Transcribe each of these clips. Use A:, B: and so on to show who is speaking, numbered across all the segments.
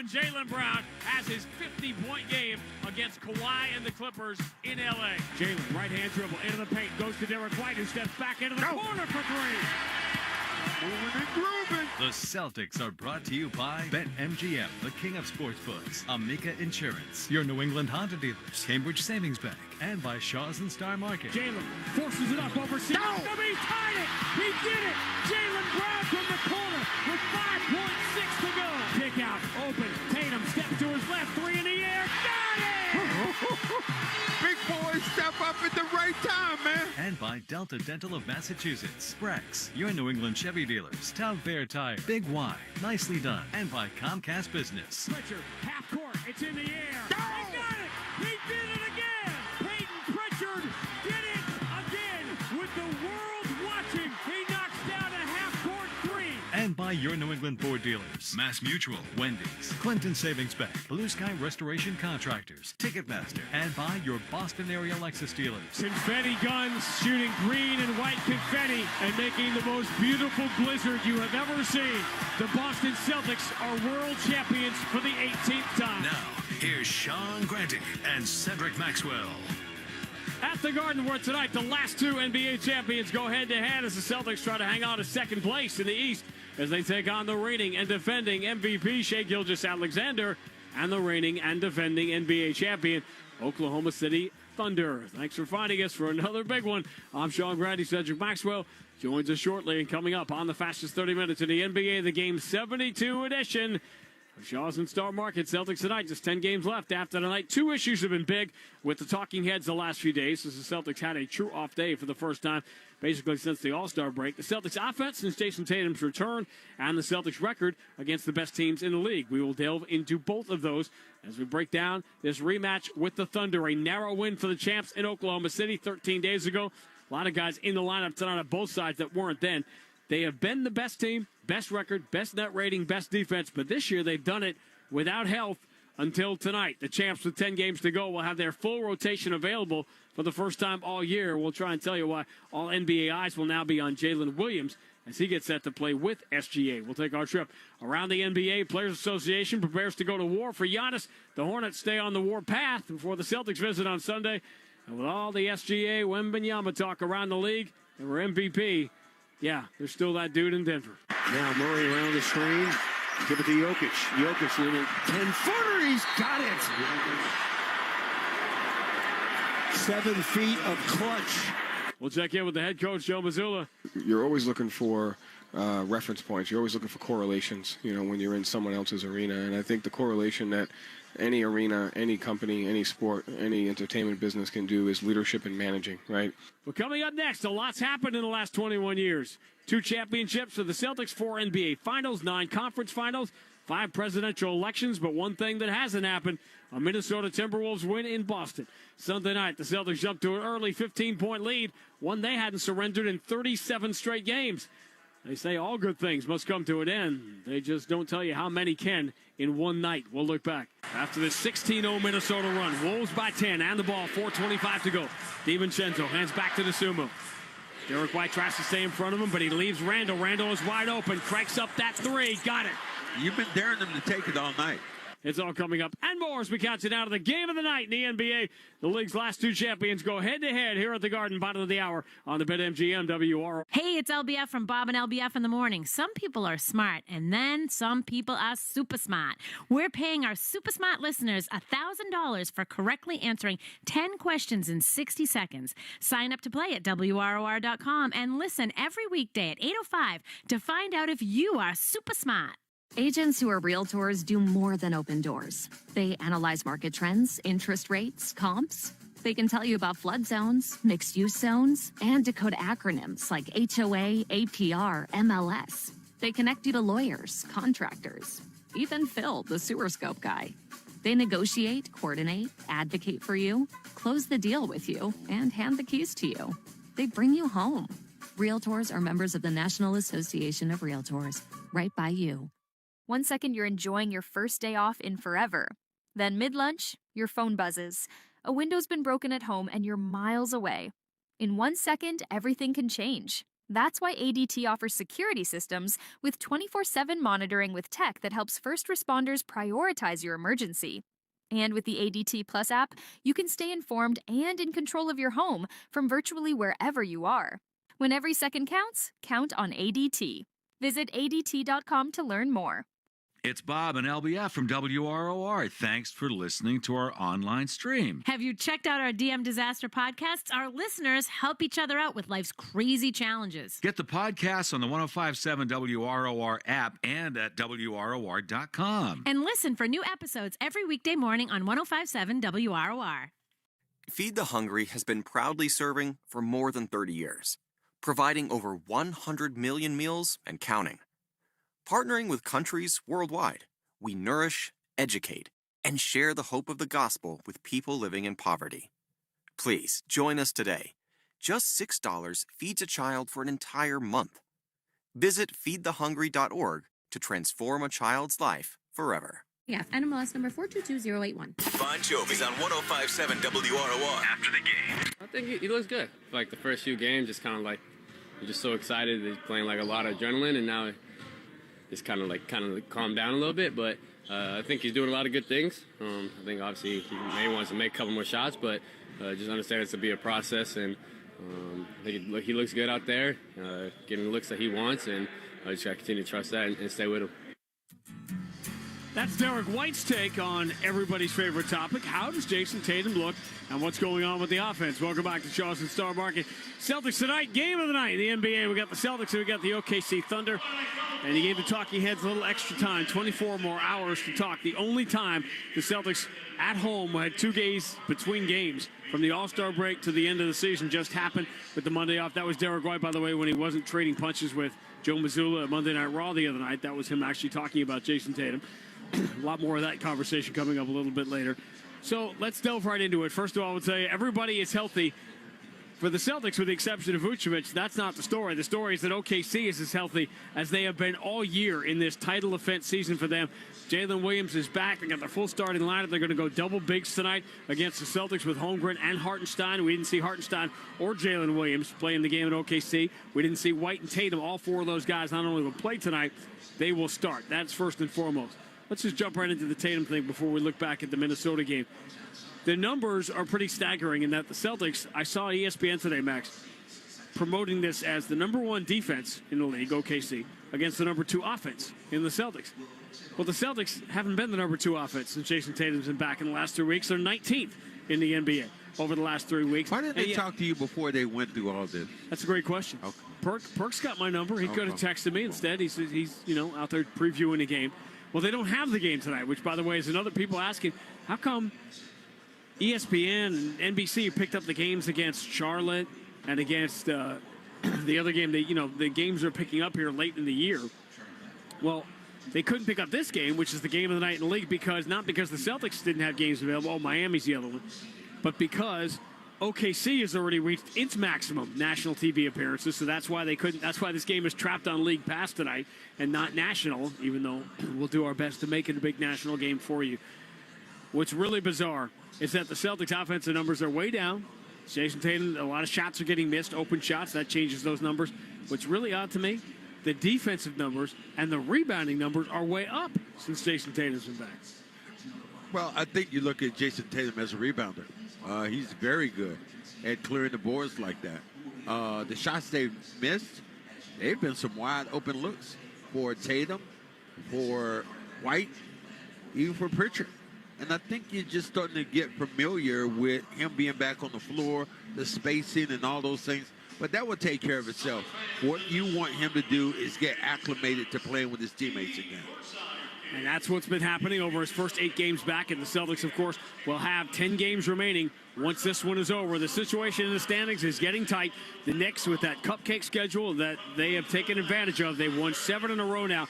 A: on Jaylen Brown has his 50-point game against Kawhi and the Clippers in L.A. Jaylen, right-hand dribble into the paint, goes to Derek White, who steps back into the corner for three.
B: Moving and grooving.
C: The Celtics are brought to you by BetMGM, the king of sportsbooks, Amica Insurance, your New England Honda dealers, Cambridge Savings Bank, and by Shaw's and Star Market.
A: Jaylen forces it up over He tied it! He did it! Jaylen Brown from the corner with 5.6 to go. Kick out, open, Tatum steps to his left, three in the air, got it!
B: Big boys step up at the right time, man.
C: And by Delta Dental of Massachusetts, Brex, your New England Chevy dealers, Town Fair Tire, Big Y, nicely done. And by Comcast Business.
A: Pritchard, half court, it's in the air. He got it! He did it again! Peyton Pritchard did it again with the world watching. He knocks down a half-court three.
C: And by your New England Ford dealers, Mass Mutual, Wendy's, Clinton Savings Bank, Blue Sky Restoration Contractors, Ticketmaster, and by your Boston area Lexus dealers.
A: Confetti guns shooting green and white confetti and making the most beautiful blizzard you have ever seen. The Boston Celtics are world champions for the 18th time.
C: Now, here's Sean Granting and Cedric Maxwell.
A: At the Garden, where tonight the last two NBA champions go head-to-head as the Celtics try to hang on to second place in the East as they take on the reigning and defending MVP Shai Gilgeous-Alexander and the reigning and defending NBA champion Oklahoma City Thunder. Thanks for finding us for another big one. I'm Sean Granting. Cedric Maxwell joins us shortly, and coming up on the fastest 30 minutes in the NBA, the Game 72 edition. Shaw's and Star Market. Celtics tonight, just 10 games left after tonight. Two issues have been big with the talking heads the last few days, as the Celtics had a true off day for the first time, basically since the All-Star break. The Celtics offense since Jason Tatum's return, and the Celtics record against the best teams in the league. We will delve into both of those as we break down this rematch with the Thunder. A narrow win for the champs in Oklahoma City 13 days ago. A lot of guys in the lineup tonight on both sides that weren't then. They have been the best team, best record, best net rating, best defense, but this year they've done it without health until tonight. The champs with 10 games to go will have their full rotation available for the first time all year. We'll try and tell you why all NBA eyes will now be on Jalen Williams as he gets set to play with SGA. We'll take our trip around the NBA. Players Association prepares to go to war for Giannis. The Hornets stay on the war path before the Celtics visit on Sunday. And with all the SGA Wembanyama talk around the league, and we're MVP, yeah, there's still that dude in Denver.
D: Now Murray around the screen. Give it to Jokic. Jokic little 10-footer. He's got it. 7 feet of clutch.
A: We'll check in with the head coach, Joe Mazzulla.
E: You're always looking for reference points. You're always looking for correlations, when you're in someone else's arena. And I think the correlation that any arena, any company, any sport, any entertainment business can do is leadership and managing, right?
A: Well, coming up next, a lot's happened in the last 21 years. 2 championships for the Celtics, 4 NBA Finals, 9 conference finals, 5 presidential elections, but one thing that hasn't happened, a Minnesota Timberwolves win in Boston. Sunday night, the Celtics jumped to an early 15-point lead, one they hadn't surrendered in 37 straight games. They say all good things must come to an end. They just don't tell you how many can in one night. We'll look back. After this 16-0 Minnesota run, Wolves by 10 and the ball, 4:25 to go. DiVincenzo hands back to the Sumo. Derek White tries to stay in front of him, but he leaves Randall. Randall is wide open, cranks up that three. Got it.
D: You've been daring them to take it all night.
A: It's all coming up and more as we count you down to the game of the night in the NBA. The league's last 2 champions go head-to-head here at the Garden, bottom of the hour on the BetMGM WR.
F: Hey, it's LBF from Bob and LBF in the morning. Some people are smart, and then some people are super smart. We're paying our super smart listeners $1,000 for correctly answering 10 questions in 60 seconds. Sign up to play at WROR.com and listen every weekday at 8:05 to find out if you are super smart.
G: Agents who are realtors do more than open doors. They analyze market trends, interest rates, comps. They can tell you about flood zones, mixed-use zones, and decode acronyms like HOA, APR, MLS. They connect you to lawyers, contractors, even Phil, the sewer scope guy. They negotiate, coordinate, advocate for you, close the deal with you, and hand the keys to you. They bring you home. Realtors are members of the National Association of Realtors, right by you.
H: 1 second, you're enjoying your first day off in forever. Then mid-lunch, your phone buzzes. A window's been broken at home and you're miles away. In 1 second, everything can change. That's why ADT offers security systems with 24/7 monitoring with tech that helps first responders prioritize your emergency. And with the ADT Plus app, you can stay informed and in control of your home from virtually wherever you are. When every second counts, count on ADT. Visit ADT.com to learn more.
I: It's Bob and LBF from WROR. Thanks for listening to our online stream.
F: Have you checked out our DM Disaster podcasts? Our listeners help each other out with life's crazy challenges.
I: Get the podcasts on the 105.7 WROR app and at WROR.com.
F: And listen for new episodes every weekday morning on 105.7 WROR.
J: Feed the Hungry has been proudly serving for more than 30 years, providing over 100 million meals and counting. Partnering with countries worldwide, we nourish, educate, and share the hope of the gospel with people living in poverty. Please join us today. Just $6 feeds a child for an entire month. Visit feedthehungry.org to transform a child's life forever.
K: Yeah, NMLS number 422081.
L: Bon Jovi's on 105.7 WROR. After the game.
M: I think he looks good. Like the first few games, just kind of like, you're just so excited. He's playing like a lot of adrenaline, and now it's kind of calmed down a little bit, but I think he's doing a lot of good things. I think obviously he may want to make a couple more shots, but just understand it's to be a process, and I think he looks good out there, getting the looks that he wants, and I just got to continue to trust that and stay with him.
A: That's Derek White's take on everybody's favorite topic. How does Jason Tatum look, and what's going on with the offense? Welcome back to Shaw's and Star Market. Celtics tonight, game of the night in the NBA. We got the Celtics and we got the OKC Thunder. And he gave the talking heads a little extra time, 24 more hours to talk. The only time the Celtics at home had 2 days between games from the All-Star break to the end of the season just happened with the Monday off. That was Derek White, by the way, when he wasn't trading punches with Joe Mazzulla at Monday Night Raw the other night. That was him actually talking about Jason Tatum. A lot more of that conversation coming up a little bit later. So let's delve right into it. First of all, I would tell you everybody is healthy. For the Celtics, with the exception of Vucevic, that's not the story. The story is that OKC is as healthy as they have been all year in this title defense season for them. Jalen Williams is back. They got their full starting lineup. They're going to go double bigs tonight against the Celtics with Holmgren and Hartenstein. We didn't see Hartenstein or Jalen Williams playing the game at OKC. We didn't see White and Tatum. All 4 of those guys not only will play tonight, they will start. That's first and foremost. Let's just jump right into the Tatum thing before we look back at the Minnesota game. The numbers are pretty staggering in that the Celtics, I saw ESPN today, Max, promoting this as the number 1 defense in the league, OKC, against the number 2 offense in the Celtics. Well, the Celtics haven't been the number 2 offense since Jason Tatum's been back in the last 3 weeks. They're 19th in the NBA over the last 3 weeks.
B: Why didn't they talk to you before they went through all this?
A: That's a great question. Okay. Perk's got my number. He could have texted me instead. He's out there previewing the game. Well, they don't have the game tonight, which, by the way, is another people asking, how come ESPN and NBC picked up the games against Charlotte and against the other game? The games are picking up here late in the year. Well, they couldn't pick up this game, which is the game of the night in the league, not because the Celtics didn't have games available. Oh, Miami's the other one. But because OKC has already reached its maximum national TV appearances, so that's why they couldn't. That's why this game is trapped on League Pass tonight and not national, even though we'll do our best to make it a big national game for you. What's really bizarre is that the Celtics' offensive numbers are way down. Jason Tatum, a lot of shots are getting missed, open shots. That changes those numbers. What's really odd to me, the defensive numbers and the rebounding numbers are way up since Jason Tatum's been back.
B: Well, I think you look at Jason Tatum as a rebounder. He's very good at clearing the boards like that. The shots they've missed, they've been some wide open looks for Tatum, for White, even for Pritchard. And I think you're just starting to get familiar with him being back on the floor, the spacing and all those things. But that will take care of itself. What you want him to do is get acclimated to playing with his teammates again.
A: And that's what's been happening over his first 8 games back. And the Celtics, of course, will have 10 games remaining once this one is over. The situation in the standings is getting tight. The Knicks, with that cupcake schedule that they have taken advantage of, they've won 7 in a row now.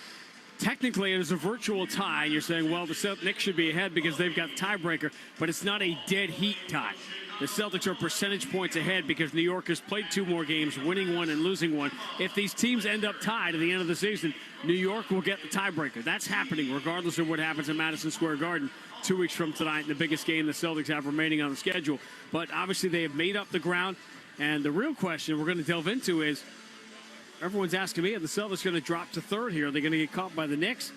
A: Technically, it is a virtual tie. You're saying, well, the Knicks should be ahead because they've got the tiebreaker, but it's not a dead heat tie. The Celtics are percentage points ahead because New York has played 2 more games, winning 1 and losing 1. If these teams end up tied at the end of the season, New York will get the tiebreaker. That's happening regardless of what happens at Madison Square Garden 2 weeks from tonight in the biggest game the Celtics have remaining on the schedule. But obviously they have made up the ground, and the real question we're going to delve into is, everyone's asking me, are the Celtics going to drop to third here? Are they going to get caught by the Knicks?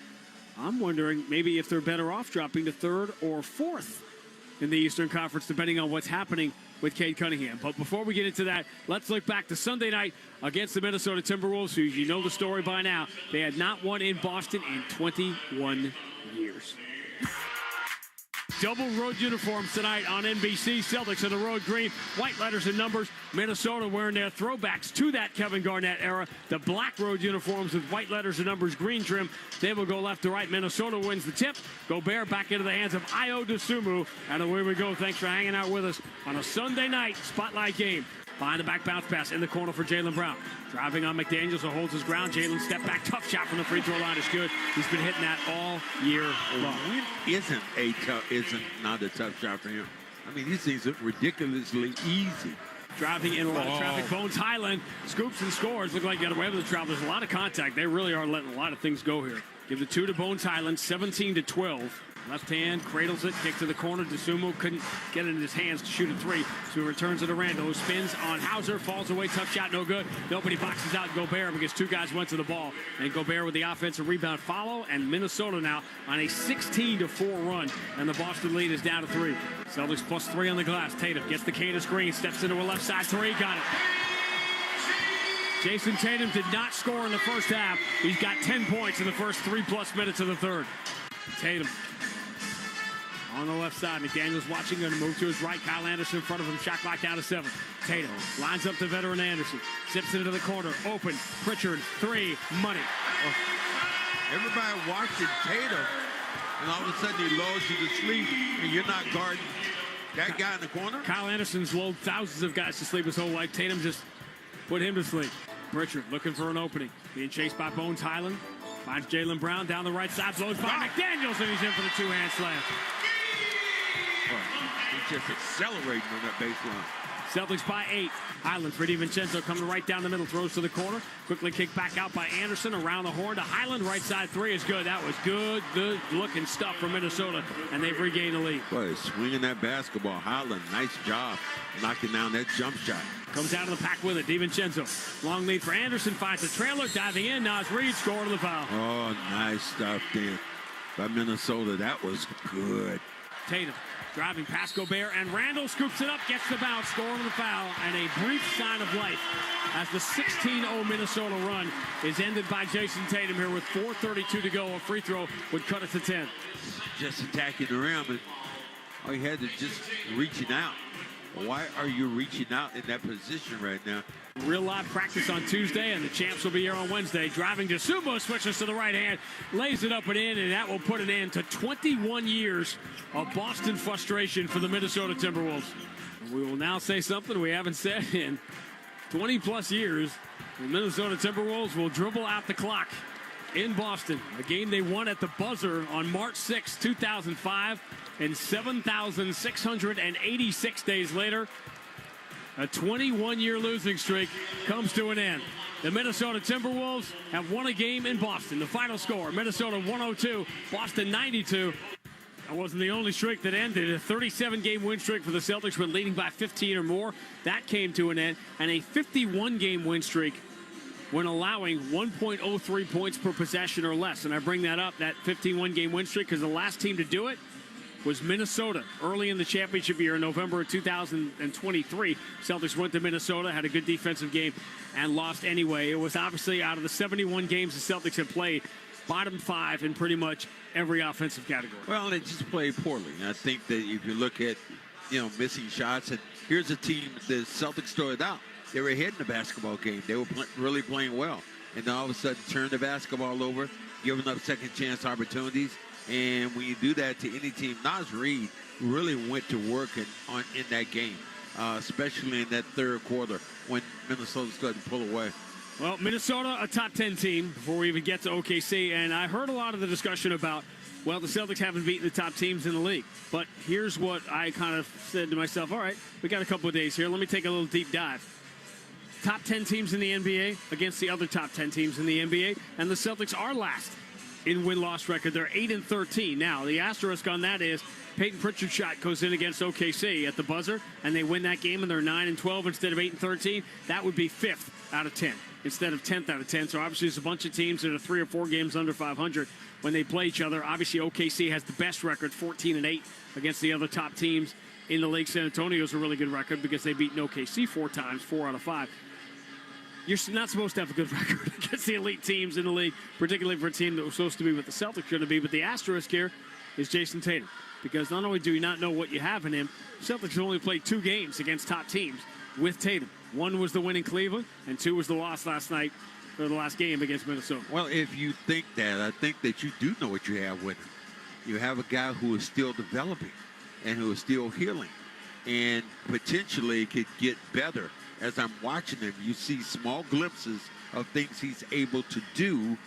A: I'm wondering maybe if they're better off dropping to third or fourth in the Eastern Conference, depending on what's happening with Cade Cunningham. But before we get into that, let's look back to Sunday night against the Minnesota Timberwolves, who you know the story by now. They had not won in Boston in 21 years. Double road uniforms tonight on NBC. Celtics in the road green, white letters and numbers. Minnesota wearing their throwbacks to that Kevin Garnett era. The black road uniforms with white letters and numbers, green trim. They will go left to right. Minnesota wins the tip. Gobert back into the hands of Ayo Dosunmu. And away we go. Thanks for hanging out with us on a Sunday night spotlight game. Behind the back bounce pass in the corner for Jaylen Brown. Driving on McDaniels, who holds his ground. Jaylen step back, tough shot from the free throw line is good. He's been hitting that all year long.
B: Isn't not a tough shot for him. I mean, these things are ridiculously easy.
A: Driving in a lot of traffic. Bones Highland scoops and scores. Look like he got away with the travel. There's a lot of contact. They really are letting a lot of things go here. Give the 2 to Bones Highland, 17-12. Left hand, cradles it, kick to the corner. Dosunmu couldn't get it in his hands to shoot a 3. So he returns it to Randall, who spins on Hauser, falls away, tough shot, no good. Nobody boxes out Gobert because 2 guys went to the ball. And Gobert with the offensive rebound follow, and Minnesota now on a 16-4 run. And the Boston lead is down to 3. Celtics plus 3 on the glass. Tatum gets the Cater screen, steps into a left side 3, got it. Jason Tatum did not score in the first half. He's got 10 points in the first 3+ minutes of the third. Tatum on the left side. McDaniels watching, going to move to his right. Kyle Anderson in front of him. Shot clock down to 7. Tatum lines up the veteran Anderson. Zips it into the corner. Open. Pritchard. 3. Money.
B: Everybody watching Tatum, and all of a sudden he lulls you to sleep, and you're not guarding that guy in the corner.
A: Kyle Anderson's lulled thousands of guys to sleep his whole life. Tatum just put him to sleep. Pritchard looking for an opening. Being chased by Bones Highland. Finds Jaylen Brown down the right side. Blows by McDaniels, and he's in for the 2-hand slam.
B: He's just accelerating on that baseline.
A: Celtics by 8. Highland for DiVincenzo coming right down the middle. Throws to the corner. Quickly kicked back out by Anderson. Around the horn to Highland. Right side 3 is good. That was good looking stuff for Minnesota. And they've regained the lead.
B: Boy, swinging that basketball. Highland, nice job knocking down that jump shot.
A: Comes out of the pack with it. DiVincenzo. Long lead for Anderson. Finds the trailer. Diving in. Naz Reid scored the foul.
B: Oh, nice stuff there by Minnesota. That was good.
A: Tatum driving past Gobert, and Randall scoops it up, gets the bounce, scoring the foul, and a brief sign of life as the 16-0 Minnesota run is ended by Jason Tatum here with 4:32 to go. A free throw would cut it to 10.
B: Just attacking the rim, and all you had to just reaching out. Why are you reaching out in that position right now?
A: Real live practice on Tuesday, and the champs will be here on Wednesday. Driving Dosunmu, switches to the right hand, lays it up and in, and that will put an end to 21 years of Boston frustration for the Minnesota Timberwolves. We will now say something we haven't said in 20-plus years. The Minnesota Timberwolves will dribble out the clock in Boston, a game they won at the buzzer on March 6, 2005, and 7,686 days later, a 21-year losing streak comes to an end. The Minnesota Timberwolves have won a game in Boston. The final score, Minnesota 102, Boston 92. That wasn't the only streak that ended. A 37-game win streak for the Celtics when leading by 15 or more. That came to an end. And a 51-game win streak when allowing 1.03 points per possession or less. And I bring that up, that 51-game win streak, because the last team to do it was Minnesota early in the championship year in November of 2023. Celtics went to Minnesota, had a good defensive game, and lost anyway. It was obviously out of the 71 games the Celtics have played, bottom 5 in pretty much every offensive category.
B: Well, they just played poorly. I think that if you look at, missing shots, and here's a team the Celtics started out. They were ahead in the basketball game. They were really playing well. And then all of a sudden turned the basketball over, giving up second chance opportunities. And when you do that to any team, Naz Reid really went to work in that game, especially in that third quarter when Minnesota started to pull away.
A: Well, Minnesota, a top 10 team before we even get to OKC. And I heard a lot of the discussion about, well, the Celtics haven't beaten the top teams in the league. But here's what I kind of said to myself. All right, we got a couple of days here. Let me take a little deep dive. Top 10 teams in the NBA against the other top 10 teams in the NBA. And the Celtics are last in win-loss record. They're 8-13. Now, the asterisk on that is Peyton Pritchard's shot goes in against OKC at the buzzer, and they win that game, and they're 9-12 instead of 8-13. That would be 5th out of 10 instead of 10th out of 10. So obviously there's a bunch of teams that are 3 or 4 games under 500 when they play each other. Obviously OKC has the best record, 14-8 against the other top teams in the league. San Antonio's a really good record because they beat OKC 4 times, 4 out of 5. You're not supposed to have a good record against the elite teams in the league, particularly for a team that was supposed to be what the Celtics should be. But the asterisk here is Jason Tatum, because not only do you not know what you have in him, Celtics have only played 2 games against top teams with Tatum. 1 was the win in Cleveland, and 2 was the loss last night for the last game against Minnesota.
B: Well, if you think that, I think that you do know what you have with him. You have a guy who is still developing and who is still healing and potentially could get better. As I'm watching him, you see small glimpses of things he's able to do,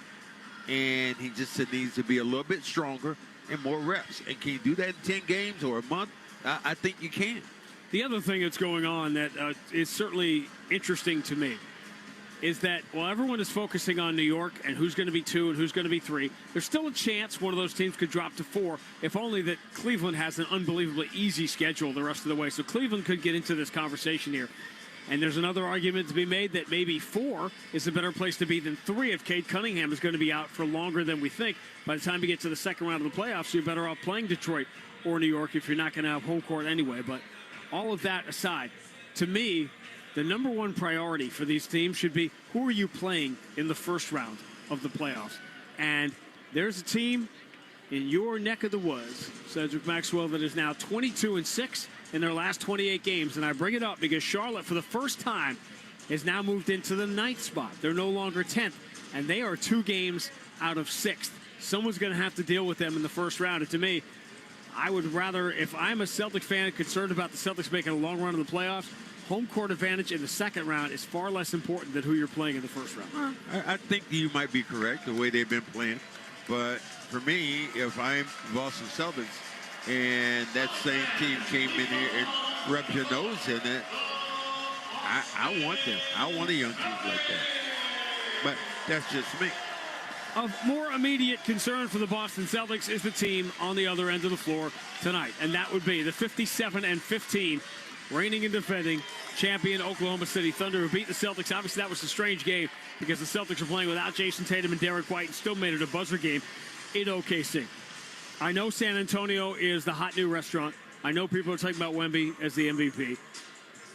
B: and he just needs to be a little bit stronger and more reps. And can you do that in 10 games or a month? I think you can.
A: The other thing that's going on that is certainly interesting to me is that while everyone is focusing on New York and who's going to be 2 and who's going to be 3, there's still a chance one of those teams could drop to 4, if only that Cleveland has an unbelievably easy schedule the rest of the way. So Cleveland could get into this conversation here. And there's another argument to be made that maybe 4 is a better place to be than 3 if Cade Cunningham is going to be out for longer than we think. By the time you get to the second round of the playoffs, you're better off playing Detroit or New York if you're not going to have home court anyway. But all of that aside, to me, the number one priority for these teams should be who are you playing in the first round of the playoffs? And there's a team in your neck of the woods, Cedric Maxwell, that is now 22-6 in their last 28 games. And I bring it up because Charlotte, for the first time, has now moved into the 9th spot. They're no longer 10th, and they are 2 games out of 6th. Someone's going to have to deal with them in the first round. And to me, I would rather, if I'm a Celtics fan concerned about the Celtics making a long run in the playoffs, home court advantage in the second round is far less important than who you're playing in the first round.
B: I think you might be correct the way they've been playing. But for me, if I'm Boston Celtics and that same team came in here and rubbed your nose in it, I want them. I want a young team like that. But that's just me.
A: Of more immediate concern for the Boston Celtics is the team on the other end of the floor tonight. And that would be the 57-15 reigning and defending champion Oklahoma City Thunder, who beat the Celtics. Obviously, that was a strange game because the Celtics were playing without Jason Tatum and Derek White and still made it a buzzer game in OKC. I know San Antonio is the hot new restaurant. I know people are talking about Wemby as the MVP.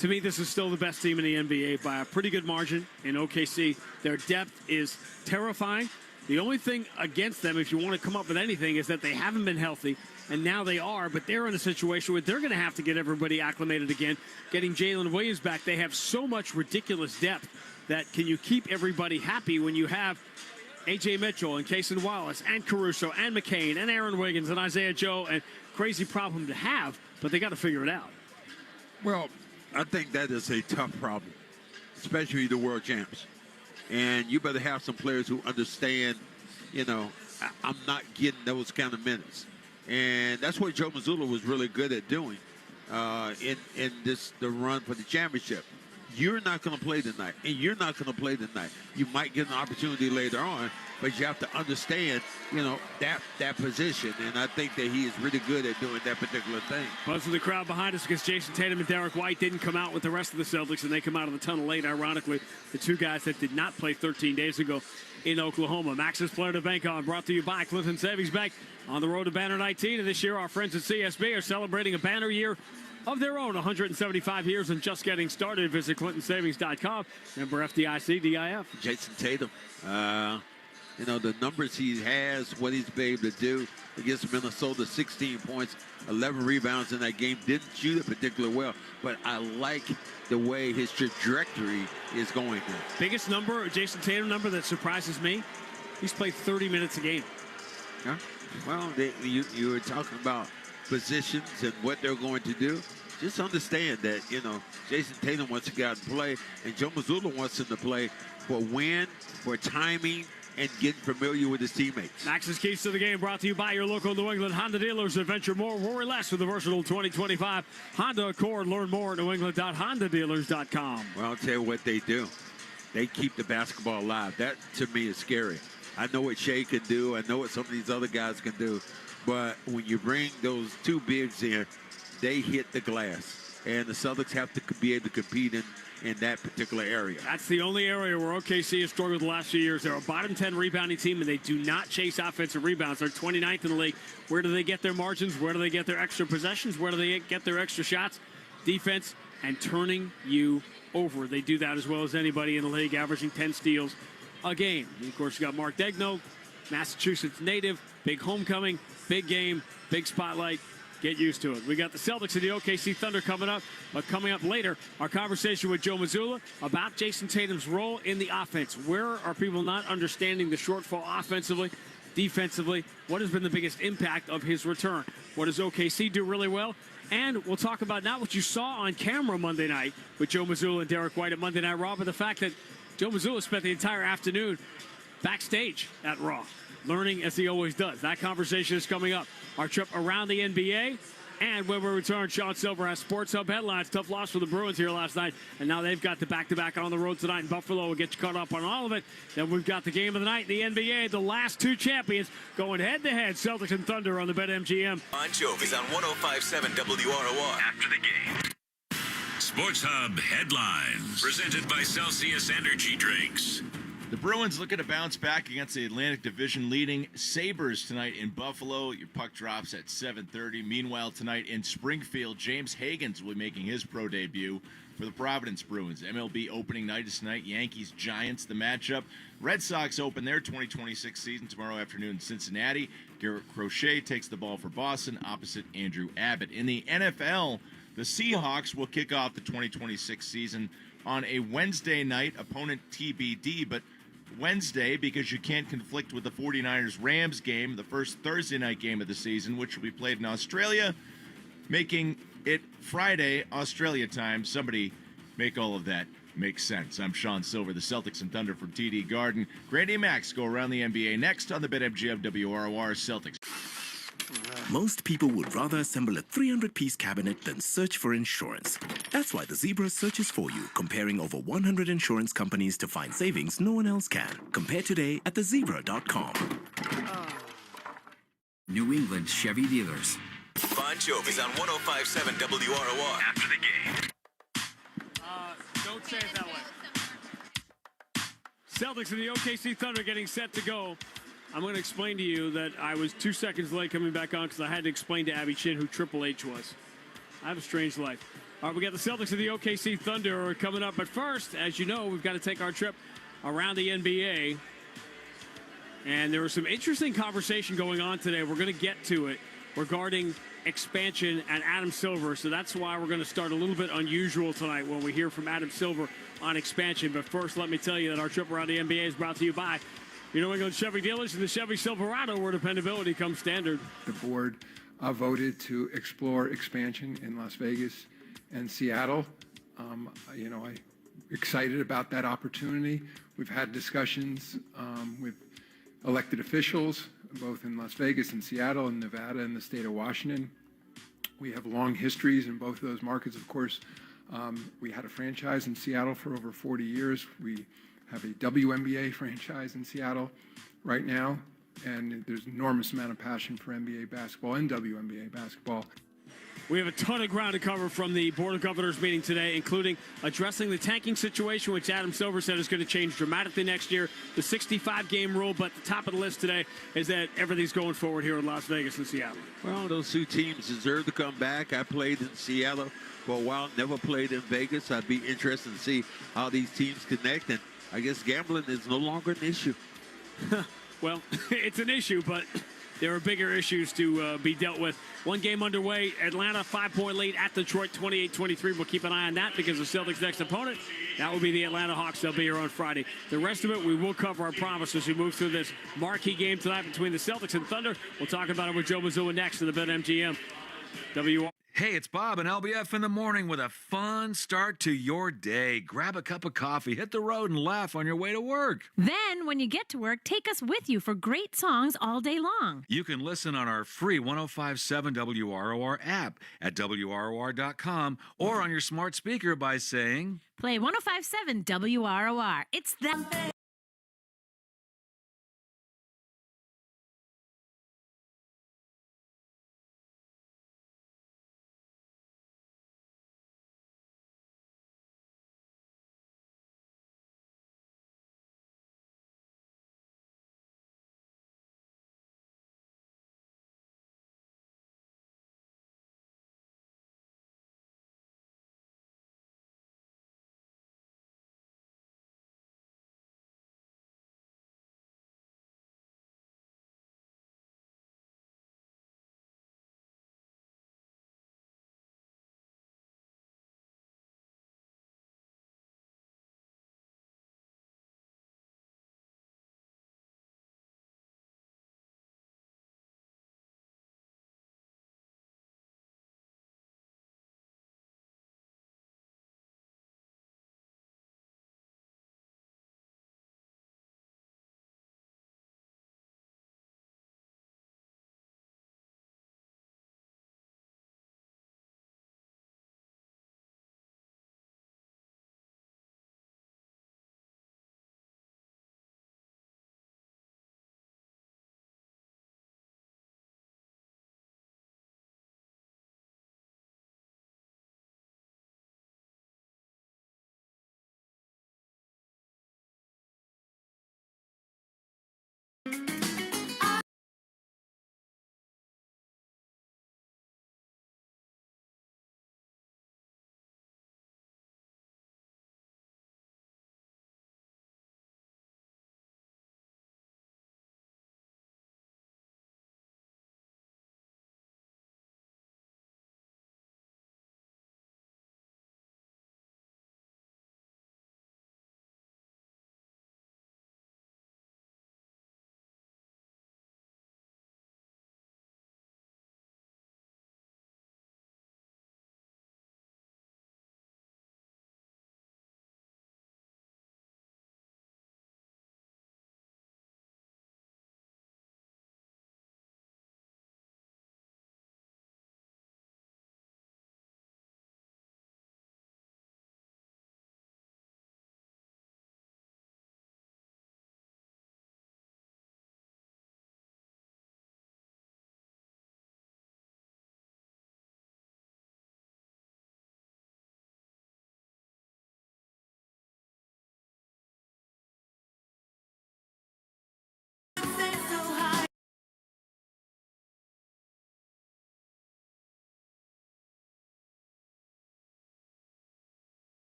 A: To me, this is still the best team in the NBA by a pretty good margin in OKC. Their depth is terrifying. The only thing against them, if you want to come up with anything, is that they haven't been healthy, and now they are, but they're in a situation where they're going to have to get everybody acclimated again. Getting Jalen Williams back, they have so much ridiculous depth that can you keep everybody happy when you have A.J. Mitchell and Cason Wallace and Caruso and McCain and Aaron Wiggins and Isaiah Joe, and crazy problem to have, but they got to figure it out.
B: Well, I think that is a tough problem, especially the world champs. And you better have some players who understand, you know, I'm not getting those kind of minutes. And that's what Joe Mazzulla was really good at doing in the run for the championship. You're not going to play tonight, and you're not going to play tonight. You might get an opportunity later on, but you have to understand, you know, that position. And I think that he is really good at doing that particular thing.
A: Buzz of the crowd behind us because Jason Tatum and Derek White didn't come out with the rest of the Celtics, and they come out of the tunnel late, ironically. The 2 guys that did not play 13 days ago in Oklahoma. Max's Player to Bank On, brought to you by Clinton Savings Bank. On the road to Banner 19, and this year our friends at CSB are celebrating a banner year of their own, 175 years and just getting started. Visit ClintonSavings.com. Member FDIC, DIF.
B: Jason Tatum, you know, the numbers he has, what he's been able to do against Minnesota, 16 points, 11 rebounds in that game. Didn't shoot it particularly well, but I like the way his trajectory is going now.
A: Biggest number, Jason Tatum number that surprises me, he's played 30 minutes a game.
B: Huh? Well, you were talking about positions and what they're going to do. Just understand that, you know, Jason Tatum wants to get out and play, and Joe Mazzulla wants him to play for win, for timing, and getting familiar with his teammates.
A: Max's Keys to the Game brought to you by your local New England Honda dealers. Adventure more, worry less with the versatile 2025 Honda Accord. Learn more at newengland.hondadealers.com.
B: Well, I'll tell you what they do. They keep the basketball alive. That, to me, is scary. I know what Shea can do. I know what some of these other guys can do. But when you bring those two bigs in, they hit the glass. And the Celtics have to be able to compete in that particular area.
A: That's the only area where OKC has struggled the last few years. They're a bottom 10 rebounding team, and they do not chase offensive rebounds. They're 29th in the league. Where do they get their margins? Where do they get their extra possessions? Where do they get their extra shots? Defense and turning you over. They do that as well as anybody in the league, averaging 10 steals a game. And of course, you got Mark Daigneault, Massachusetts native, big homecoming, big game, big spotlight. Get used to it. We got the Celtics and the OKC Thunder coming up. But coming up later, our conversation with Joe Mazzulla about Jason Tatum's role in the offense. Where are people not understanding the shortfall offensively, defensively? What has been the biggest impact of his return? What does OKC do really well? And we'll talk about not what you saw on camera Monday night with Joe Mazzulla and Derek White at Monday Night Raw, but the fact that Joe Mazzulla spent the entire afternoon backstage at Raw, learning as he always does. That conversation is coming up. Our trip around the NBA. And when we return, Sean Silver has Sports Hub headlines. Tough loss for the Bruins here last night. And now they've got the back-to-back on the road tonight in Buffalo. We'll get you caught up on all of it. Then we've got the game of the night in the NBA. The last two champions going head-to-head. Celtics and Thunder on the BetMGM.
L: On Jovi's on 105.7 WROR. After the game. Sports Hub headlines. Presented by Celsius Energy Drinks.
N: The Bruins looking to bounce back against the Atlantic Division leading Sabres tonight in Buffalo. Your puck drops at 7:30. Meanwhile, tonight in Springfield, James Hagens will be making his pro debut for the Providence Bruins. MLB opening night is tonight. Yankees-Giants, the matchup. Red Sox open their 2026 season tomorrow afternoon in Cincinnati. Garrett Crochet takes the ball for Boston opposite Andrew Abbott. In the NFL, the Seahawks will kick off the 2026 season on a Wednesday night, opponent TBD, but Wednesday because you can't conflict with the 49ers-Rams game, the first Thursday night game of the season, which will be played in Australia, making it Friday, Australia time. Somebody make all of that make sense. I'm Sean Silver, the Celtics and Thunder from TD Garden. Grady and Max go around the NBA next on the BetMGM WROR Celtics.
O: Most people would rather assemble a 300-piece cabinet than search for insurance. That's why the Zebra searches for you, comparing over 100 insurance companies to find savings no one else can. Compare today at thezebra.com.
L: New England Chevy dealers. Bon Jovi's on 105.7 WROR. After the game.
A: Don't say it that way. Celtics and the OKC Thunder getting set to go. I'm going to explain to you that I was 2 seconds late coming back on because I had to explain to Abby Chin who Triple H was. I have a strange life. All right, we got the Celtics and the OKC Thunder coming up. But first, as you know, we've got to take our trip around the NBA. And there was some interesting conversation going on today. We're going to get to it regarding expansion and Adam Silver. So that's why we're going to start a little bit unusual tonight when we hear from Adam Silver on expansion. But first, let me tell you that our trip around the NBA is brought to you by your New England Chevy dealers and the Chevy Silverado, where dependability comes standard.
P: The board voted to explore expansion in Las Vegas and Seattle. I'm excited about that opportunity. We've had discussions with elected officials, both in Las Vegas and Seattle and Nevada and the state of Washington. We have long histories in both of those markets. Of course, we had a franchise in Seattle for over 40 years. We have a WNBA franchise in Seattle right now, and there's an enormous amount of passion for NBA basketball and WNBA basketball.
A: We have a ton of ground to cover from the Board of Governors meeting today, including addressing the tanking situation, which Adam Silver said is going to change dramatically next year, the 65-game rule, but the top of the list today is that everything's going forward here in Las Vegas and Seattle.
B: Well, those two teams deserve to come back. I played in Seattle for a while, never played in Vegas. I'd be interested to see how these teams connect, and I guess gambling is no longer an issue.
A: Well, it's an issue, but there are bigger issues to be dealt with. One game underway, Atlanta 5-point lead at Detroit, 28-23. We'll keep an eye on that because the Celtics' next opponent, that will be the Atlanta Hawks. They'll be here on Friday. The rest of it, we will cover, our promise, as we move through this marquee game tonight between the Celtics and Thunder. We'll talk about it with Joe Mazzulla next to the BetMGM WR.
I: Hey, it's Bob and LBF in the morning with a fun start to your day. Grab a cup of coffee, hit the road, and laugh on your way to work.
F: Then, when you get to work, take us with you for great songs all day long.
I: You can listen on our free 105.7 WROR app at WROR.com or on your smart speaker by saying,
F: Play 105.7 WROR. It's that.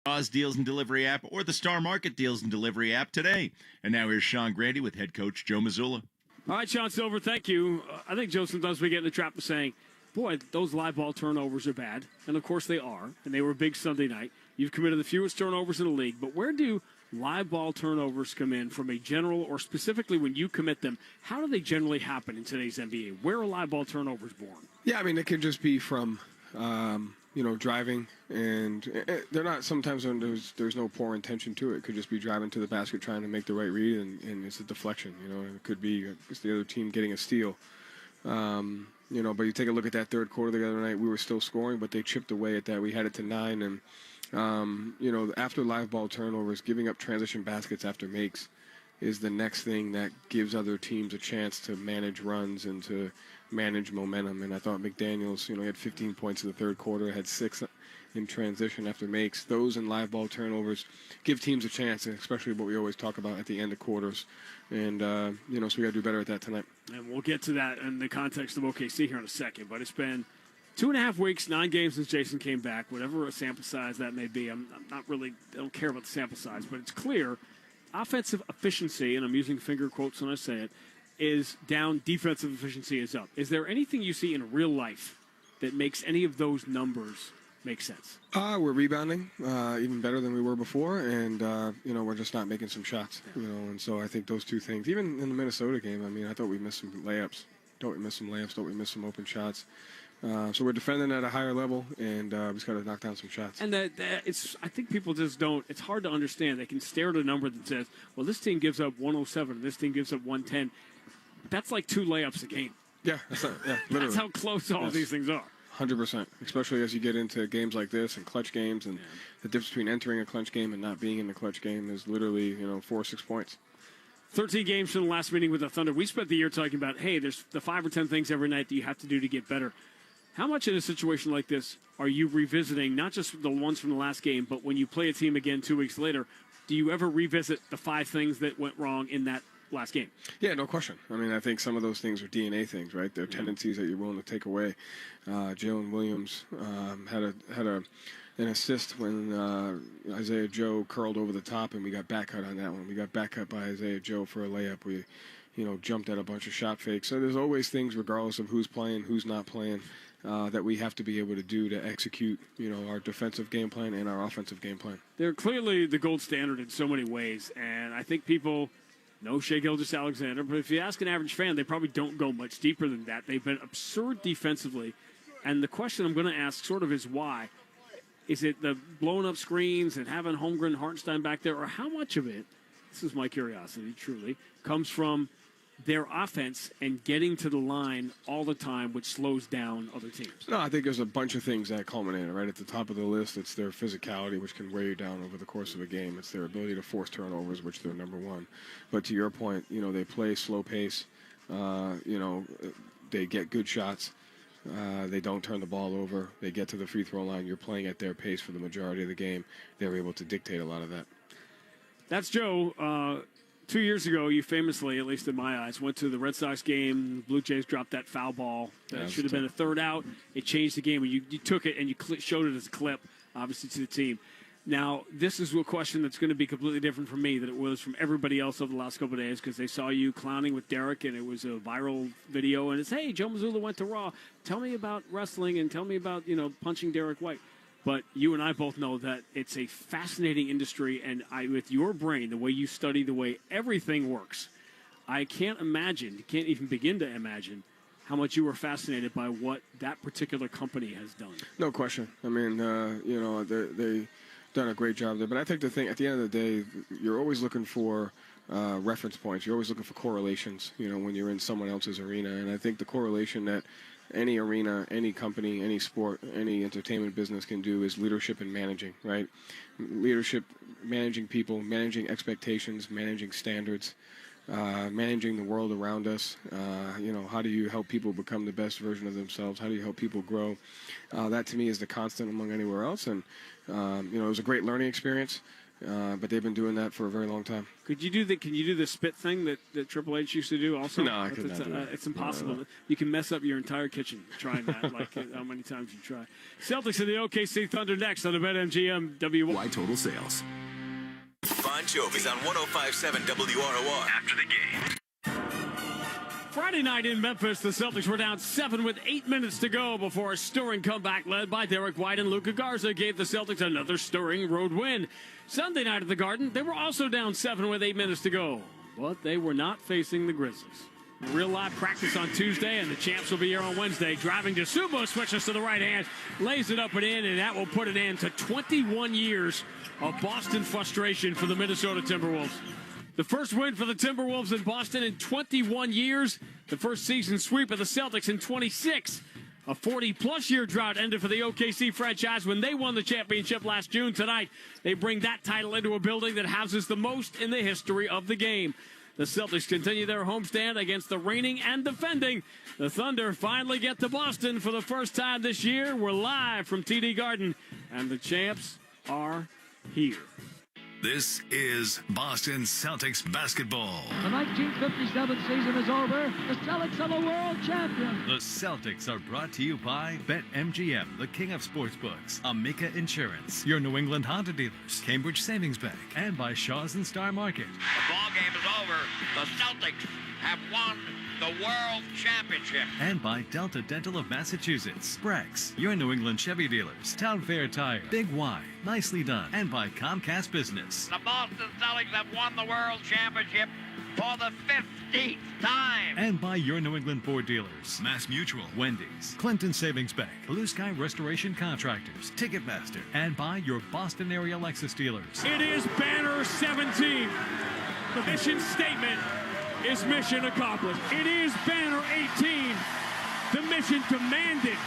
N: Shaw's Deals and Delivery app or the Star Market Deals and Delivery app today. And now here's Sean Grandy with head coach Joe Mazzulla.
A: All right, Sean Silver, thank you. I think, Joe, sometimes we get in the trap of saying, boy, those live ball turnovers are bad. And, of course, they are. And they were big Sunday night. You've committed the fewest turnovers in the league. But where do live ball turnovers come in from a general, or specifically when you commit them? How do they generally happen in today's NBA? Where are live ball turnovers born?
E: Yeah, I mean, it could just be from, driving. And they're not, sometimes when there's no poor intention to it. It could just be driving to the basket, trying to make the right read, and it's a deflection. It could be it's the other team getting a steal. But you take a look at that third quarter the other night, we were still scoring, but they chipped away at that. We had it to 9, and, after live ball turnovers, giving up transition baskets after makes is the next thing that gives other teams a chance to manage runs and to manage momentum. And I thought McDaniels, he had 15 points in the third quarter, had 6 in transition after makes. Those and live ball turnovers give teams a chance, and especially what we always talk about at the end of quarters. And, so we got to do better at that tonight.
A: And we'll get to that in the context of OKC here in a second. But it's been 2.5 weeks, 9 games since Jason came back, whatever a sample size that may be. I don't care about the sample size, but it's clear offensive efficiency, and I'm using finger quotes when I say it, is down, defensive efficiency is up. Is there anything you see in real life that makes any of those numbers make sense?
E: We're rebounding even better than we were before, and we're just not making some shots. And so I think those two things, even in the Minnesota game, I thought we missed some layups. Thought we missed some open shots. So we're defending at a higher level, and we just got to knock down some shots.
A: And I think people just don't. It's hard to understand. They can stare at a number that says, "Well, this team gives up 107, this team gives up 110." That's like 2 layups a game.
E: Yeah, literally.
A: That's how close all these things are.
E: 100%, especially as you get into games like this and clutch games, and the difference between entering a clutch game and not being in the clutch game is literally 4 or 6 points.
A: 13 games from the last meeting with the Thunder. We spent the year talking about, hey, there's the 5 or 10 things every night that you have to do to get better. How much in a situation like this are you revisiting, not just the ones from the last game, but when you play a team again 2 weeks later, do you ever revisit the 5 things that went wrong in that last game?
E: Yeah, no question. I think some of those things are DNA things, right? They're tendencies that you're willing to take away. Jalen Williams had an assist when Isaiah Joe curled over the top, and we got back cut on that one. We got back cut by Isaiah Joe for a layup. We, jumped at a bunch of shot fakes. So there's always things, regardless of who's playing, who's not playing, that we have to be able to do to execute, our defensive game plan and our offensive game plan.
A: They're clearly the gold standard in so many ways, and I think people know Shai Gilgeous-Alexander, but if you ask an average fan, they probably don't go much deeper than that. They've been absurd defensively, and the question I'm going to ask sort of is why. Is it the blowing up screens and having Holmgren and Hartenstein back there, or how much of it, this is my curiosity truly, comes from their offense and getting to the line all the time, which slows down other teams?
E: No, I think there's a bunch of things that culminate. Right at the top of the list, it's their physicality, which can wear you down over the course of a game. It's their ability to force turnovers, which they're number one. But to your point, they play slow pace. They get good shots. They don't turn the ball over. They get to the free throw line. You're playing at their pace for the majority of the game. They're able to dictate a lot of that.
A: That's Joe. 2 years ago, you famously, at least in my eyes, went to the Red Sox game. The Blue Jays dropped that foul ball. That should have been a third out. It changed the game. You took it and you showed it as a clip, obviously, to the team. Now, this is a question that's going to be completely different from me than it was from everybody else over the last couple of days, because they saw you clowning with Derek, and it was a viral video. And it's, hey, Joe Mazzulla went to Raw. Tell me about wrestling and tell me about, punching Derek White. But you and I both know that it's a fascinating industry, and with your brain, the way you study, the way everything works, I can't even begin to imagine how much you were fascinated by what that particular company has done.
E: No question. They done a great job there. But I think the thing, at the end of the day, you're always looking for reference points. You're always looking for correlations, when you're in someone else's arena. And I think the correlation that any arena, any company, any sport, any entertainment business can do is leadership and managing, right? Leadership, managing people, managing expectations, managing standards, managing the world around us. How do you help people become the best version of themselves? How do you help people grow? That, to me, is the constant among anywhere else. And, it was a great learning experience. but they've been doing that for a very long time.
A: Could you do the? Can you do the spit thing that Triple H used to do? Also,
E: No, I could not do that.
A: It's impossible. No. You can mess up your entire kitchen trying that. Like how many times you try. Celtics and the OKC Thunder next on the BetMGM W1
L: total sales. Bon Jovi's on 105.7 WROR after the game.
A: Friday night in Memphis, the Celtics were down 7 with 8 minutes to go before a stirring comeback led by Derek White and Luka Garza gave the Celtics another stirring road win. Sunday night at the Garden, they were also down 7 with 8 minutes to go, but they were not facing the Grizzlies. Real live practice on Tuesday, and the champs will be here on Wednesday. Driving to Subo, switches to the right hand, lays it up and in, and that will put an end to 21 years of Boston frustration for the Minnesota Timberwolves. The first win for the Timberwolves in Boston in 21 years. The first season sweep of the Celtics in 26. A 40-plus year drought ended for the OKC franchise when they won the championship last June. Tonight, they bring that title into a building that houses the most in the history of the game. The Celtics continue their homestand against the reigning and defending. The Thunder finally get to Boston for the first time this year. We're live from TD Garden, and the champs are here.
L: This is Boston Celtics basketball.
Q: The 1957 season is over. The Celtics are the world champions.
C: The Celtics are brought to you by BetMGM, the king of sportsbooks, Amica Insurance, your New England Honda dealers, Cambridge Savings Bank, and by Shaw's and Star Market.
R: The ball game is over. The Celtics have won the world championship.
C: And by Delta Dental of Massachusetts, Brex, your New England Chevy dealers, Town Fair Tire, Big Y, nicely done, and by Comcast Business.
R: The Boston Celtics have won the world championship for the 15th time.
C: And by your New England Ford dealers, Mass Mutual, Wendy's, Clinton Savings Bank, Blue Sky Restoration Contractors, Ticketmaster, and by your Boston area Lexus dealers.
A: It is Banner 17. The mission statement is mission accomplished. It is Banner 18. The mission demanded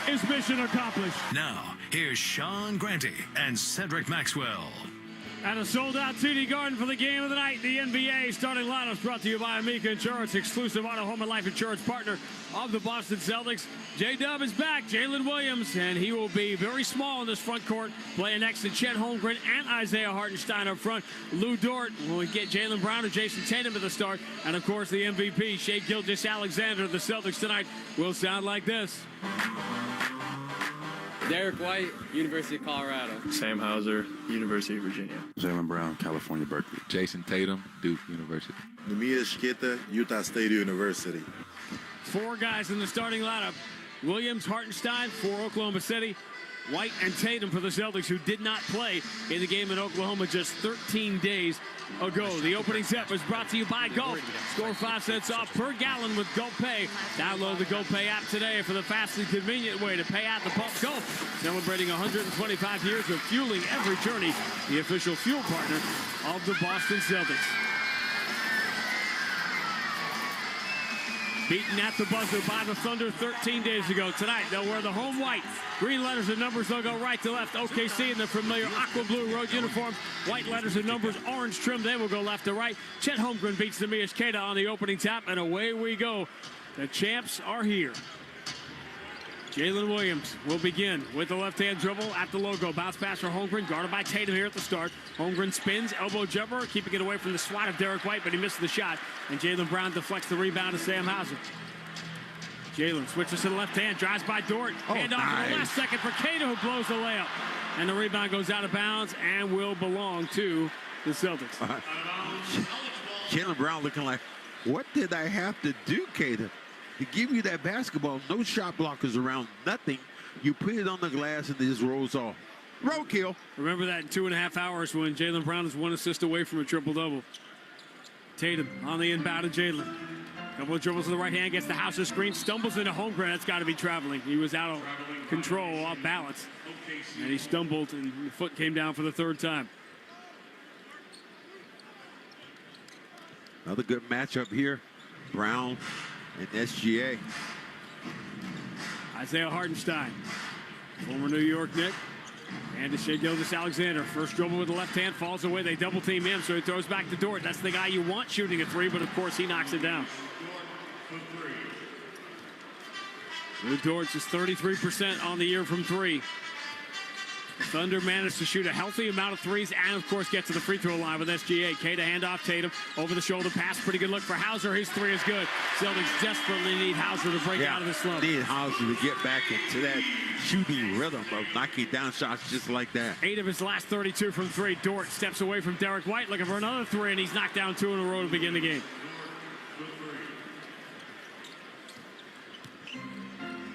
A: is mission accomplished.
L: Now, here's Sean Grante and Cedric Maxwell.
A: At a sold-out TD Garden for the game of the night, the NBA starting lineups brought to you by Amica Insurance, exclusive auto, home, and life insurance partner of the Boston Celtics. J-Dub is back, Jalen Williams, and he will be very small in this front court, playing next to Chet Holmgren and Isaiah Hartenstein up front. Lou Dort will get Jaylen Brown and Jason Tatum at the start, and of course the MVP, Shai Gilgeous-Alexander. The Celtics tonight will sound like this.
M: Derek White, University of Colorado.
S: Sam Hauser, University of Virginia.
T: Jaylen Brown, California, Berkeley.
U: Jason Tatum, Duke University.
V: Nemia Shkita, Utah State University.
A: 4 guys in the starting lineup. Williams, Hartenstein for Oklahoma City. White and Tatum for the Celtics, who did not play in the game in Oklahoma just 13 days ago. The opening set was brought to you by Gulf. Score 5 cents off per gallon with Gulf Pay. Download the Gulf Pay app today for the fast and convenient way to pay at the pump. Gulf, celebrating 125 years of fueling every journey. The official fuel partner of the Boston Celtics. Beaten at the buzzer by the Thunder 13 days ago. Tonight, they'll wear the home white. Green letters and numbers, they'll go right to left. OKC in the familiar aqua blue road uniform. White letters and numbers, orange trim, they will go left to right. Chet Holmgren beats Nemia Shkita on the opening tap, and away we go. The champs are here. Jalen Williams will begin with the left-hand dribble at the logo. Bounce pass for Holmgren, guarded by Tatum here at the start. Holmgren spins, elbow jumper, keeping it away from the swat of Derek White, but he misses the shot. And Jaylen Brown deflects the rebound to Sam Hauser. Jalen switches to the left hand, drives by Dort. Hand off in the last second for Cato, who blows the layup. And the rebound goes out of bounds and will belong to the Celtics.
B: Jaylen Brown looking like, what did I have to do, Cato? To give you that basketball, no shot blockers around, nothing. You put it on the glass and it just rolls off. Roadkill.
A: Remember that in 2.5 hours when Jaylen Brown is 1 assist away from a triple-double. Tatum on the inbound to Jalen. Couple of dribbles to the right hand, gets the Hauser screen, stumbles into Holmgren. That's got to be traveling. He was out of control, off balance. And he stumbled, and the foot came down for the 3rd time.
B: Another good matchup here. Brown and SGA.
A: Isaiah Hartenstein, former New York Knick. And to Shai Gilgeous-Alexander. First dribble with the left hand, falls away. They double team him, so he throws back to Dort. That's the guy you want shooting a 3, but of course he knocks it down. Lou Dort's is 33% on the year from 3. Thunder managed to shoot a healthy amount of threes and, of course, get to the free throw line with SGA. K to hand off Tatum. Over the shoulder pass. Pretty good look for Hauser. His three is good. Celtics desperately need Hauser to break out of the slump.
B: Need Hauser to get back into that shooting rhythm of knocking down shots just like that.
A: 8 of his last 32 from three. Dort steps away from Derek White looking for another three, and he's knocked down 2 in a row to begin the game.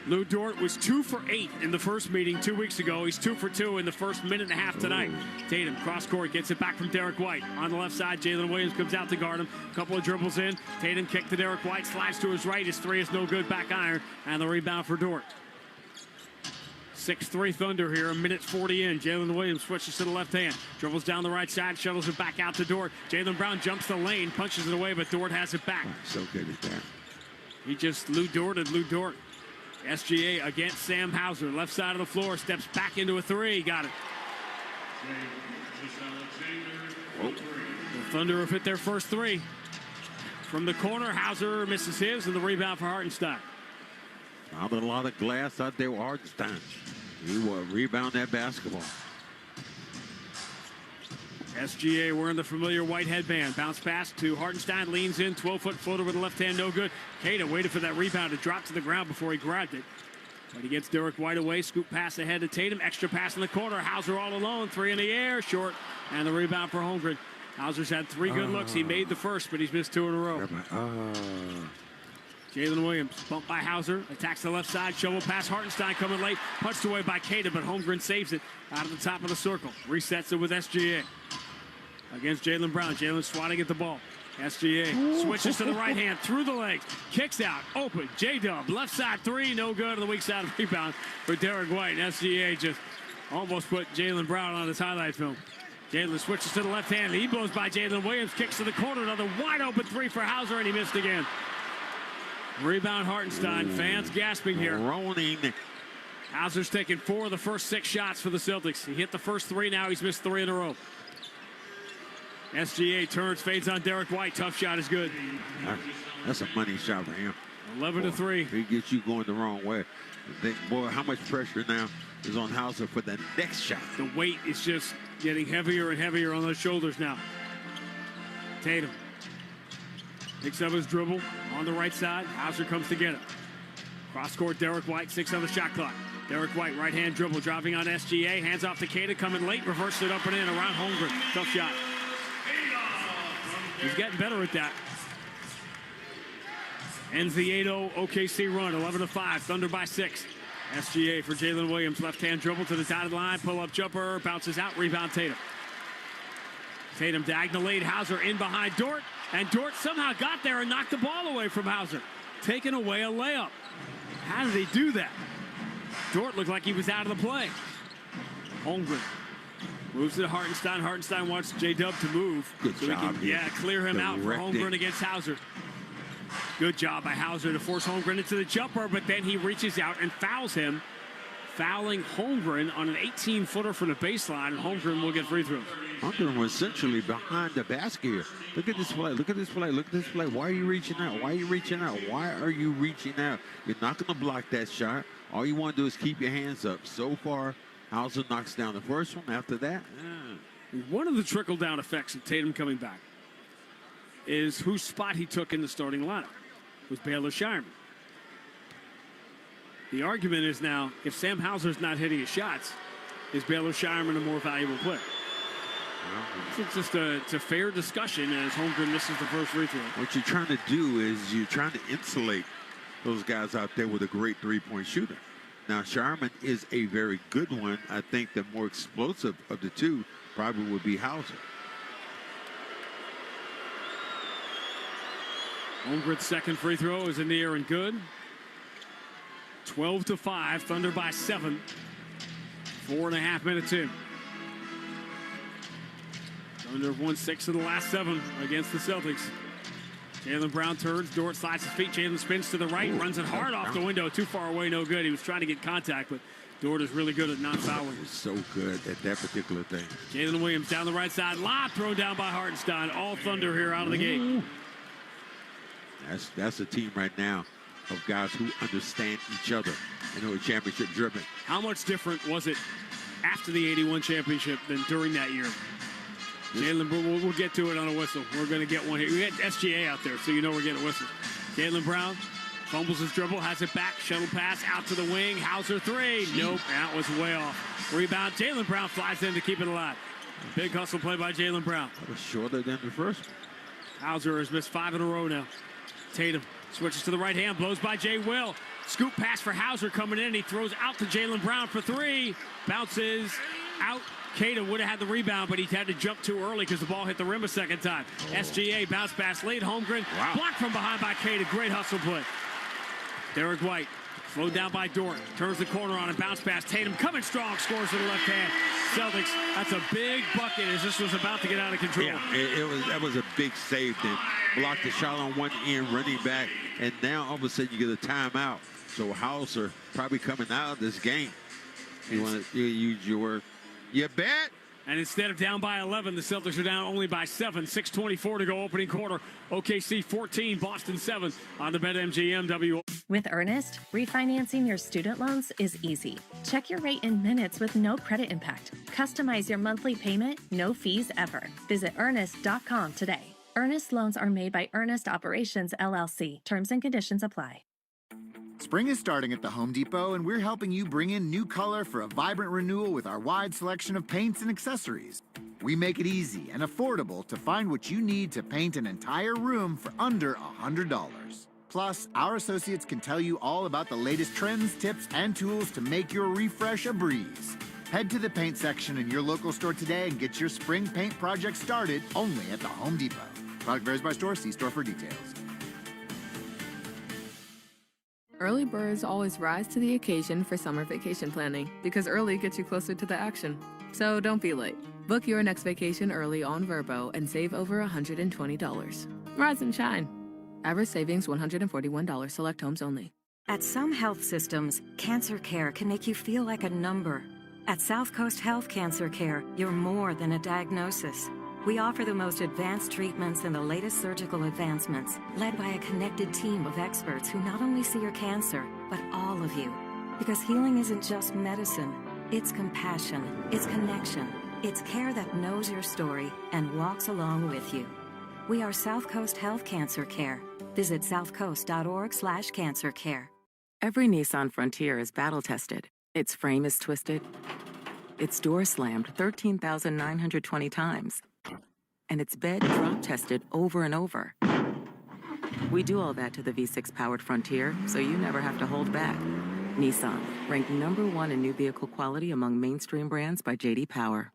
A: Lou Dort was 2 for 8 in the first meeting 2 weeks ago. He's 2 for 2 in the first minute and a half tonight. Tatum, cross court, gets it back from Derek White. On the left side, Jalen Williams comes out to guard him. A couple of dribbles in. Tatum kick to Derek White, slides to his right. His three is no good, back iron, and the rebound for Dort. 6-3 Thunder here, a minute 40 in. Jalen Williams switches to the left hand. Dribbles down the right side, shuttles it back out to Dort. Jaylen Brown jumps the lane, punches it away, but Dort has it back.
B: So good at that.
A: He just Lou Dort. SGA against Sam Hauser. Left side of the floor, steps back into a three. Got it. The Thunder have hit their first three. From the corner, Hauser misses his, and the rebound for Hartenstein.
B: Found a lot of glass out there with Hartenstein. He will rebound that basketball.
A: SGA wearing the familiar white headband. Bounce pass to Hartenstein. Leans in. 12-foot floater with the left hand. No good. Keita waited for that rebound to drop to the ground before he grabbed it. But he gets Derek White away. Scoop pass ahead to Tatum. Extra pass in the corner. Hauser all alone. 3 in the air. Short. And the rebound for Holmgren. Hauser's had 3 good looks. He made the first, but he's missed 2 in a row. Jalen Williams, bumped by Hauser, attacks the left side, shovel pass, Hartenstein coming late, punched away by Keita, but Holmgren saves it out of the top of the circle. Resets it with SGA against Jaylen Brown. Jalen swatting at the ball. SGA switches to the right hand, through the legs, kicks out, open, J-Dub, left side 3, no good on the weak side of the rebound for Derek White. And SGA just almost put Jaylen Brown on his highlight film. Jalen switches to the left hand, he blows by Jalen Williams, kicks to the corner, another wide open 3 for Hauser, and he missed again. Rebound Hartenstein. Fans gasping here.
B: Roning.
A: Hauser's taken 4 of the first 6 shots for the Celtics. He hit the first 3 now. He's missed 3 in a row. SGA turns, fades on Derek White. Tough shot is good.
B: That's a money shot for him.
A: 11-3.
B: He gets you going the wrong way. Boy, how much pressure now is on Hauser for the next shot.
A: The weight is just getting heavier and heavier on those shoulders now. Tatum picks up his dribble on the right side. Hauser comes to get it. Cross court, Derek White, 6 on the shot clock. Derek White, right hand dribble, driving on SGA. Hands off to Keita, coming late, reversed it up and in around Holmgren. Tough shot. He's getting better at that. Ends the 8-0 OKC run, 11-5. Thunder by 6. SGA for Jalen Williams, left hand dribble to the dotted line, pull up jumper, bounces out, rebound Tatum. Tatum diagonal lead, Hauser in behind Dort. And Dort somehow got there and knocked the ball away from Hauser. Taking away a layup. How did he do that? Dort looked like he was out of the play. Holmgren moves it to Hartenstein. Hartenstein wants J-Dub to move.
B: Good job.
A: He can, clear him out for Holmgren against Hauser. Good job by Hauser to force Holmgren into the jumper, but then he reaches out and fouls him. Fouling Holmgren on an 18-footer from the baseline, and Holmgren will get free throws.
B: Holmgren was essentially behind the basket here. Look at this play. Look at this play. Look at this play. Why are you reaching out? Why are you reaching out? Why are you reaching out? You're not going to block that shot. All you want to do is keep your hands up. So far, Hauser knocks down the first one. After that,
A: one of the trickle-down effects of Tatum coming back is whose spot he took in the starting lineup was Baylor Shireman. The argument is now, if Sam Hauser's not hitting his shots, is Baylor Shireman a more valuable player? It's just it's a fair discussion as Holmgren misses the first free throw.
B: What you're trying to do is you're trying to insulate those guys out there with a great three-point shooter. Now, Shireman is a very good one. I think the more explosive of the two probably would be Hauser.
A: Holmgren's second free throw is in the air and good. 12-5, Thunder by 7. 4.5 minutes in. Thunder have won 6 of the last 7 against the Celtics. Jaylen Brown turns, Dort slides his feet, Jalen spins to the right, runs it hard off the window, too far away, no good. He was trying to get contact, but Dort is really good at not fouling.
B: So good at that particular thing.
A: Jalen Williams down the right side, lob thrown down by Hartenstein. All Thunder here out of the gate.
B: That's a team right now of guys who understand each other and who are championship driven.
A: How much different was it after the 81 championship than during that year. Jaylen Brown, we'll get to it on a whistle. We're going to get one here. We got SGA out there, so you know we're getting a whistle. Jaylen Brown fumbles his dribble, has it back, shuttle pass out to the wing. Hauser three. Nope, that was way off. Rebound, Jaylen Brown flies in to keep it alive. Big hustle play by Jaylen Brown.
B: That was shorter than the first.
A: Hauser has missed 5 in a row now. Tatum switches to the right hand, blows by Jay Will. Scoop pass for Hauser coming in. He throws out to Jaylen Brown for three. Bounces out. Keita would have had the rebound, but he had to jump too early because the ball hit the rim a second time. SGA bounce pass late. Holmgren blocked from behind by Keita. Great hustle play. Derek White slowed down by Dort. Turns the corner on and bounce pass. Tatum coming strong. Scores with the left hand. Celtics, that's a big bucket as this was about to get out of control.
B: Yeah, that was a big save then. Blocked the shot on one end, running back, and now all of a sudden you get a timeout. So Hauser probably coming out of this game. You want to use your word. You bet.
A: And instead of down by 11, the Celtics are down only by 7. 6:24 to go opening quarter. OKC 14, Boston 7 on the BetMGM.
D: With Earnest, refinancing your student loans is easy. Check your rate in minutes with no credit impact. Customize your monthly payment, no fees ever. Visit earnest.com today. Earnest loans are made by Earnest Operations, LLC. Terms and conditions apply.
G: Spring is starting at the Home Depot, and we're helping you bring in new color for a vibrant renewal with our wide selection of paints and accessories. We make it easy and affordable to find what you need to paint an entire room for under $100. Plus, our associates can tell you all about the latest trends, tips, and tools to make your refresh a breeze. Head to the paint section in your local store today and get your spring paint project started only at the Home Depot. Product varies by store. See store for details.
W: Early birds always rise to the occasion for summer vacation planning because early gets you closer to the action. So don't be late. Book your next vacation early on Vrbo and save over $120. Rise and shine. Average savings $141. Select homes only.
X: At some health systems, cancer care can make you feel like a number. At South Coast Health Cancer Care, you're more than a diagnosis. We offer the most advanced treatments and the latest surgical advancements, led by a connected team of experts who not only see your cancer, but all of you. Because healing isn't just medicine, it's compassion, it's connection, it's care that knows your story and walks along with you. We are South Coast Health Cancer Care. Visit southcoast.org/cancercare.
Y: Every Nissan Frontier is battle-tested. Its frame is twisted, its door slammed 13,920 times, and its bed drop-tested over and over. We do all that to the V6-powered Frontier, so you never have to hold back. Nissan, ranked #1 in new vehicle quality among mainstream brands by J.D. Power.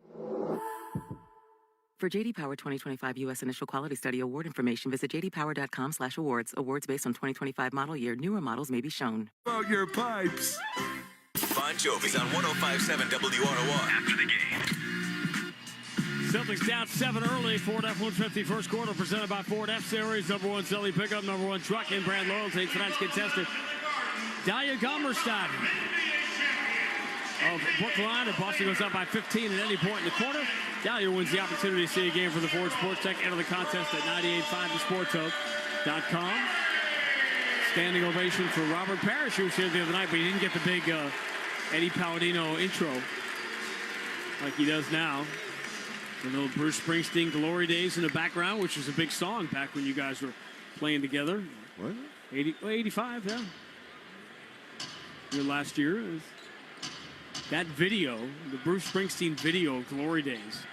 Y: For J.D. Power 2025 U.S. Initial Quality Study award information, visit jdpower.com/awards. Awards based on 2025 model year. Newer models may be shown.
L: About your pipes. Bon Jovi's on 105.7 WROR after the game.
A: Celtics down 7 early. Ford F-150 first quarter presented by Ford F-Series. #1 Selly pickup, #1 truck in brand loyalty. Tonight's contestant, Dalia Gomerstad of Brookline. And Boston goes up by 15 at any point in the quarter. Dalia wins the opportunity to see a game for the Ford Sports Tech. Enter the contest at 985thesportshub.com. Standing ovation for Robert Parrish, who was here the other night, but he didn't get the big Eddie Palladino intro like he does now. The little Bruce Springsteen Glory Days in the background, which was a big song back when you guys were playing together.
B: What?
A: 85, yeah. Your last year. That video, the Bruce Springsteen video, Glory Days,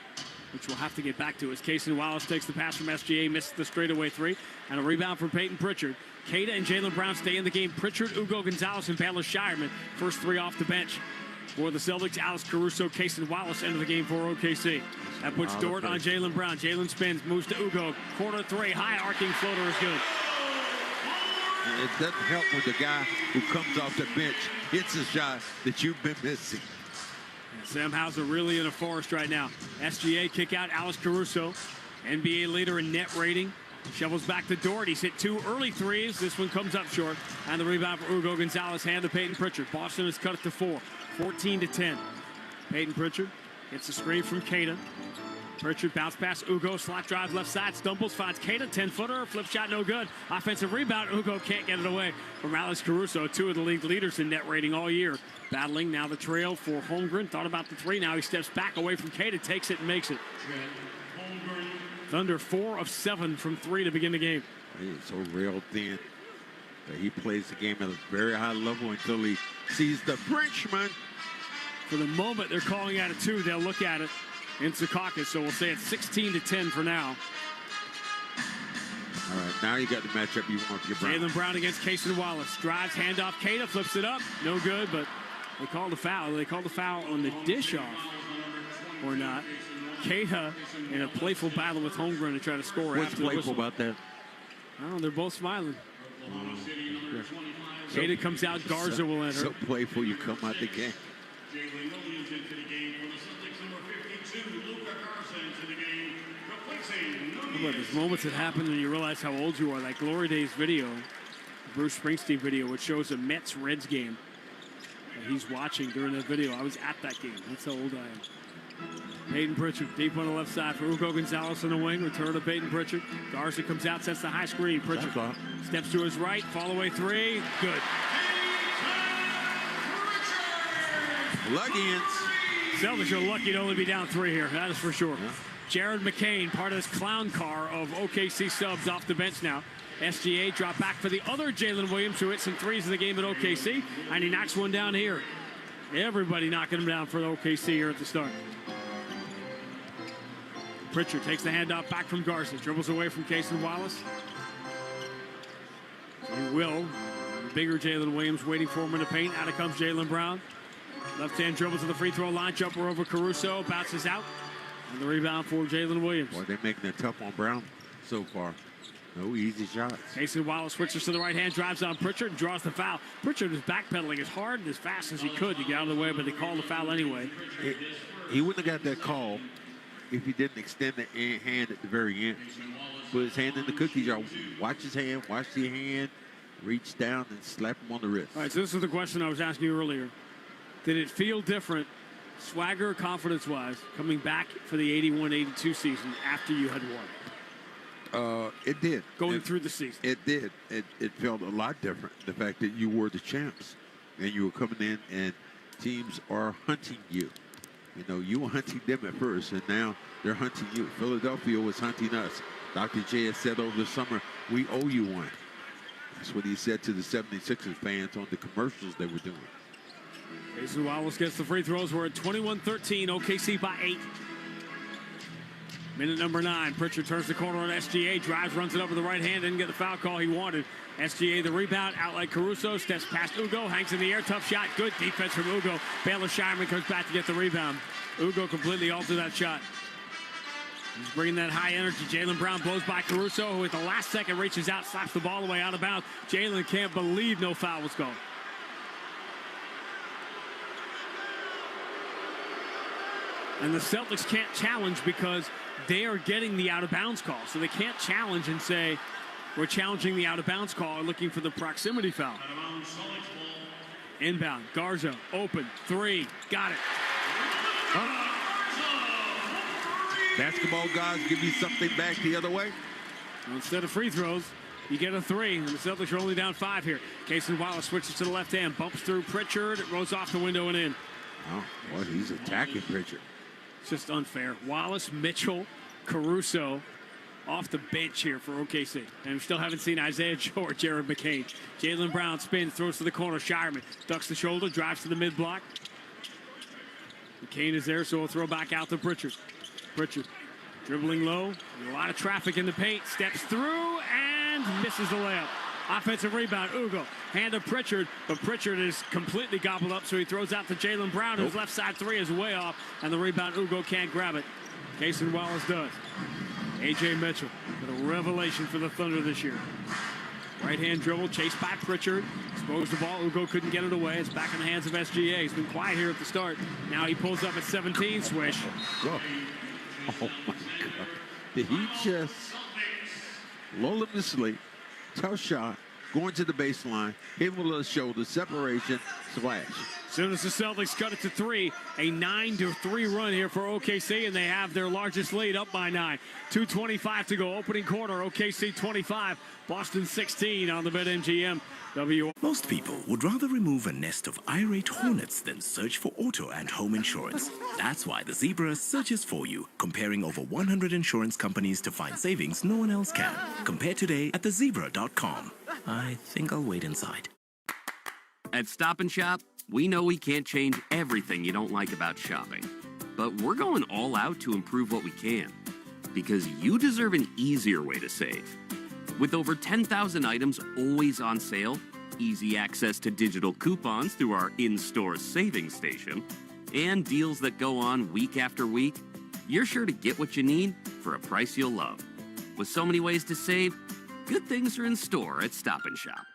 A: which we'll have to get back to, as Cason Wallace takes the pass from SGA, misses the straightaway three, and a rebound from Peyton Pritchard. Keita and Jaylen Brown stay in the game. Pritchard, Ugo Gonzalez, and Baylor Shireman, first three off the bench. For the Celtics, Alex Caruso, Cason Wallace enter the game for OKC. That puts Dort on Jaylen Brown. Jaylen spins, moves to Ugo. Corner three, high arcing floater is good.
B: It doesn't help when the guy who comes off the bench hits a shot that you've been missing.
A: Sam Hauser really in a forest right now. SGA kick out Alex Caruso. NBA leader in net rating. Shovels back to Dort. He's hit 2 early threes. This one comes up short. And the rebound for Ugo Gonzalez. Hand to Peyton Pritchard. Boston has cut it to 4. 14-10. Peyton Pritchard gets the screen from Keita. Pritchard bounce pass. Ugo slot drive left side. Stumbles. Finds Keita. 10-footer. Flip shot no good. Offensive rebound. Ugo can't get it away from Alex Caruso. Two of the league leaders in net rating all year. Battling now the trail for Holmgren. Thought about the three. Now he steps back away from Keita. Takes it and makes it. Thunder 4 of 7 from 3 to begin the game.
B: He's so real thin that he plays the game at a very high level until he sees the Frenchman.
A: For the moment, they're calling at it 2. They'll look at it in Secaucus, so we'll say it's 16-10 for now.
B: All right, now you got the matchup you want your Brown.
A: Jaylen Brown against Cason Wallace. Drives, handoff, Keita, flips it up. No good, but they called a foul. They called a foul on the dish off, or not. Keita in a playful battle with Holmgren to try to score.
B: What's
A: after the
B: playful
A: whistle.
B: about that?
A: Oh, they're both smiling. Keita comes out, Garza will enter.
B: So playful you come out the game.
A: But there's moments that happen and you realize how old you are. Like Glory Days video, Bruce Springsteen video, which shows a Mets-Reds game that he's watching during that video. I was at that game. That's how old I am. Peyton Pritchard deep on the left side for Ugo Gonzalez on the wing. Return to Peyton Pritchard. Garza comes out, sets the high screen. Pritchard steps to his right. Fall away three. Good.
B: Luggins.
A: Celtics are lucky to only be down 3 here. That is for sure. Yeah. Jared McCain, part of this clown car of OKC subs off the bench now. SGA drop back for the other Jalen Williams, who hit some threes in the game at OKC, and he knocks one down here. Everybody knocking him down for the OKC here at the start. Pritchard takes the handoff back from Garza, dribbles away from Cason Wallace. He will. The bigger Jalen Williams waiting for him in the paint. Out comes Jaylen Brown. Left-hand dribble to the free throw line, jumper over Caruso, bounces out. And the rebound for Jalen Williams.
B: Boy, they're making it tough on Brown so far. No easy shots.
A: Cason Wallace switches to the right hand, drives on Pritchard, and draws the foul. Pritchard is backpedaling as hard and as fast as he could to get out of the way, but they called the foul anyway.
B: He wouldn't have got that call if he didn't extend the hand at the very end. Put his hand in the cookie jar. Watch his hand, watch the hand, reach down and slap him on the wrist.
A: All right, so this is the question I was asking you earlier. Did it feel different, swagger, confidence-wise, coming back for the 81-82 season after you had won?
B: It did.
A: Going through the season.
B: It did. It felt a lot different. The fact that you were the champs and you were coming in and teams are hunting you. You know, you were hunting them at first, and now they're hunting you. Philadelphia was hunting us. Dr. J has said over the summer, we owe you one. That's what he said to the 76ers fans on the commercials they were doing.
A: Cason Wallace gets the free throws. We're at 21-13. OKC by 8. Minute number 9. Pritchard turns the corner on SGA. Drives, runs it over the right hand. Didn't get the foul call he wanted. SGA the rebound. Out like Caruso. Steps past Ugo. Hangs in the air. Tough shot. Good defense from Ugo. Baylor Shireman comes back to get the rebound. Ugo completely altered that shot. He's bringing that high energy. Jaylen Brown blows by Caruso, who at the last second reaches out, slaps the ball away out of bounds. Jaylen can't believe no foul was called. And the Celtics can't challenge because they are getting the out-of-bounds call. So they can't challenge and say, we're challenging the out-of-bounds call and looking for the proximity foul. Inbound, Garza, open, 3, got it.
B: Basketball guys give you something back the other way.
A: Well, instead of free throws, you get a 3, and the Celtics are only down 5 here. Cason Wallace switches to the left hand, bumps through Pritchard, it rolls off the window and in.
B: Oh, boy, he's attacking Pritchard.
A: It's just unfair. Wallace, Mitchell, Caruso off the bench here for OKC. And we still haven't seen Isaiah Joe or Jared McCain. Jaylen Brown spins, throws to the corner. Shireman ducks the shoulder, drives to the mid-block. McCain is there, so we'll throw back out to Pritchard. Pritchard dribbling low. A lot of traffic in the paint. Steps through and misses the layup. Offensive rebound, Ugo. Hand to Pritchard, but Pritchard is completely gobbled up, so he throws out to Jaylen Brown, whose left side 3 is way off, and the rebound, Ugo can't grab it. Cason Wallace does. A.J. Mitchell with a revelation for the Thunder this year. Right-hand dribble, chased by Pritchard. Exposed the ball, Ugo couldn't get it away. It's back in the hands of SGA. He's been quiet here at the start. Now he pulls up at 17, swish.
B: Oh, my God. Did he just lull him to sleep? Tough shot. going to the baseline, hit him with a little shoulder, separation, splash.
A: As soon as the Celtics cut it to 3, a 9-3 run here for OKC, and they have their largest lead up by 9. 2:25 to go, opening quarter. OKC 25, Boston 16 on the BetMGM.
H: Most people would rather remove a nest of irate hornets than search for auto and home insurance. That's why the Zebra searches for you, comparing over 100 insurance companies to find savings no one else can. Compare today at thezebra.com. I think I'll wait inside.
J: At Stop & Shop, we know we can't change everything you don't like about shopping. But we're going all out to improve what we can. Because you deserve an easier way to save. With over 10,000 items always on sale, easy access to digital coupons through our in-store savings station, and deals that go on week after week, you're sure to get what you need for a price you'll love. With so many ways to save, good things are in store at Stop & Shop.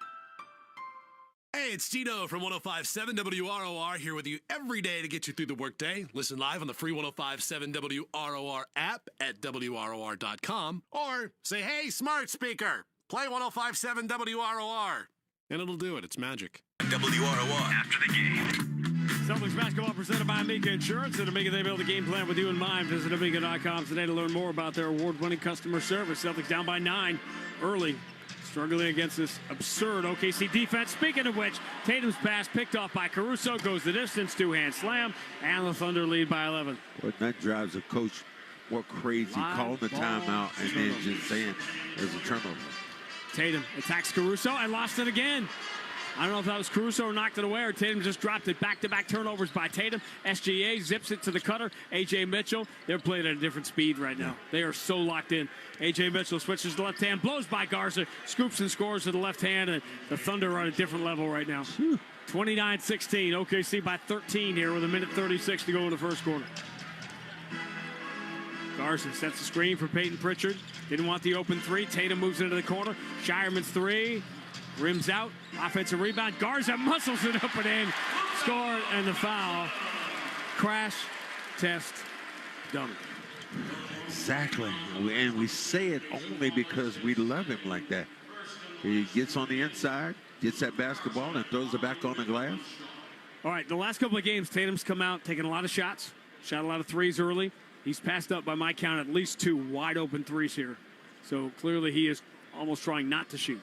K: Hey, it's Tito from 105.7 WROR here with you every day to get you through the workday. Listen live on the free 105.7 WROR app at WROR.com or say, hey, smart speaker, play 105.7 WROR. And it'll do it. It's magic.
L: WROR after the game.
A: Celtics basketball presented by Amica Insurance. At Amica, they build a game plan with you in mind. Visit Amica.com today to learn more about their award-winning customer service. Celtics down by 9 early. Struggling against this absurd OKC defense. Speaking of which, Tatum's pass picked off by Caruso, goes the distance, two-hand slam, and the Thunder lead by 11.
B: Well, that drives the coach more crazy, calling the timeout and then just saying there's a turnover.
A: Tatum attacks Caruso and lost it again. I don't know if that was Caruso who knocked it away or Tatum just dropped it. Back-to-back turnovers by Tatum. SGA zips it to the cutter. A.J. Mitchell, they're playing at a different speed right now. They are so locked in. A.J. Mitchell switches to left hand, blows by Garza, scoops and scores to the left hand, and the Thunder are at a different level right now. 29-16, OKC by 13 here with 1:36 to go in the first quarter. Garza sets the screen for Peyton Pritchard. Didn't want the open three. Tatum moves into the corner. Shireman's three. Rims out. Offensive rebound. Garza muscles it up and in. Score and the foul. Crash, test, dummy.
B: Exactly. And we say it only because we love him like that. He gets on the inside, gets that basketball, and throws it back on the glass.
A: All right, the last couple of games, Tatum's come out taking a lot of shots. Shot a lot of threes early. He's passed up, by my count, at least 2 wide open threes here. So clearly he is almost trying not to shoot.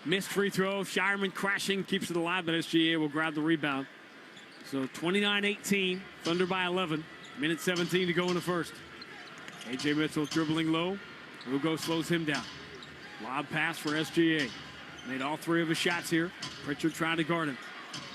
A: Missed free throw. Shireman crashing, keeps it alive, but SGA will grab the rebound. So 29-18, Thunder by 11. 1:17 to go in the first. A.J. Mitchell dribbling low. Lugo slows him down. Lob pass for SGA. Made all 3 of his shots here. Pritchard trying to guard him.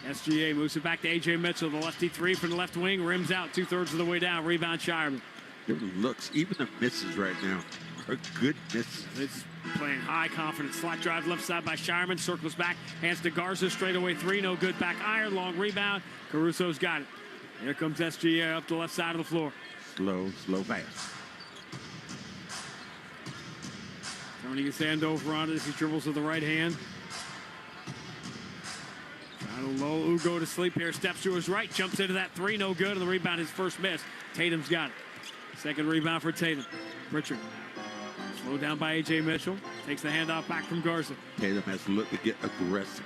A: SGA moves it back to A.J. Mitchell. The lefty 3 from the left wing. Rims out 2/3 of the way down. Rebound Shireman.
B: Good looks. Even the misses right now are good misses.
A: It's playing high confidence. Slot drive left side by Shireman. Circles back. Hands to Garza. Straightaway 3. No good. Back iron. Long rebound. Caruso's got it. Here comes SGA up the left side of the floor.
B: Slow pass.
A: Turning his hand over on it as he dribbles with the right hand. Trying to low. Ugo to sleep here. Steps to his right. Jumps into that 3. No good. And the rebound, his first miss. Tatum's got it. Second rebound for Tatum. Pritchard. Slowed down by A.J. Mitchell. Takes the handoff back from Garza.
B: Tatum has to look to get aggressive.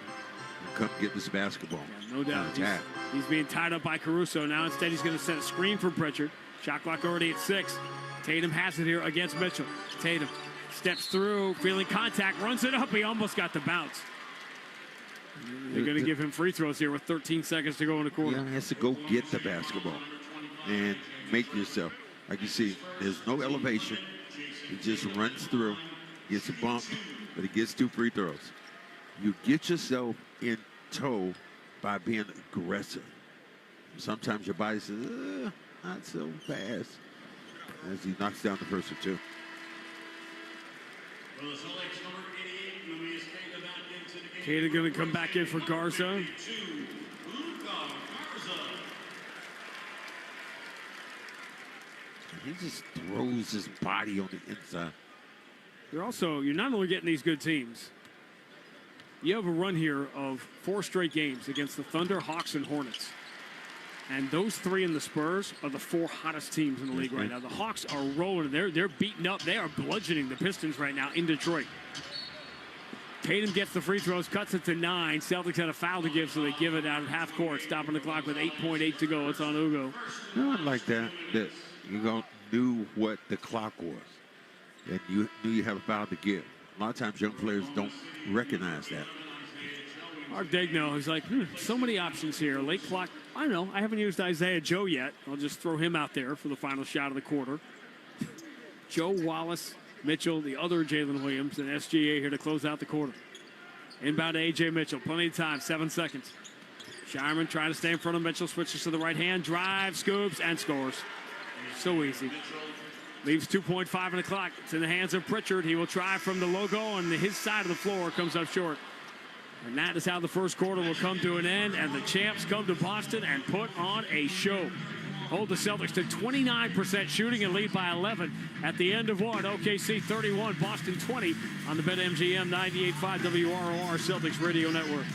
B: Come get this basketball.
A: Yeah, no doubt. He's being tied up by Caruso. Now instead he's going to set a screen for Pritchard. Shot clock already at 6. Tatum has it here against Mitchell. Tatum steps through, feeling contact, runs it up. He almost got the bounce. They're going to give him free throws here with 13 seconds to go in the quarter.
B: Yeah, he has to go get the basketball and make yourself. Like you see, there's no elevation. He just runs through, gets a bump, but he gets 2 free throws. You get yourself in tow by being aggressive. Sometimes your body says, not so fast, as he knocks down the first or 2.
A: Kata going to come back in for Garza.
B: He just throws his body on the inside.
A: You're not only getting these good teams, you have a run here of 4 straight games against the Thunder, Hawks, and Hornets. And those 3 in the Spurs are the 4 hottest teams in the league right now. The Hawks are rolling. They're beating up. They are bludgeoning the Pistons right now in Detroit. Tatum gets the free throws, cuts it to 9. Celtics had a foul to give, so they give it out at half court, stopping the clock with 8.8 to go. It's on Ugo.
B: Not like that. That you knew what the clock was, and you knew you had a foul to give. A lot of times, young players don't recognize that.
A: Mark Daigneault is like, so many options here. Late clock. I don't know. I haven't used Isaiah Joe yet. I'll just throw him out there for the final shot of the quarter. Joe, Wallace, Mitchell, the other Jalen Williams, and SGA here to close out the quarter. Inbound to A.J. Mitchell. Plenty of time. 7 seconds. Shireman trying to stay in front of Mitchell. Switches to the right hand. Drive, scoops, and scores. So easy. Leaves 2.5 on the clock. It's in the hands of Pritchard. He will try from the logo on his side of the floor. Comes up short. And that is how the first quarter will come to an end. And the champs come to Boston and put on a show. Hold the Celtics to 29% shooting and lead by 11 at the end of one. OKC 31, Boston 20 on the BetMGM 98.5 WROR Celtics Radio Network.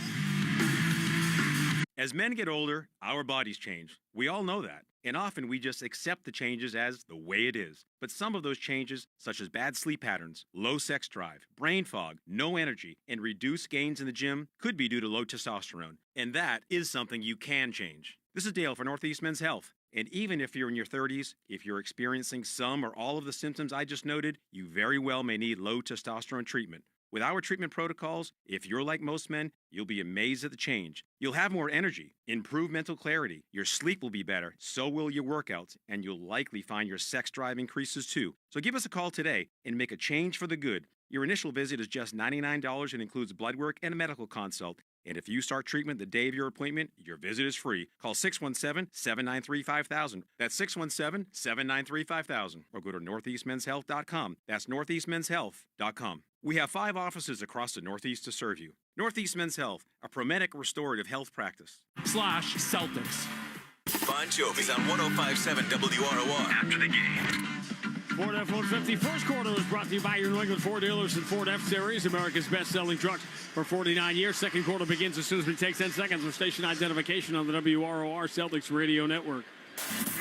F: As men get older, our bodies change. We all know that. And often we just accept the changes as the way it is. But some of those changes, such as bad sleep patterns, low sex drive, brain fog, no energy, and reduced gains in the gym, could be due to low testosterone. And that is something you can change. This is Dale for Northeast Men's Health. And even if you're in your 30s, if you're experiencing some or all of the symptoms I just noted, you very well may need low testosterone treatment. With our treatment protocols, if you're like most men, you'll be amazed at the change. You'll have more energy, improve mental clarity, your sleep will be better, so will your workouts, and you'll likely find your sex drive increases too. So give us a call today and make a change for the good. Your initial visit is just $99 and includes blood work and a medical consult. And if you start treatment the day of your appointment, your visit is free. Call 617-793-5000. That's 617-793-5000. Or go to northeastmenshealth.com. That's northeastmenshealth.com. We have 5 offices across the Northeast to serve you. Northeast Men's Health, a Promedic restorative health practice.
L: /Celtics. Bon Jovi's on 105.7 WROR. After the game.
A: Ford F-150 first quarter was brought to you by your New England Ford dealers and Ford F-Series, America's best-selling trucks for 49 years. Second quarter begins as soon as we take 10 seconds with station identification on the WROR Celtics Radio Network.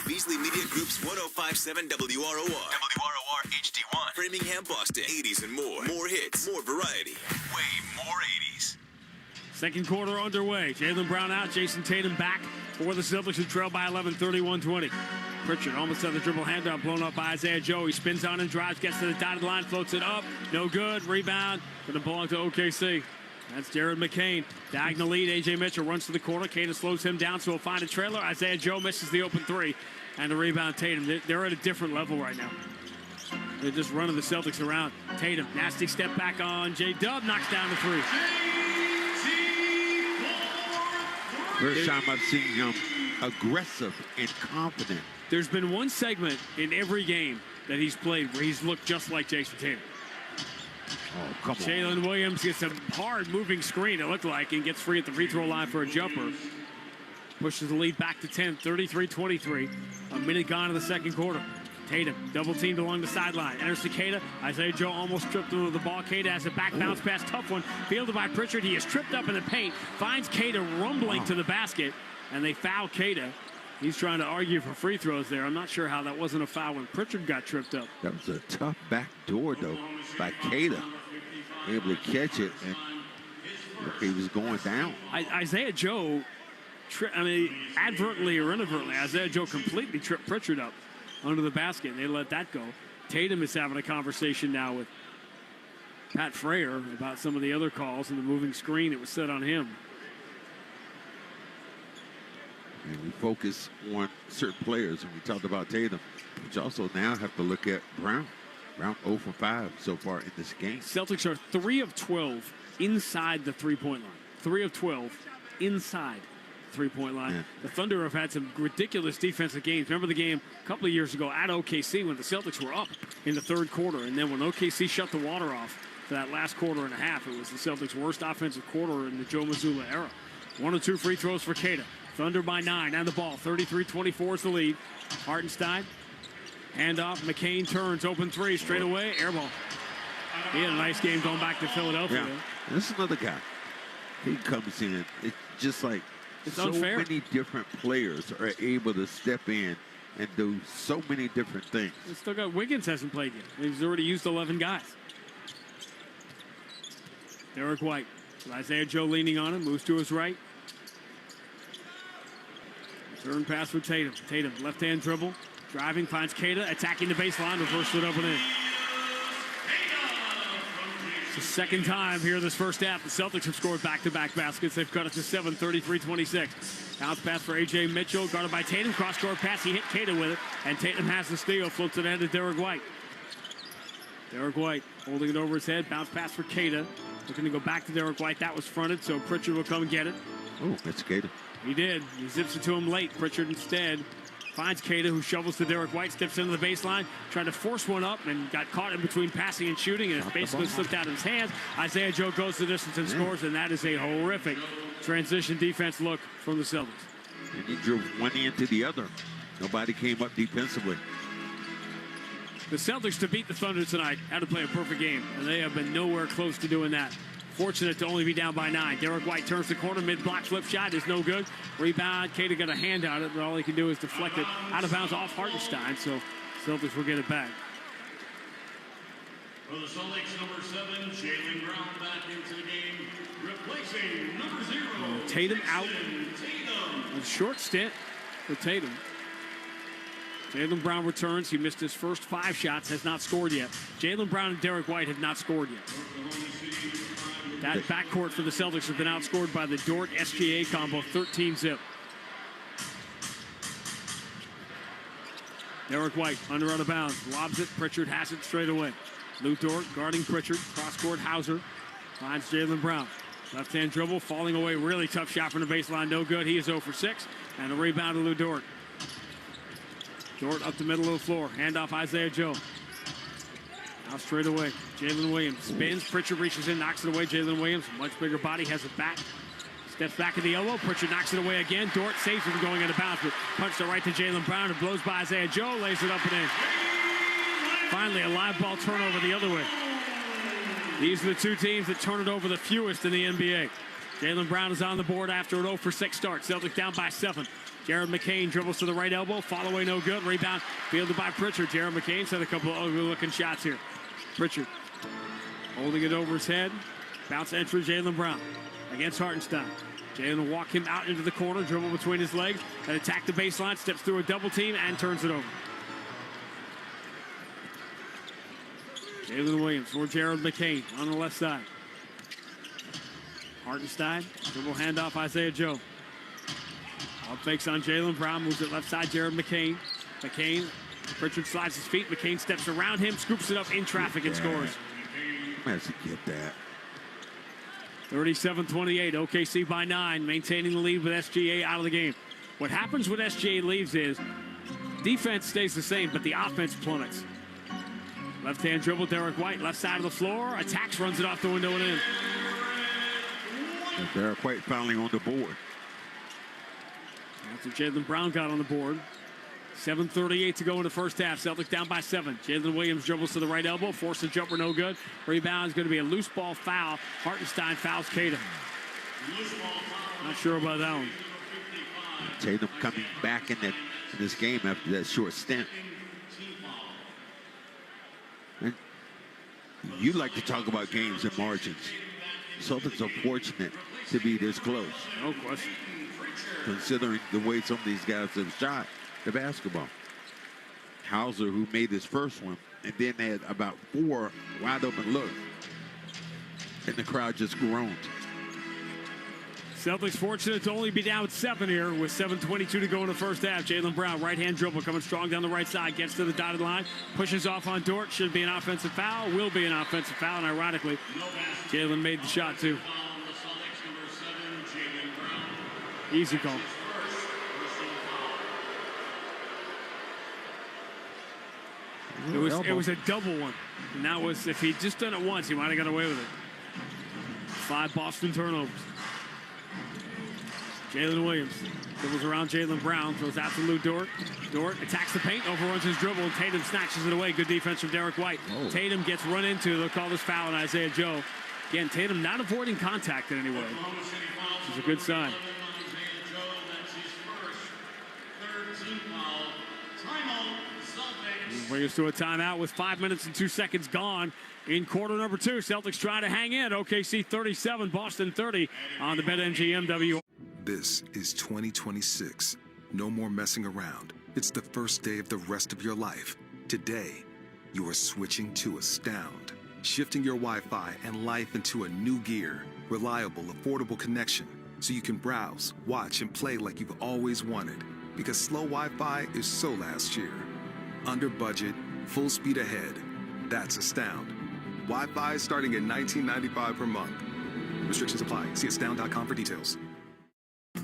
L: Beasley Media Group's 105.7 WROR. WROR HD1. Framingham, Boston. 80s and more. More hits. More variety. Way more 80s.
A: Second quarter underway. Jaylen Brown out. Jason Tatum back for the Celtics, who trail by 11, 31-20. Pritchard almost had the dribble handoff blown up by Isaiah Joe. He spins on and drives, gets to the dotted line, floats it up. No good. Rebound. Going to belong to OKC. That's Jared McCain. Diagonal lead. A.J. Mitchell runs to the corner. Caden slows him down, so he'll find a trailer. Isaiah Joe misses the open three. And the rebound, Tatum. They're at a different level right now. They're just running the Celtics around. Tatum, nasty step back on J-Dub, knocks down the three.
B: First time I've seen him aggressive and confident.
A: There's been one segment in every game that he's played where he's looked just like Jason Tatum.
B: Oh, come on.
A: Jalen Williams gets a hard moving screen, it looked like, and gets free at the free throw line for a jumper. Pushes the lead back to 10, 33-23. A minute gone in the second quarter. Tatum double teamed along the sideline. Enters to Queta. Isaiah Joe almost tripped over the ball. Queta has a back bounce pass, tough one. Fielded by Pritchard. He is tripped up in the paint. Finds Queta rumbling to the basket, and they foul Queta. He's trying to argue for free throws there. I'm not sure how that wasn't a foul when Pritchard got tripped up.
B: That was a tough back door, though, by Queta. Able to catch it, and he was going down.
A: Isaiah Joe, advertently or inadvertently, Isaiah Joe completely tripped Pritchard up under the basket. They let that go. Tatum is having a conversation now with Pat Frayer about some of the other calls and the moving screen that was set on him.
B: And we focus on certain players, and we talked about Tatum, but you also now have to look at Brown. Brown 0 for 5 so far in this game.
A: Celtics are 3 of 12 inside the three-point line. 3 of 12 inside the three-point line. Yeah. The Thunder have had some ridiculous defensive games. Remember the game a couple of years ago at OKC when the Celtics were up in the third quarter, and then when OKC shut the water off for that last quarter and a half, it was the Celtics' worst offensive quarter in the Joe Mazzulla era. 1 or 2 free throws for Queta. Thunder by 9 on the ball. 33-24 is the lead. Hartenstein. Handoff. McCain turns. Open three. Straight away. Air ball. He had a nice game going back to Philadelphia.
B: Yeah. This is another guy. He comes in. It's just like
A: it's
B: so
A: unfair.
B: Many different players are able to step in and do so many different things.
A: They still got Wiggins hasn't played yet. He's already used 11 guys. Derek White. Isaiah Joe leaning on him, moves to his right. Return pass for Tatum. Tatum, left-hand dribble. Driving, finds Keita, attacking the baseline, reverse it up and in. It's the second time here this first half. The Celtics have scored back-to-back baskets. They've cut it to 7, 33-26. Bounce pass for A.J. Mitchell, guarded by Tatum. Cross-court pass, he hit Keita with it, and Tatum has the steal, flips it in to Derek White. Derek White holding it over his head, bounce pass for Keita. Looking to go back to Derek White. That was fronted, so Pritchard will come and get it.
B: Oh, that's Keita.
A: He did. He zips it to him late. Pritchard instead finds Keita, who shovels to Derek White, steps into the baseline, tried to force one up and got caught in between passing and shooting, and it's basically slipped out of his hands. Isaiah Joe goes the distance and scores, and that is a horrific transition defense look from the Celtics.
B: And he drove one end to the other. Nobody came up defensively.
A: The Celtics, to beat the Thunder tonight, had to play a perfect game, and they have been nowhere close to doing that. Fortunate to only be down by 9. Derek White turns the corner, mid-block flip shot is no good. Rebound, Keita got a hand on it, but all he can do is deflect it out of bounds off Hartenstein, so Celtics will get it back. For the Celtics, number 7, Jaylen Brown back into the game, replacing number 0. Tatum out. A short stint for Tatum. Jaylen Brown returns. He missed his first 5 shots, has not scored yet. Jaylen Brown and Derek White have not scored yet. That backcourt for the Celtics has been outscored by the Dort SGA combo, 13-zip. Derek White under out of bounds, lobs it. Pritchard has it straight away. Lou Dort guarding Pritchard. Cross-court Hauser finds Jaylen Brown. Left-hand dribble, falling away. Really tough shot from the baseline, no good. He is 0 for 6, and a rebound to Lou Dort. Dort up the middle of the floor. Handoff Isaiah Joe. Now straight away. Jalen Williams spins. Pritchard reaches in, knocks it away. Jalen Williams, much bigger body, has it back. Steps back at the elbow. Pritchard knocks it away again. Dort saves it from going out of bounds, but punched it right to Jaylen Brown. It blows by Isaiah Joe, lays it up and in. Finally, a live ball turnover the other way. These are the two teams that turn it over the fewest in the NBA. Jaylen Brown is on the board after an 0 for 6 start. Celtics down by 7. Jared McCain dribbles to the right elbow. Fall away, no good. Rebound fielded by Pritchard. Jared McCain set a couple of ugly-looking shots here. Pritchard holding it over his head. Bounce entry, Jaylen Brown against Hartenstein. Jaylen will walk him out into the corner, dribble between his legs, and attack the baseline, steps through a double team, and turns it over. Jalen Williams for Jared McCain on the left side. Hartenstein, dribble handoff, Isaiah Joe. All fakes on Jaylen Brown, moves it left side, Jared McCain. McCain, Pritchard slides his feet. McCain steps around him, scoops it up in traffic, and scores.
B: Where's he get that?
A: 37-28, OKC by 9, maintaining the lead with SGA out of the game. What happens when SGA leaves is defense stays the same, but the offense plummets. Left-hand dribble, Derek White, left side of the floor, attacks, runs it off the window and in.
B: And Derek White finally on the board.
A: After Jaylen Brown got on the board. 7:38 to go in the first half. Celtics down by 7. Jalen Williams dribbles to the right elbow. Forced a jumper, no good. Rebound is going to be a loose ball foul. Hartenstein fouls Keita. Not sure about that one.
B: Tatum coming back in this game after that short stint. And you like to talk about games and margins. Celtics are fortunate to be this close.
A: No question.
B: Considering the way some of these guys have shot the basketball. Hauser, who made his first one, and then had about 4 wide open looks. And the crowd just groaned.
A: Celtics fortunate to only be down 7 here with 7:22 to go in the first half. Jaylen Brown, right-hand dribble, coming strong down the right side, gets to the dotted line, pushes off on Dort. Should be an offensive foul, will be an offensive foul, and ironically, Jaylen made the shot too. Easy call. It was a double one. And that was, if he'd just done it once, he might have got away with it. 5 Boston turnovers. Jalen Williams dribbles around Jaylen Brown, throws out to Lou Dort. Dort attacks the paint, overruns his dribble, and Tatum snatches it away. Good defense from Derek White. Oh. Tatum gets run into. They'll call this foul on Isaiah Joe. Again, Tatum not avoiding contact in any way. Which is a good sign. Bring us to a timeout with 5 minutes and 2 seconds gone in quarter number 2. Celtics try to hang in. OKC 37, Boston 30 on the BetMGM WR.
E: This is 2026. No more messing around. It's the first day of the rest of your life. Today, you are switching to Astound. Shifting your Wi-Fi and life into a new gear. Reliable, affordable connection. So you can browse, watch, and play like you've always wanted. Because slow Wi-Fi is so last year. Under budget, full speed ahead. That's Astound. Wi-Fi starting at $19.95 per month. Restrictions apply. See astound.com for details.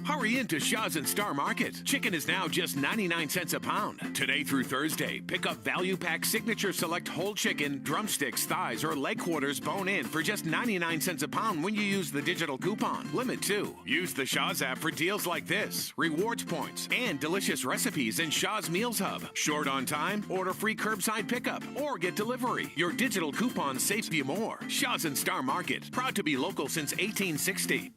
I: Hurry into Shaw's and Star Market. Chicken is now just 99 cents a pound. Today through Thursday, pick up Value Pack Signature Select Whole Chicken, drumsticks, thighs, or leg quarters bone in for just 99 cents a pound when you use the digital coupon. Limit 2. Use the Shaw's app for deals like this, rewards points, and delicious recipes in Shaw's Meals Hub. Short on time? Order free curbside pickup or get delivery. Your digital coupon saves you more. Shaw's and Star Market. Proud to be local since 1860.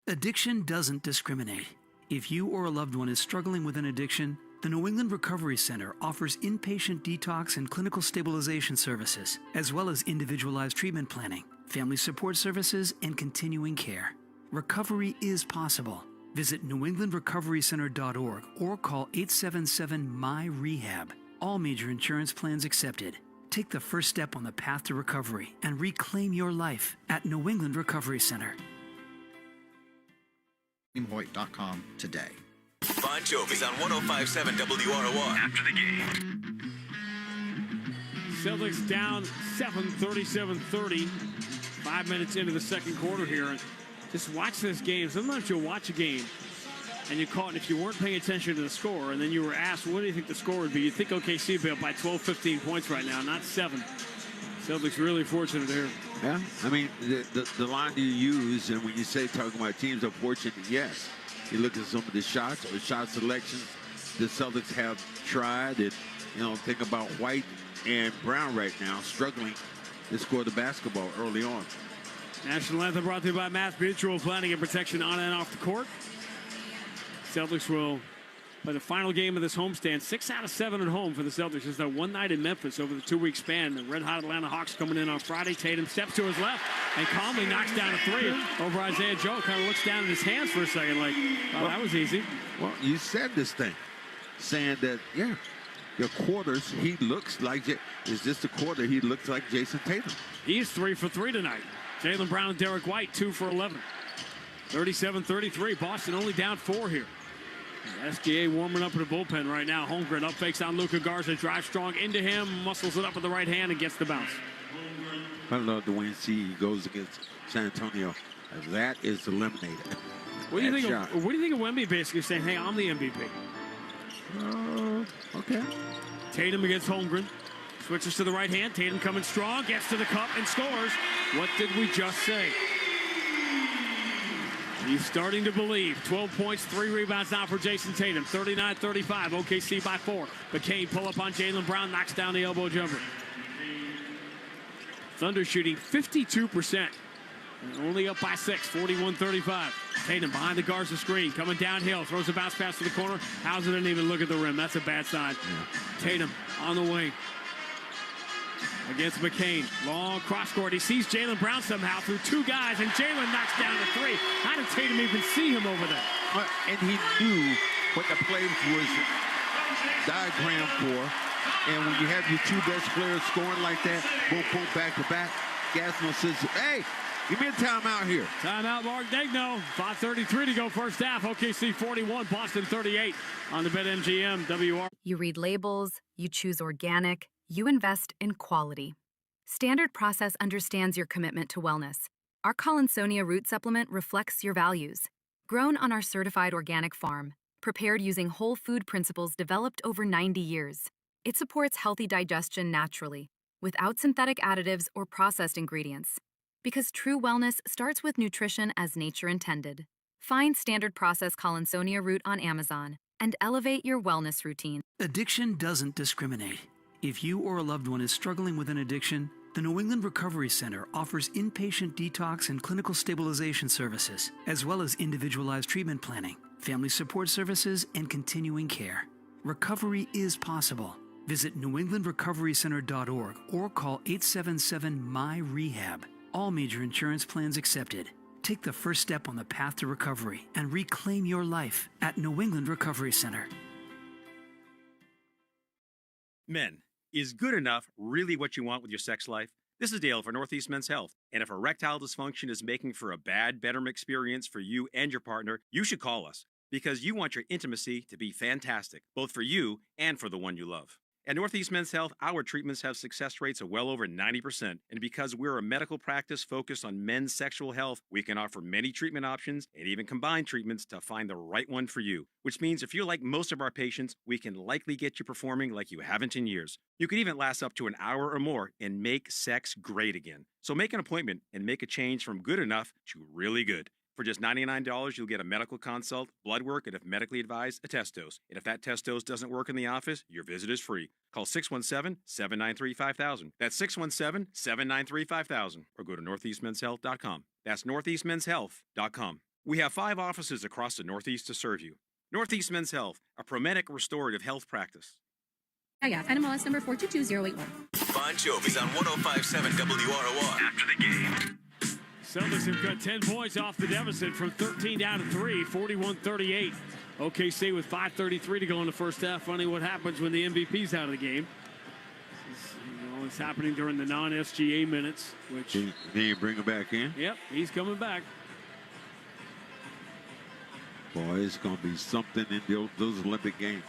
N: Addiction doesn't discriminate. If you or a loved one is struggling with an addiction, the New England Recovery Center offers inpatient detox and clinical stabilization services, as well as individualized treatment planning, family support services, and continuing care. Recovery is possible. Visit newenglandrecoverycenter.org or call 877-MY-REHAB. All major insurance plans accepted. Take the first step on the path to recovery and reclaim your life at New England Recovery Center.
O: Hoyt.com today.
L: Bon Jovi's on 105.7 WROR. After the game.
A: Celtics down 7, 37-30. 5 minutes into the second quarter here. And just watch this game. Sometimes you'll watch a game and you caught, if you weren't paying attention to the score, and then you were asked, what do you think the score would be? You'd think OKC would be up by 12, 15 points right now, not 7. Celtics really fortunate here.
B: Yeah, I mean, the line you use, and when you say talking about teams are fortunate, yes. You look at some of the shots or shot selections the Celtics have tried, and, think about White and Brown right now struggling to score the basketball early on.
A: National anthem brought to you by Mass Mutual, planning and protection on and off the court. Celtics will play the final game of this homestand. 6 out of 7 at home for the Celtics. It's their one night in Memphis over the 2-week span. The red-hot Atlanta Hawks coming in on Friday. Tatum steps to his left and calmly knocks down a 3 over Isaiah Joe. Kind of looks down at his hands for a second like, oh, that was easy.
B: Well, you said this thing, saying that, yeah, your quarters, he looks like, is this the quarter he looks like Jason Tatum?
A: He's 3 for 3 tonight. Jaylen Brown and Derek White, 2 for 11. 37-33. Boston only down 4 here. SGA warming up in the bullpen right now. Holmgren up fakes on Luka Garza, drives strong into him, muscles it up with the right hand and gets the bounce.
B: I love the way he goes against San Antonio. That is eliminated.
A: What do you think of Wemby basically saying, hey, I'm the MVP?
B: Okay.
A: Tatum against Holmgren. Switches to the right hand. Tatum coming strong, gets to the cup and scores. What did we just say? He's starting to believe. 12 points, 3 rebounds now for Jason Tatum. 39-35, OKC by 4. McCain pull up on Jaylen Brown, knocks down the elbow jumper. Thunder shooting 52%. Only up by 6, 41-35. Tatum behind the Garza screen, coming downhill, throws a bounce pass to the corner. Hauser didn't even look at the rim. That's a bad sign. Yeah. Tatum on the wing against McCain. Long cross court. He sees Jaylen Brown somehow through 2 guys, and Jaylen knocks down a 3. How did Tatum even see him over there?
B: And he knew what the play was diagrammed for. And when you have your 2 best players scoring like that, boom, boom, back to back, Gasno says, hey, give me a timeout here.
A: Timeout, Mark Degno. 5:33 to go first half. OKC 41, Boston 38 on the BetMGM WR.
P: You read labels, you choose organic, you invest in quality. Standard Process understands your commitment to wellness. Our Collinsonia root supplement reflects your values. Grown on our certified organic farm, prepared using whole food principles developed over 90 years. It supports healthy digestion naturally, without synthetic additives or processed ingredients. Because true wellness starts with nutrition as nature intended. Find Standard Process Collinsonia root on Amazon and elevate your wellness routine.
N: Addiction doesn't discriminate. If you or a loved one is struggling with an addiction, the New England Recovery Center offers inpatient detox and clinical stabilization services, as well as individualized treatment planning, family support services, and continuing care. Recovery is possible. Visit newenglandrecoverycenter.org or call 877-MY-REHAB. All major insurance plans accepted. Take the first step on the path to recovery and reclaim your life at New England Recovery Center.
F: Men, is good enough really what you want with your sex life? This is Dale for Northeast Men's Health. And if erectile dysfunction is making for a bad bedroom experience for you and your partner, you should call us because you want your intimacy to be fantastic, both for you and for the one you love. At Northeast Men's Health, our treatments have success rates of well over 90%. And because we're a medical practice focused on men's sexual health, we can offer many treatment options and even combine treatments to find the right one for you. Which means if you're like most of our patients, we can likely get you performing like you haven't in years. You could even last up to an hour or more and make sex great again. So make an appointment and make a change from good enough to really good. For just $99, you'll get a medical consult, blood work, and if medically advised, a test dose. And if that test dose doesn't work in the office, your visit is free. Call 617-793-5000. That's 617-793-5000. Or go to northeastmenshealth.com. That's northeastmenshealth.com. We have 5 offices across the Northeast to serve you. Northeast Men's Health, a Promedic restorative health practice.
C: NMLS number 422081.
L: Bon Jovi's on 105.7 WROR. After the game.
A: Celtics have got 10 points off the deficit from 13 down to 3, 41-38. OKC with 5:33 to go in the first half. Funny what happens when the MVP's out of the game. It's happening during the non-SGA minutes. Which
B: Then you bring him back in?
A: Yep, he's coming back.
B: Boy, it's going to be something in those Olympic Games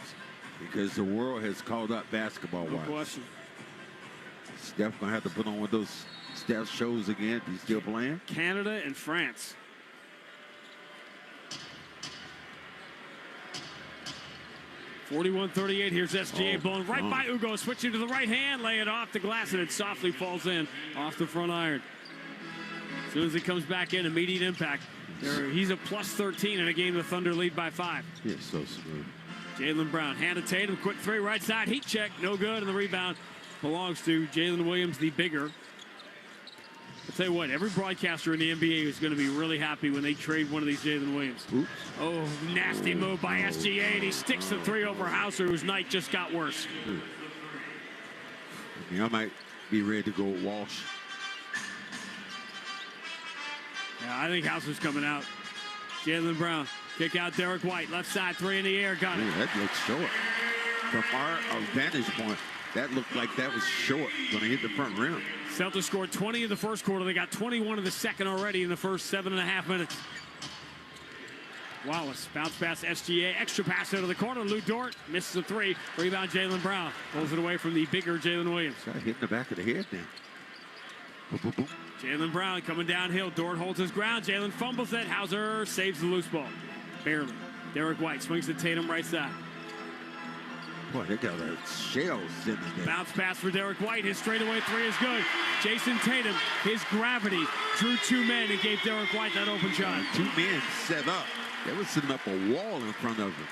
B: because the world has called up basketball-wise.
A: No question.
B: Steph going to have to put on one of those Steph shows again. He's still playing?
A: Canada and France. (41-38). Here's SGA blown right by Ugo. Switching to the right hand, lay it off the glass, and it softly falls in off the front iron. As soon as he comes back in, immediate impact. He's a plus 13 in a game the Thunder lead by 5.
B: He's so smooth.
A: Jaylen Brown, hand to Tatum, quick 3, right side, heat check, no good, and the rebound belongs to Jalen Williams, the bigger. I'll tell you what, every broadcaster in the NBA is going to be really happy when they trade one of these Jalen Williams.
B: Oops.
A: Oh, nasty move by SGA, and he sticks the 3 over Hauser, whose night just got worse.
B: I might be ready to go Walsh.
A: Yeah, I think Hauser's coming out. Jaylen Brown, kick out Derek White, left side, 3 in the air, got it.
B: That looks short. From our vantage point, that looked like that was short. Going to hit the front rim.
A: Celtics scored 20 in the first quarter. They got 21 in the second already in the first 7.5 minutes. Wallace, bounce pass SGA, extra pass out of the corner. Lou Dort misses a 3. Rebound Jaylen Brown. Pulls it away from the bigger Jalen Williams.
B: Got hit in the back of the head then. Boom, boom, boom.
A: Jaylen Brown coming downhill. Dort holds his ground. Jalen fumbles it. Hauser saves the loose ball. Barely. Derek White swings to Tatum right side.
B: Boy, they got a shell sitting there.
A: Bounce pass for Derek White. His straightaway 3 is good. Jason Tatum, his gravity drew 2 men and gave Derek White that open shot.
B: 2 men set up. They were setting up a wall in front of him.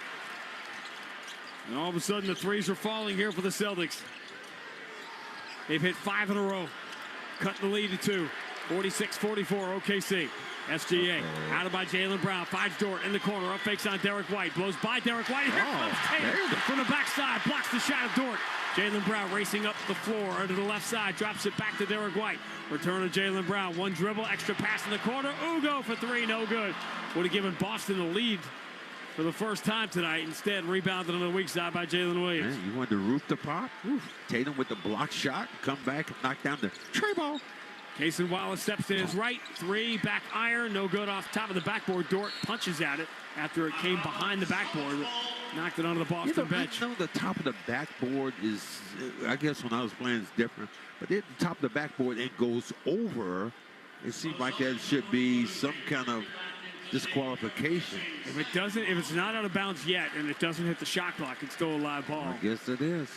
A: And all of a sudden, the 3s are falling here for the Celtics. They've hit 5 in a row. Cutting the lead to 2. 46-44 OKC. SGA out of by Jaylen Brown. Finds Dort in the corner. Up fakes on Derek White. Blows by Derek White. Here comes Tatum from the backside. Blocks the shot of Dort. Jaylen Brown racing up the floor under the left side. Drops it back to Derek White. Return to Jaylen Brown. 1 dribble. Extra pass in the corner. Ugo for 3. No good. Would have given Boston the lead for the first time tonight. Instead, rebounded on the weak side by Jalen Williams.
B: Man, you wanted the roof to pop? Oof. Tatum with the block shot. Come back and knock down the tray ball.
A: Cason Wallace steps to his right. 3, back iron. No good off top of the backboard. Dort punches at it after it came behind the backboard. Knocked it onto the Boston bench.
B: I know the top of the backboard is, I guess when I was playing, it's different. But at the top of the backboard, it goes over. It seems like that should be some kind of disqualification.
A: If it's not out of bounds yet and it doesn't hit the shot clock, it's still a live ball.
B: I guess it is.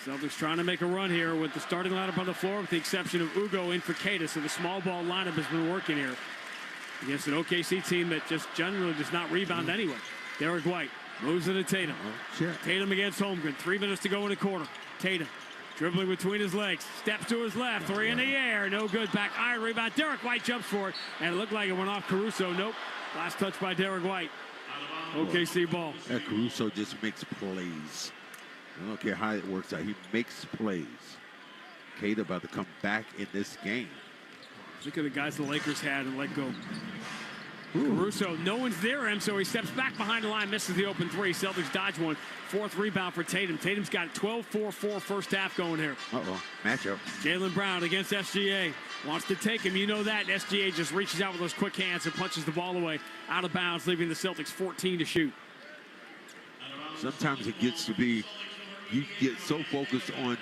A: Celtics trying to make a run here with the starting lineup on the floor, with the exception of Ugo in for Catus. So the small ball lineup has been working here against an OKC team that just generally does not rebound anyway. Derek White moves it to Tatum. Tatum against Holmgren. 3 minutes to go in the quarter. Tatum dribbling between his legs. Steps to his left. 3 in the air. No good. Back iron rebound. Derek White jumps for it. And it looked like it went off Caruso. Nope. Last touch by Derek White. OKC ball.
B: That Caruso just makes plays. I don't care how it works out. He makes plays. Cade about to come back in this game.
A: Look at the guys the Lakers had and let go. Caruso, no one's near him, so he steps back behind the line, misses the open three. Celtics dodge one. Fourth rebound for Tatum. Tatum's got 12-4-4 first half going here.
B: Matchup.
A: Jaylen Brown against SGA. Wants to take him. You know that. SGA just reaches out with those quick hands and punches the ball away out of bounds, leaving the Celtics 14 to shoot.
B: Sometimes it gets to be, you get so focused on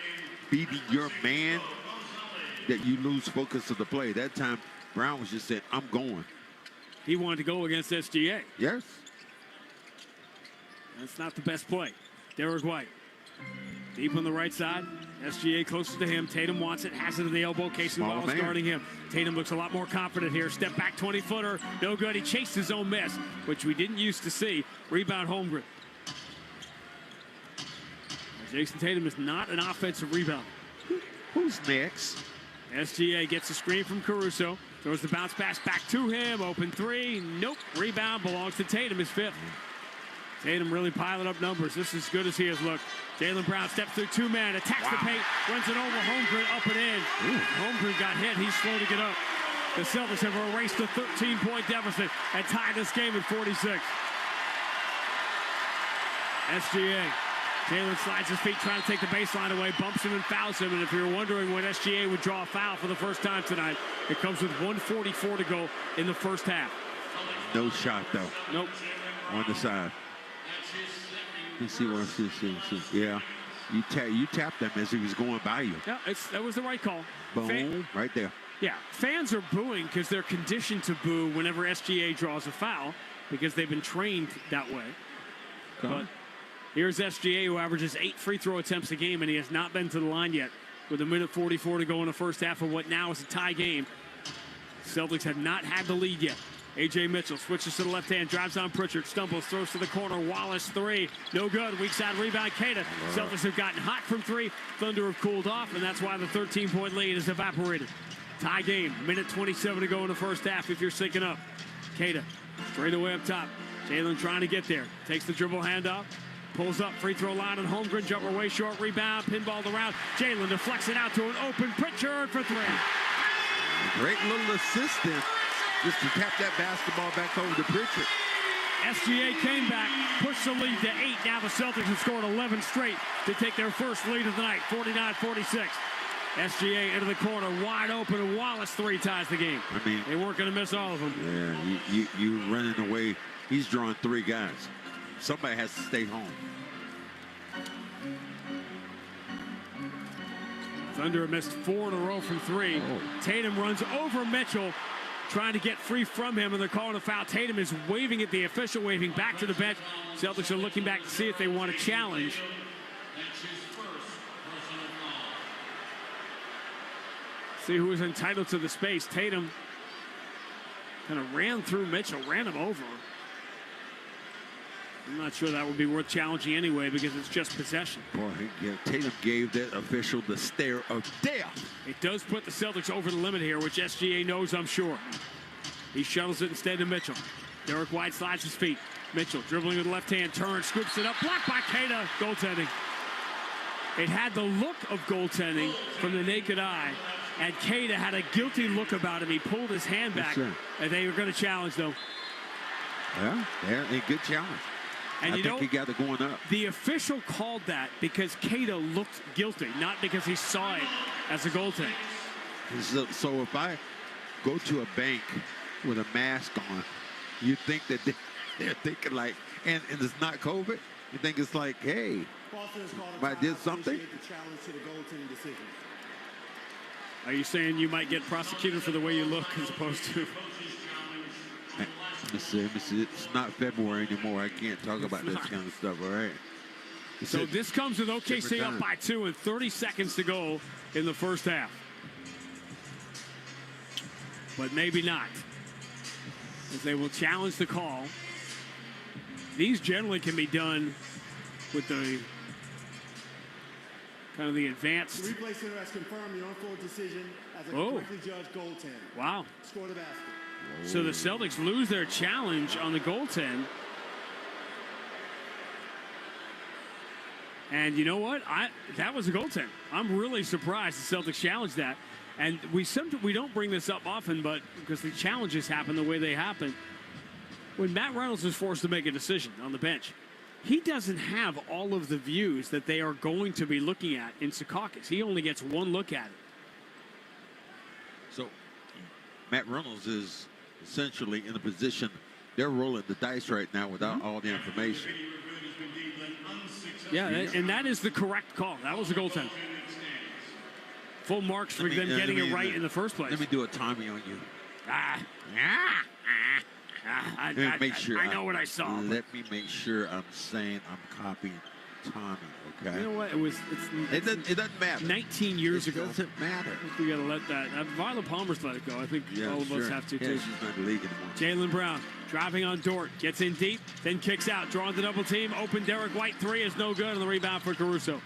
B: beating your man that you lose focus of the play. That time, Brown was just saying, I'm going.
A: He wanted to go against SGA.
B: Yes.
A: That's not the best play. Derek White. Deep on the right side. SGA closest to him. Tatum wants it. Has it to the elbow. Casey Wallace guarding him. Tatum looks a lot more confident here. Step back 20-footer. No good. He chased his own miss, which we didn't used to see. Rebound Holmgren. Jason Tatum is not an offensive rebounder.
B: Who's next?
A: SGA gets a screen from Caruso. Throws the bounce pass back to him. Open three. Nope. Rebound belongs to Tatum, his fifth. Tatum really piling up numbers. This is as good as he has looked. Jaylen Brown steps through two-man, attacks the paint, runs it over Holmgren, up and in. Holmgren got hit. He's slow to get up. The Celtics have erased a 13-point deficit and tied this game at 46. SGA. Jaylen slides his feet, trying to take the baseline away, bumps him and fouls him. And if you're wondering when SGA would draw a foul for the first time tonight, it comes with 1:44 to go in the first half.
B: No shot, though.
A: Nope.
B: On the side. Let's see what I see. Yeah. You tapped him as he was going by you.
A: Yeah, that was the right call.
B: Boom. Right there.
A: Yeah, fans are booing because they're conditioned to boo whenever SGA draws a foul because they've been trained that way. But here's SGA, who averages 8 free throw attempts a game, and he has not been to the line yet with 1:44 to go in the first half of what now is a tie game. Celtics have not had the lead yet. A.J. Mitchell switches to the left hand, drives on Pritchard, stumbles, throws to the corner. Wallace, three. No good. Weak side rebound, Queta. Celtics have gotten hot from three. Thunder have cooled off, and that's why the 13-point lead has evaporated. Tie game. 1:27 to go in the first half if you're syncing up. Queta straight away up top. Jaylen trying to get there. Takes the dribble handoff. Pulls up, free throw line, and Holmgren jumper way short, rebound, pinballed around. Jaylen deflects it out to an open Pritchard for three.
B: Great little assistant just to tap that basketball back over to Pritchard.
A: SGA came back, pushed the lead to 8. Now the Celtics have scored 11 straight to take their first lead of the night, 49-46. SGA into the corner, wide open, and Wallace three ties the game.
B: I mean,
A: they weren't going to miss all of them.
B: Yeah, you running away. He's drawing three guys. Somebody has to stay home.
A: Thunder missed 4 in a row from three. Tatum runs over Mitchell, trying to get free from him, and they're calling a foul. Tatum is waving at the official, waving back to the bench. Celtics are looking back to see if they want to challenge. See who is entitled to the space. Tatum kind of ran through Mitchell, ran him over. I'm not sure that would be worth challenging anyway because it's just possession.
B: Boy, yeah, Tatum gave that official the stare of death.
A: It does put the Celtics over the limit here, which SGA knows, I'm sure. He shuttles it instead to Mitchell. Derek White slides his feet. Mitchell dribbling with the left hand, turns, scoops it up, blocked by Queta. Goaltending. It had the look of goaltending from the naked eye, and Queta had a guilty look about him. He pulled his hand back, and they were going to challenge, though.
B: Yeah, a good challenge.
A: And
B: I think he got it going up.
A: The official called that because Queta looked guilty, not because he saw it as a goaltender.
B: So if I go to a bank with a mask on, you think that they're thinking like, and it's not COVID? You think it's like, hey, I did something?
A: Are you saying you might get prosecuted for the way you look as opposed to...
B: It's not February anymore. I can't talk about this kind of stuff, all right?
A: So this comes with OKC up by 2 and 30 seconds to go in the first half. But maybe not, as they will challenge the call. These generally can be done with the kind of the advanced.
M: The replay center has confirmed the on-court decision as a correctly judged goaltend.
A: Wow.
M: Score the basket.
A: So the Celtics lose their challenge on the goaltend. And you know what? That was a goaltender. I'm really surprised the Celtics challenged that. And we don't bring this up often, but because the challenges happen the way they happen. When Matt Reynolds is forced to make a decision on the bench, he doesn't have all of the views that they are going to be looking at in Secaucus. He only gets one look at it.
B: So Matt Reynolds is essentially in a position, they're rolling the dice right now without all the information.
A: Yeah, and that is the correct call. That was a goaltender. Full marks for them getting it right in the first place.
B: Let me do a Tommy on you.
A: I know what I saw.
B: Let me make sure I'm saying I'm copying Tommy, okay?
A: You know what?
B: It doesn't matter.
A: 19 years ago.
B: It doesn't matter.
A: We got to let that. Violet Palmer's let it go. I think all of us have to, too.
B: She's not in the league anymore.
A: Jaylen Brown driving on Dort. Gets in deep, then kicks out. Drawing the double team. Open Derek White. 3 is no good on the rebound for Caruso.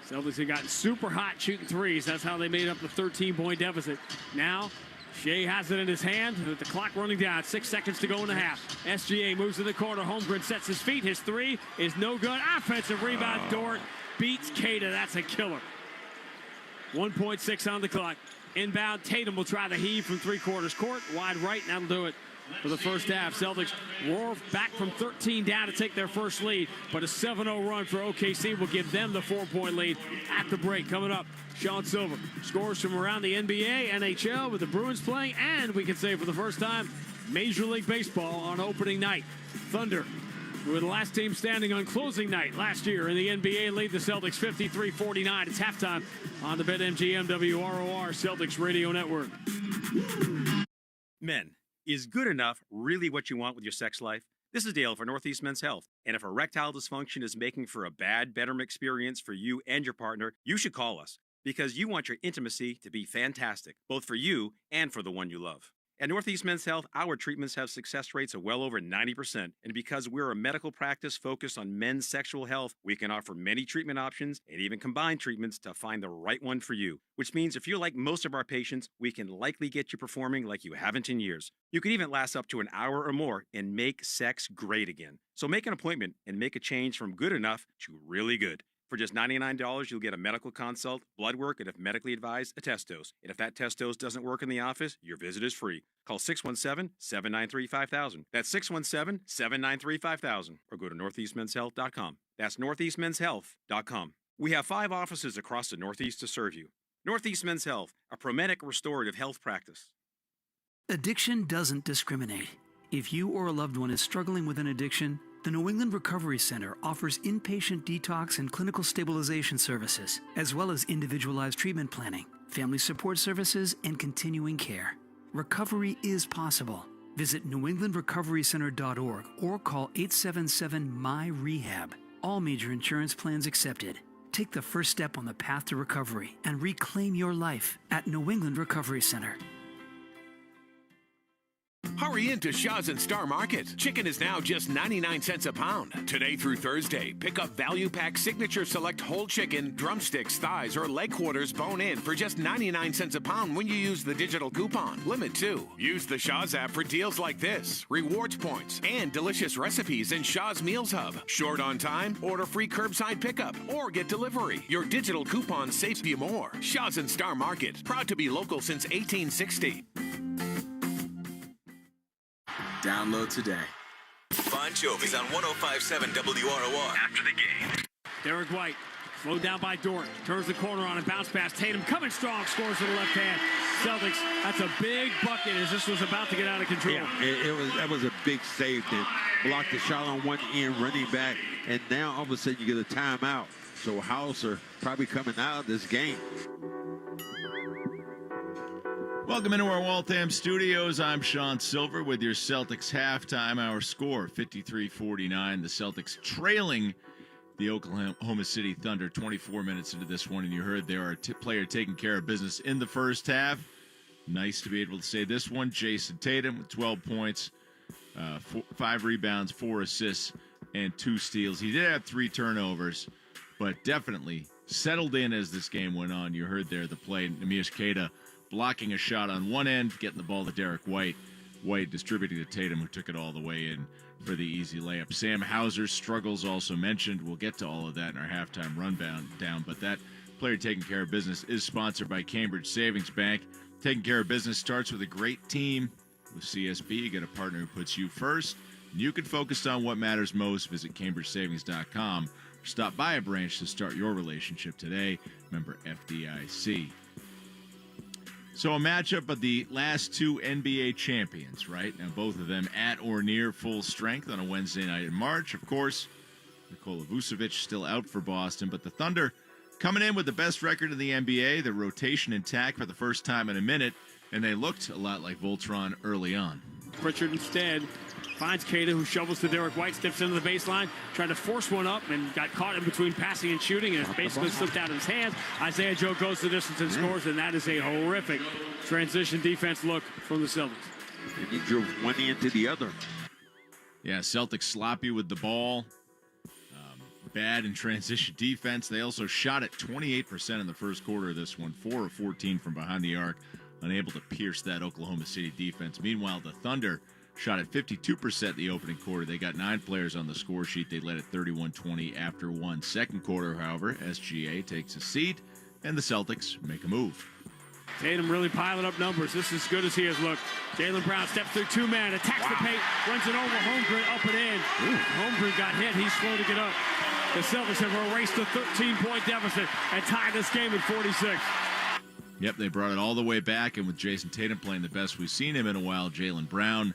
A: Celtics have gotten super hot shooting threes. That's how they made up the 13-point deficit. Now, Shea has it in his hand with the clock running down. 6 seconds to go in the half. SGA moves to the corner. Holmgren sets his feet. His 3 is no good. Offensive rebound. Dort beats Keita. That's a killer. 1.6 on the clock. Inbound. Tatum will try the heave from three-quarters court. Wide right, and that'll do it for the first half. Celtics roar back from 13 down to take their first lead, but a 7-0 run for OKC will give them the 4-point lead at the break. Coming up, Sean Silver scores from around the NBA, NHL with the Bruins playing, and we can say for the first time, Major League Baseball on opening night. Thunder, who were the last team standing on closing night last year in the NBA, lead the Celtics 53-49. It's halftime on the BetMGM WROR Celtics Radio Network.
F: Men, is good enough really what you want with your sex life? This is Dale for Northeast Men's Health. And if erectile dysfunction is making for a bad bedroom experience for you and your partner, you should call us because you want your intimacy to be fantastic, both for you and for the one you love. At Northeast Men's Health, our treatments have success rates of well over 90%. And because we're a medical practice focused on men's sexual health, we can offer many treatment options and even combine treatments to find the right one for you. Which means if you're like most of our patients, we can likely get you performing like you haven't in years. You can even last up to an hour or more and make sex great again. So make an appointment and make a change from good enough to really good. For just $99, you'll get a medical consult, blood work, and if medically advised, a test dose. And if that test dose doesn't work in the office, your visit is free. Call 617-793-5000. That's 617-793-5000. Or go to northeastmenshealth.com. That's northeastmenshealth.com. We have 5 offices across the Northeast to serve you. Northeast Men's Health, a Prometic restorative health practice.
N: Addiction doesn't discriminate. If you or a loved one is struggling with an addiction, the New England Recovery Center offers inpatient detox and clinical stabilization services, as well as individualized treatment planning, family support services, and continuing care. Recovery is possible. Visit newenglandrecoverycenter.org or call 877-MY-REHAB. All major insurance plans accepted. Take the first step on the path to recovery and reclaim your life at New England Recovery Center.
I: Hurry into Shaw's and Star Market. Chicken is now just 99 cents a pound. Today through Thursday, pick up Value Pack Signature Select Whole Chicken, drumsticks, thighs, or leg quarters bone in for just 99 cents a pound when you use the digital coupon. Limit 2. Use the Shaw's app for deals like this, rewards points, and delicious recipes in Shaw's Meals Hub. Short on time? Order free curbside pickup or get delivery. Your digital coupon saves you more. Shaw's and Star Market, proud to be local since 1860.
L: Download today. Bon Jovi's on 105.7 WROR. After the game.
A: Derek White, slowed down by Dort, turns the corner on and bounce pass. Tatum coming strong, scores with the left hand. Celtics, that's a big bucket as this was about to get out of control.
B: Yeah, that was a big save. Then blocked the shot on one end, running back, and now all of a sudden you get a timeout. So Hauser probably coming out of this game.
Q: Welcome into our Waltham studios. I'm Sean Silver with your Celtics halftime. Our score, 53-49. The Celtics trailing the Oklahoma City Thunder 24 minutes into this one. And you heard there are player taking care of business in the first half. Nice to be able to say this one. Jason Tatum with 12 points, 5 rebounds, 4 assists, and 2 steals. He did have 3 turnovers, but definitely settled in as this game went on. You heard there the play, Nemish Keita blocking a shot on one end, getting the ball to Derek White. White distributing to Tatum, who took it all the way in for the easy layup. Sam Hauser's struggles also mentioned. We'll get to all of that in our halftime rundown, but that player taking care of business is sponsored by Cambridge Savings Bank. Taking care of business starts with a great team. With CSB, you get a partner who puts you first, and you can focus on what matters most. Visit CambridgeSavings.com or stop by a branch to start your relationship today. Member FDIC. So a matchup of the last two NBA champions, right? Now both of them at or near full strength on a Wednesday night in March. Of course, Nikola Vucevic still out for Boston, but the Thunder coming in with the best record in the NBA, the rotation intact for the first time in a minute, and they looked a lot like Voltron early on.
A: Pritchard instead finds Cada, who shovels to Derek White, steps into the baseline, tried to force one up and got caught in between passing and shooting, and it basically slipped out of his hands. Isaiah Joe goes the distance and scores, and that is a horrific transition defense look from the Celtics.
B: And he drove one into the other.
Q: Yeah, Celtics sloppy with the ball. Bad in transition defense. They also shot at 28% in the first quarter of this one, 4 of 14 from behind the arc, unable to pierce that Oklahoma City defense. Meanwhile, the Thunder shot at 52% the opening quarter. They got 9 players on the score sheet. They led at 31-20 after one. Second quarter, however, SGA takes a seat, and the Celtics make a move.
A: Tatum really piling up numbers. This is as good as he has looked. Jaylen Brown steps through 2-man, attacks the paint, runs it over Holmgren, up and in. Holmgren got hit. He's slow to get up. The Celtics have erased a 13-point deficit and tied this game at 46.
Q: Yep, they brought it all the way back, and with Jason Tatum playing the best we've seen him in a while, Jaylen Brown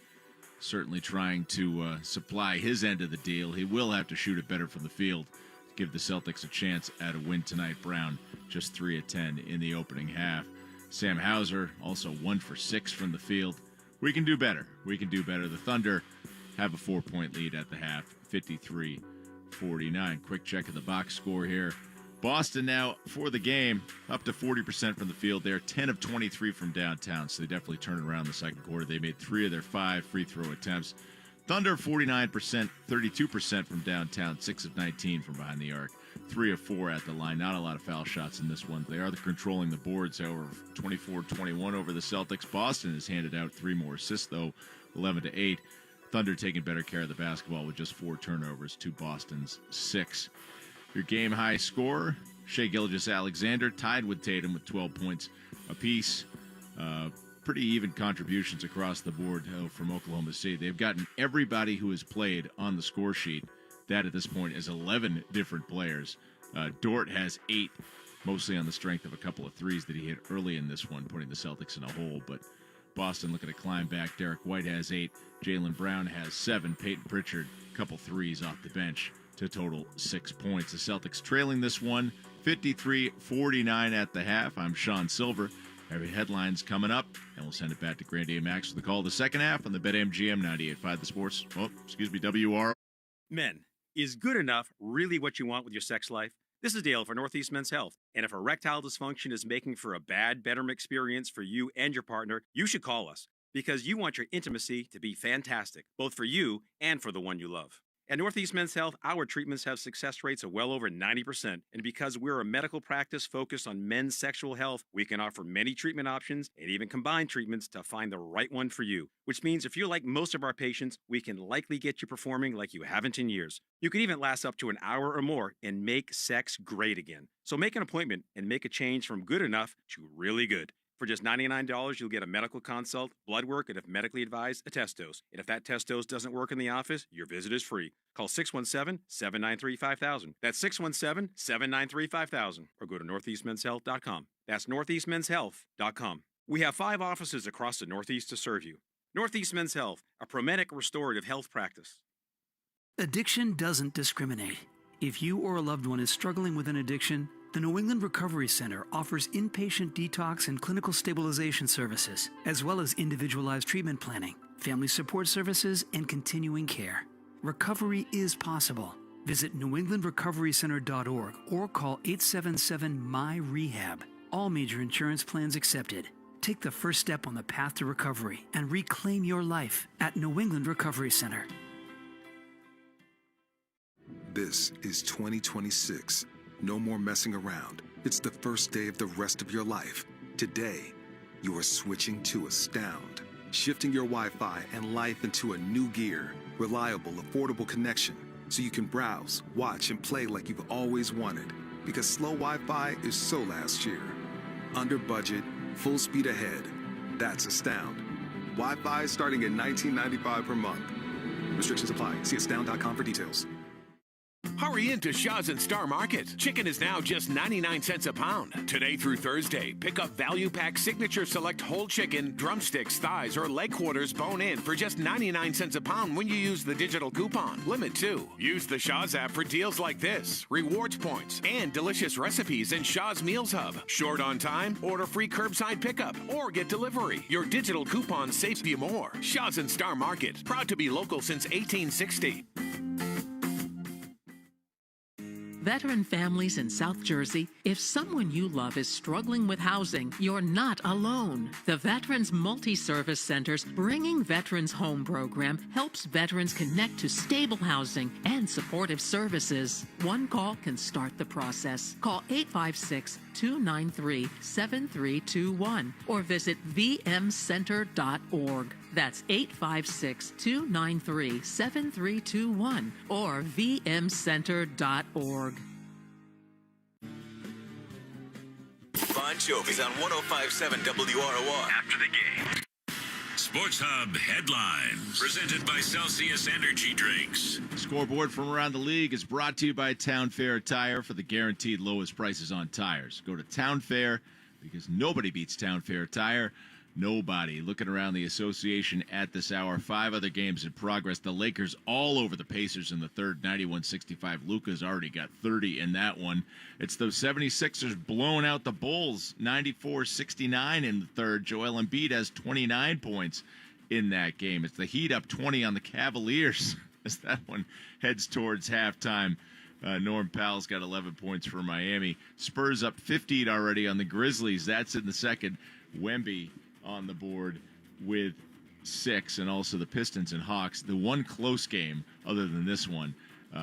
Q: certainly trying to supply his end of the deal. He will have to shoot it better from the field to give the Celtics a chance at a win tonight. Brown just 3 of 10 in the opening half. Sam Hauser also 1 for 6 from the field. We can do better. We can do better. The Thunder have a 4-point lead at the half, 53-49. Quick check of the box score here. Boston now, for the game, up to 40% from the field. They're 10 of 23 from downtown, so they definitely turned it around in the second quarter. They made 3 of their 5 free throw attempts. Thunder, 49%, 32% from downtown, 6 of 19 from behind the arc, 3 of 4 at the line. Not a lot of foul shots in this one. They are controlling the boards, however, 24-21 over the Celtics. Boston has handed out 3 more assists, though, 11-8. Thunder taking better care of the basketball with just 4 turnovers to Boston's 6. Your game-high scorer, Shai Gilgeous-Alexander, tied with Tatum with 12 points apiece. Pretty even contributions across the board from Oklahoma City. They've gotten everybody who has played on the score sheet. That at this point is 11 different players. Dort has 8, mostly on the strength of a couple of threes that he hit early in this one, putting the Celtics in a hole. But Boston looking to climb back. Derek White has 8. Jaylen Brown has 7. Peyton Pritchard, a couple threes off the bench to total 6 points. The Celtics trailing this one, 53-49 at the half. I'm Sean Silver. Every headline's coming up, and we'll send it back to Grandy and Max for the call of the second half on the BetMGM 98.5 The Sports. WR.
F: Men, is good enough really what you want with your sex life? This is Dale for Northeast Men's Health. And if erectile dysfunction is making for a bad bedroom experience for you and your partner, you should call us because you want your intimacy to be fantastic, both for you and for the one you love. At Northeast Men's Health, our treatments have success rates of well over 90%. And because we're a medical practice focused on men's sexual health, we can offer many treatment options and even combine treatments to find the right one for you. Which means if you're like most of our patients, we can likely get you performing like you haven't in years. You can even last up to an hour or more and make sex great again. So make an appointment and make a change from good enough to really good. For just $99, you'll get a medical consult, blood work, and if medically advised, a test dose. And if that test dose doesn't work in the office, your visit is free. Call 617-793-5000. That's 617-793-5000. Or go to northeastmenshealth.com. That's northeastmenshealth.com. We have 5 offices across the Northeast to serve you. Northeast Men's Health, a Promedic restorative health practice.
N: Addiction doesn't discriminate. If you or a loved one is struggling with an addiction, the New England Recovery Center offers inpatient detox and clinical stabilization services, as well as individualized treatment planning, family support services, and continuing care. Recovery is possible. Visit newenglandrecoverycenter.org or call 877-MY-REHAB. All major insurance plans accepted. Take the first step on the path to recovery and reclaim your life at New England Recovery Center.
E: This is 2026. No more messing around. It's the first day of the rest of your life. Today, you are switching to Astound. shifting your Wi-Fi and life into a new gear. Reliable, affordable connection, so you can browse, watch, and play like you've always wanted. Because slow Wi-Fi is so last year. Under budget, full speed ahead. That's Astound. Wi-Fi starting at $19.95 per month. Restrictions apply. See astound.com for details.
I: Hurry into Shaw's and Star Market. Chicken is now just 99 cents a pound. Today through Thursday, pick up Value Pack Signature Select Whole Chicken, drumsticks, thighs, or leg quarters bone in for just 99 cents a pound when you use the digital coupon. Limit 2. Use the Shaw's app for deals like this, rewards points, and delicious recipes in Shaw's Meals Hub. Short on time? Order free curbside pickup or get delivery. Your digital coupon saves you more. Shaw's and Star Market, proud to be local since 1860.
R: Veteran families in South Jersey, if someone you love is struggling with housing, you're not alone. The Veterans Multi-Service Center's Bringing Veterans Home program helps veterans connect to stable housing and supportive services. One call can start the process. Call 856-293-7321 or visit vmcenter.org. That's 856-293-7321 or vmcenter.org.
L: Bon Jovi's on 105.7 WROR. After the game.
S: Sports Hub headlines presented by Celsius Energy Drinks.
Q: Scoreboard from around the league is brought to you by Town Fair Tire for the guaranteed lowest prices on tires. Go to Town Fair because nobody beats Town Fair Tire. Nobody. Looking around the association at this hour, 5 other games in progress. The Lakers all over the Pacers in the third, 91-65. Luka's already got 30 in that one. It's the 76ers blowing out the Bulls, 94-69 in the third. Joel Embiid has 29 points in that game. It's the Heat up 20 on the Cavaliers as that one heads towards halftime. Norm Powell's got 11 points for Miami. Spurs up 15 already on the Grizzlies. That's in the second. Wemby on the board with 6, and also the Pistons and Hawks. The one close game other than this one,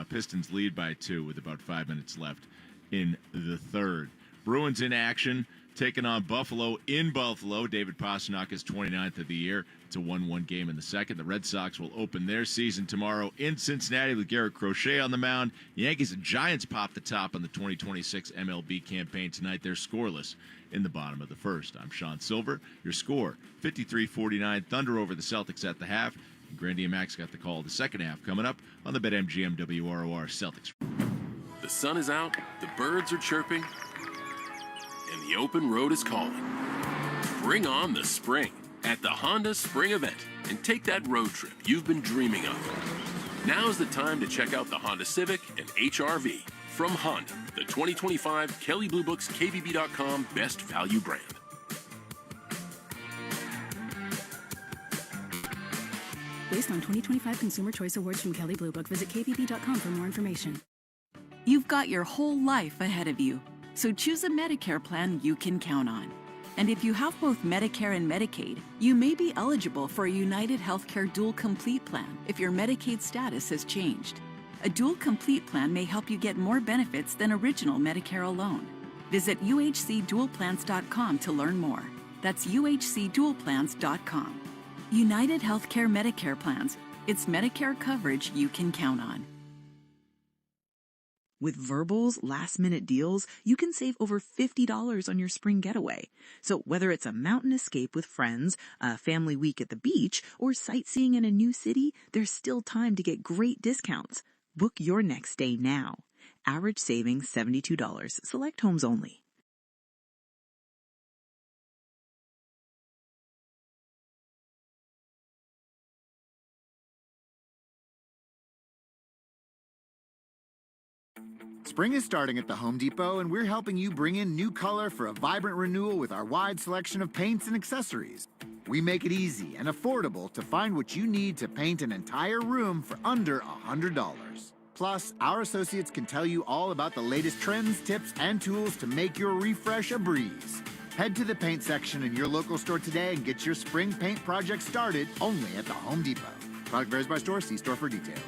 Q: Pistons lead by 2 with about 5 minutes left in the third. Bruins in action, taking on Buffalo in Buffalo. David Pastrnak is 29th of the year. It's a 1-1 game in the second. The Red Sox will open their season tomorrow in Cincinnati with Garrett Crochet on the mound. Yankees and Giants pop the top on the 2026 MLB campaign tonight. They're scoreless in the bottom of the first. I'm Sean Silver. Your score, 53-49. Thunder over the Celtics at the half. And Grandy and Max got the call the second half coming up on the BetMGM WROR Celtics.
T: The sun is out, the birds are chirping, and the open road is calling. Bring on the spring at the Honda Spring Event and take that road trip you've been dreaming of. Now's the time to check out the Honda Civic and HR-V from Honda, the 2025 Kelley Blue Book's KBB.com Best Value Brand.
C: Based on 2025 Consumer Choice Awards from Kelley Blue Book, visit kbb.com for more information.
U: You've got your whole life ahead of you, so choose a Medicare plan you can count on. And if you have both Medicare and Medicaid, you may be eligible for a United Healthcare Dual Complete plan if your Medicaid status has changed. A Dual Complete plan may help you get more benefits than original Medicare alone. Visit uhcdualplans.com to learn more. That's uhcdualplans.com. United Healthcare Medicare plans. It's Medicare coverage you can count on.
V: With Verbal's last-minute deals, you can save over $50 on your spring getaway. So whether it's a mountain escape with friends, a family week at the beach, or sightseeing in a new city, there's still time to get great discounts. Book your next stay now. Average savings $72. Select homes only.
G: Spring is starting at the Home Depot, and we're helping you bring in new color for a vibrant renewal with our wide selection of paints and accessories. We make it easy and affordable to find what you need to paint an entire room for under $100. Plus, our associates can tell you all about the latest trends, tips, and tools to make your refresh a breeze. Head to the paint section in your local store today and get your spring paint project started only at the Home Depot. Product varies by store. See store for details.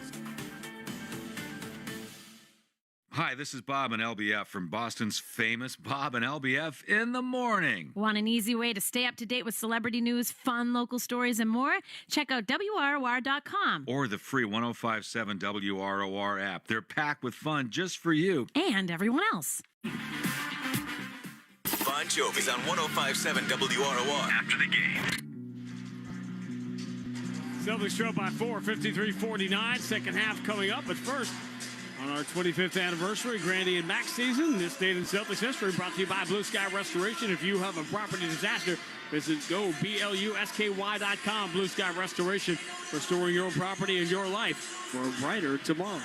D: Hi, this is Bob and LBF from Boston's famous Bob and LBF in the Morning.
H: Want an easy way to stay up to date with celebrity news, fun local stories, and more? Check out WROR.com.
D: Or the free 1057 WROR app. They're packed with fun just for you.
H: And everyone else.
L: Bon Jovi's on 1057 WROR. After the game.
A: Celtics trail by 4, 53-49. Second half coming up, but first, on our 25th anniversary, Grandy and Max season, this date in Celtics history brought to you by Blue Sky Restoration. If you have a property disaster, visit BLUSKY.com. Blue Sky Restoration, restoring your property and your life for a brighter tomorrow.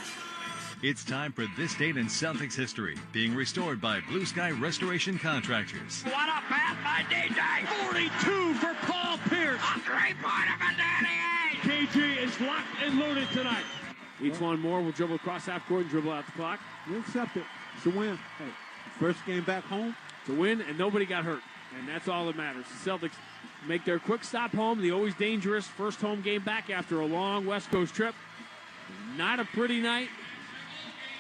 W: It's time for This Date in Celtics History, being restored by Blue Sky Restoration Contractors.
A: What a pass by DJ! 42 for Paul Pierce! A three-pointer for Danny Ainge! KG is locked and loaded tonight. Each one more will dribble across half court and dribble out the clock.
M: You accept it. It's a win. Hey, first game back home.
A: It's a win, and nobody got hurt. And that's all that matters. The Celtics make their quick stop home, the always dangerous first home game back after a long West Coast trip. Not a pretty night,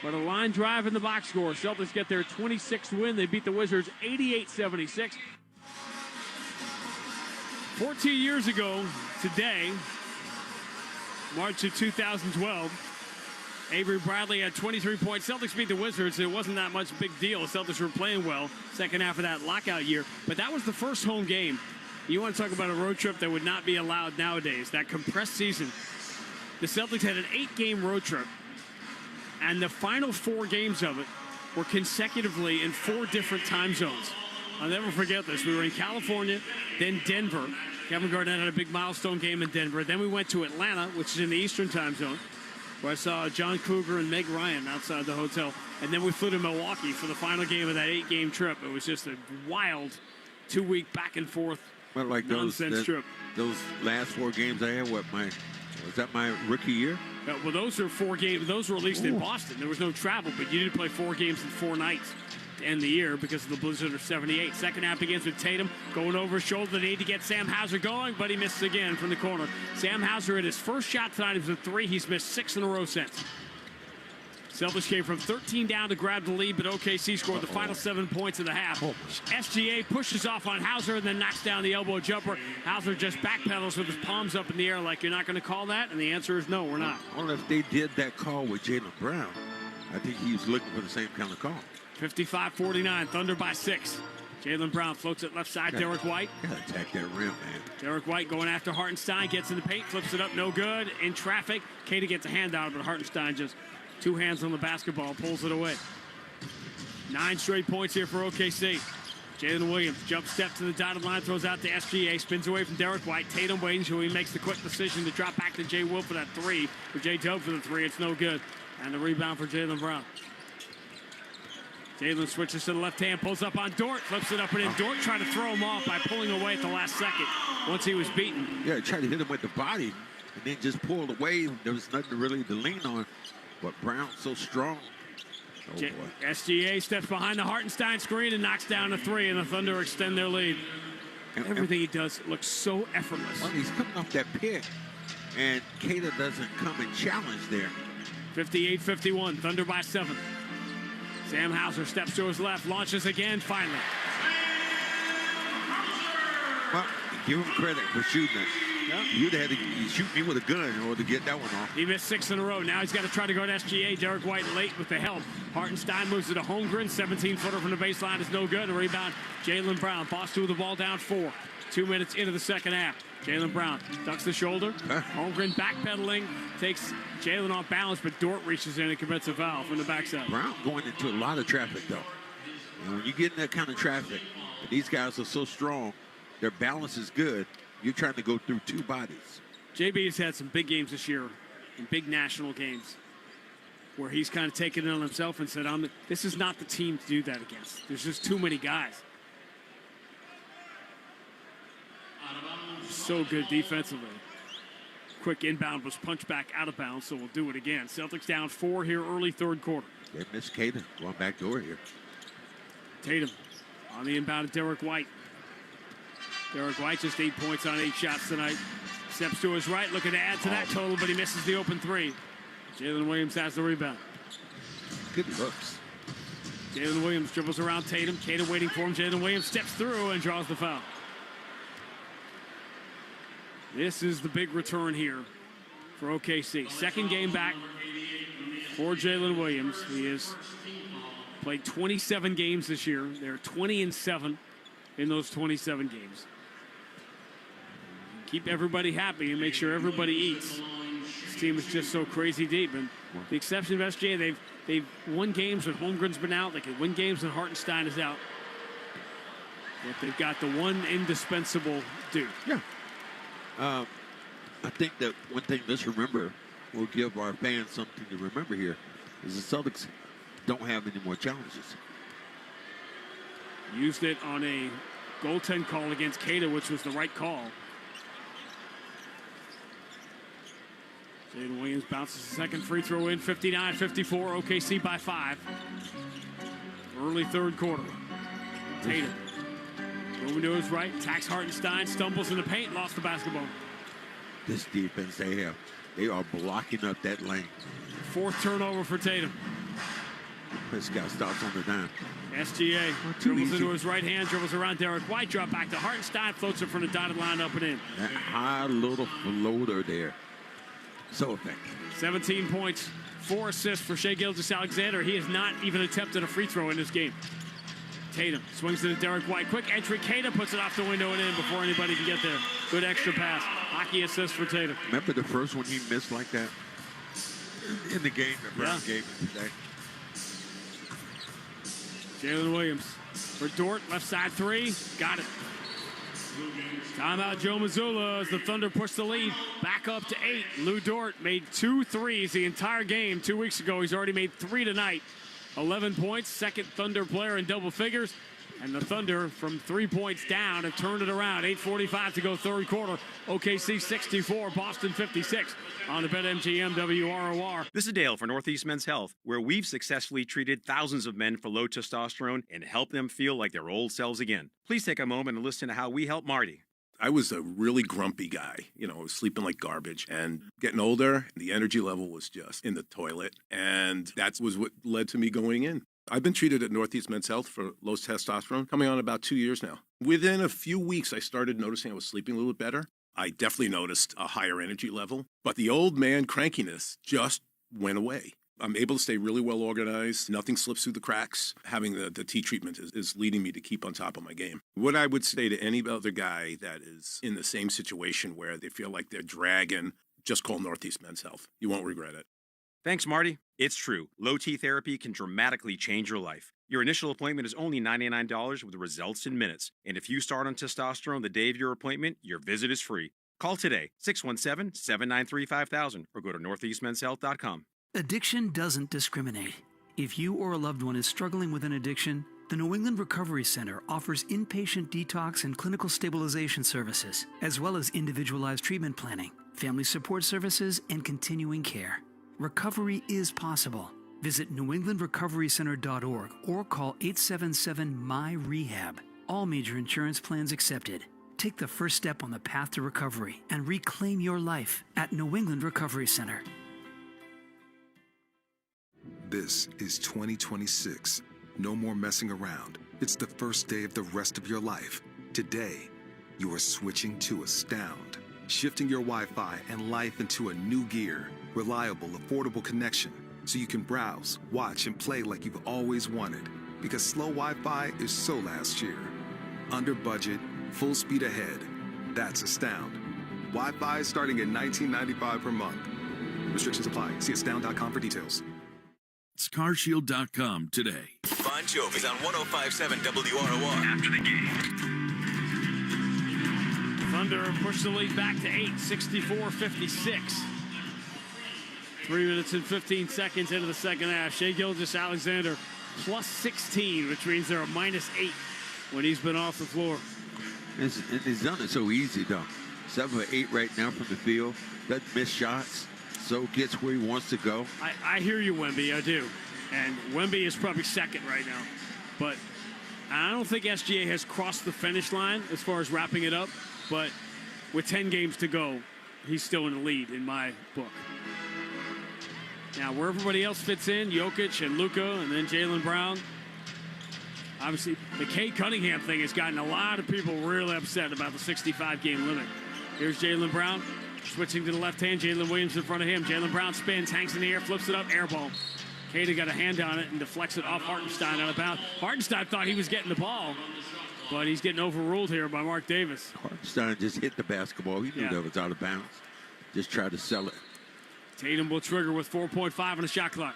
A: but a line drive in the box score. Celtics get their 26th win. They beat the Wizards 88-76. 14 years ago today, March of 2012, Avery Bradley had 23 points. Celtics beat the Wizards. It wasn't that much big deal. Celtics were playing well second half of that lockout year. But that was the first home game. You want to talk about a road trip that would not be allowed nowadays, that compressed season. The Celtics had an 8-game road trip, and the final 4 games of it were consecutively in 4 different time zones. I'll never forget this. We were in California, then Denver. Kevin Garnett had a big milestone game in Denver. Then we went to Atlanta, which is in the Eastern time zone, where I saw John Cougar and Meg Ryan outside the hotel. And then we flew to Milwaukee for the final game of that 8-game trip. It was just a wild 2-week back and forth nonsense trip.
B: Those last 4 games I had, was that my rookie year?
A: Well, those are 4 games. Those were released in Boston. There was no travel, but you did play 4 games in 4 nights to end the year because of the blizzard of 78. Second half begins with Tatum going over his shoulder. They need to get Sam Hauser going, but he misses again from the corner. Sam Hauser hit his first shot tonight. It was a 3. He's missed 6 in a row since. Celtics came from 13 down to grab the lead, but OKC scored the final 7 points of the half. SGA pushes off on Hauser and then knocks down the elbow jumper. Hauser just backpedals with his palms up in the air like, you're not going to call that? And the answer is no, we're not.
B: I wonder if they did that call with Jaylen Brown. I think he was looking for the same kind of call.
A: 55-49, Thunder by 6. Jaylen Brown floats it left side. Derek White.
B: Gotta attack that rim, man.
A: Derek White going after Hartenstein, gets in the paint, flips it up, no good. In traffic, Katie gets a hand out, but Hartenstein just 2 hands on the basketball, pulls it away. 9 straight points here for OKC. Jalen Williams jump step to the dotted line, throws out to SGA, spins away from Derek White. Tatum waiting, so he makes the quick decision to drop back to Jay Will for that 3. For Jay Dub for the 3, it's no good. And the rebound for Jaylen Brown. Jalen switches to the left hand, pulls up on Dort, flips it up and in. Dort tried to throw him off by pulling away at the last second once he was beaten.
B: Yeah, he tried to hit him with the body and then just pulled away. There was nothing really to lean on. But Brown's so strong. Oh, boy.
A: SGA steps behind the Hartenstein screen and knocks down a 3, and the Thunder extend their lead. Everything he does looks so effortless.
B: Well, he's coming off that pick, and Kata doesn't come and challenge there.
A: 58-51, Thunder by 7. Sam Hauser steps to his left, launches again, finally.
B: Well, give him credit for shooting it. Yep. You'd have had to shoot me with a gun in order to get that one off.
A: He missed 6 in a row. Now he's got to try to go to SGA. Derek White late with the help. Hartenstein moves it to Holmgren. 17-footer from the baseline is no good. A rebound, Jaylen Brown. Boston with the ball down 4. 2 minutes into the second half. Jaylen Brown ducks the shoulder. Holmgren backpedaling. Takes Jalen off balance, but Dort reaches in and commits a foul from the backside.
B: Brown going into a lot of traffic, though. And when you get in that kind of traffic, and these guys are so strong, their balance is good. You're trying to go through 2 bodies.
A: JB has had some big games this year, and big national games, where he's kind of taken it on himself and said, this is not the team to do that against. There's just too many guys. So good defensively. Quick inbound was punched back out of bounds, so we'll do it again. Celtics down 4 here early third quarter.
B: They missed Tatum going back door here.
A: Tatum on the inbound of Derek White. Derek White just 8 points on 8 shots tonight. Steps to his right, looking to add to that total, but he misses the open 3. Jalen Williams has the rebound.
B: Good looks.
A: Jalen Williams dribbles around Tatum. Tatum waiting for him. Jalen Williams steps through and draws the foul. This is the big return here for OKC. Second game back for Jalen Williams. He has played 27 games this year. They're 20-7 in those 27 games. Keep everybody happy and make sure everybody eats. This team is just so crazy deep. And the exception of SGA, they've won games when Holmgren's been out. They can win games when Hartenstein is out. But they've got the one indispensable dude.
B: Yeah. I think that one thing let's remember, we'll give our fans something to remember here, is the Celtics don't have any more challenges.
A: Used it on a goaltend call against Keita, which was the right call. Jalen Williams bounces the second free throw in, 59-54, OKC by 5. Early third quarter. Tatum moving to his right, attacks Hartenstein, stumbles in the paint, lost the basketball.
B: This defense they are blocking up that lane.
A: Fourth turnover for Tatum.
B: This guy stops on the dime.
A: SGA dribbles into his right hand, dribbles around Derek White, drop back to Hartenstein, floats it from the dotted line up and in.
B: That high little floater there. So effective.
A: 17 points, 4 assists for Shai Gilgeous-Alexander. He has not even attempted a free throw in this game. Tatum swings to Derek White. Quick entry. Keita puts it off the window and in before anybody can get there. Good extra pass. Hockey assist for Tatum.
B: Remember the first one he missed like that? In the game that Brown gave him today.
A: Jalen Williams for Dort. Left side three. Got it. Timeout Joe Mazzulla as the Thunder push the lead back up to 8. Lou Dort made 2 threes the entire game 2 weeks ago. He's already made 3 tonight. 11 points, second Thunder player in double figures. And the Thunder, from 3 points down, have turned it around. 8:45 to go third quarter. OKC 64, Boston 56 on the BetMGM WROR.
F: This is Dale for Northeast Men's Health, where we've successfully treated thousands of men for low testosterone and helped them feel like their old selves again. Please take a moment and listen to how we help Marty.
J: I was a really grumpy guy, sleeping like garbage, and getting older, the energy level was just in the toilet, and that was what led to me going in. I've been treated at Northeast Men's Health for low testosterone, coming on about 2 years now. Within a few weeks, I started noticing I was sleeping a little bit better. I definitely noticed a higher energy level, but the old man crankiness just went away. I'm able to stay really well organized. Nothing slips through the cracks. Having the T treatment is leading me to keep on top of my game. What I would say to any other guy that is in the same situation where they feel like they're dragging, just call Northeast Men's Health. You won't regret it.
F: Thanks, Marty. It's true. Low T therapy can dramatically change your life. Your initial appointment is only $99 with results in minutes. And if you start on testosterone the day of your appointment, your visit is free. Call today, 617-793-5000, or go to northeastmenshealth.com.
N: Addiction doesn't discriminate. If you or a loved one is struggling with an addiction, the New England Recovery Center offers inpatient detox and clinical stabilization services, as well as individualized treatment planning, family support services, and continuing care. Recovery is possible. Visit newenglandrecoverycenter.org or call 877-MY-REHAB. All major insurance plans accepted. Take the first step on the path to recovery and reclaim your life at New England Recovery Center.
E: This is 2026. No more messing around. It's the first day of the rest of your life. Today, you are switching to Astound, shifting your Wi-Fi and life into a new gear. Reliable, affordable connection, so you can browse, watch, and play like you've always wanted. Because slow Wi-Fi is so last year. Under budget, full speed ahead. That's Astound. Wi-Fi starting at $19.95 per month. Restrictions apply. See astound.com for details.
S: It's carshield.com today.
L: Bon Jovi's on 105.7 WROR. After the game.
A: Thunder push the lead back to 8, 64-56. 3 minutes and 15 seconds into the second half. Shai Gilgeous-Alexander plus 16, which means they're a -8 when he's been off the floor.
B: And he's done it so easy, though. 7 for 8 right now from the field. Doesn't miss shots, so gets where he wants to go.
A: I hear you, Wemby. I do. And Wemby is probably second right now. But I don't think SGA has crossed the finish line as far as wrapping it up. But with 10 games to go, he's still in the lead in my book. Now, where everybody else fits in, Jokic and Luka, and then Jaylen Brown, Obviously, the Kate Cunningham thing has gotten a lot of people really upset about the 65-game limit. Here's Jaylen Brown switching to the left hand. Jalen Williams in front of him. Jaylen Brown spins, hangs in the air, flips it up, air ball. Kate got a hand on it and deflects it off Hartenstein out of bounds. Hartenstein thought he was getting the ball, but he's getting overruled here by Mark Davis.
B: Hartenstein just hit the basketball. He knew that was out of bounds. Just tried to sell it.
A: Tatum will trigger with 4.5 on the shot clock.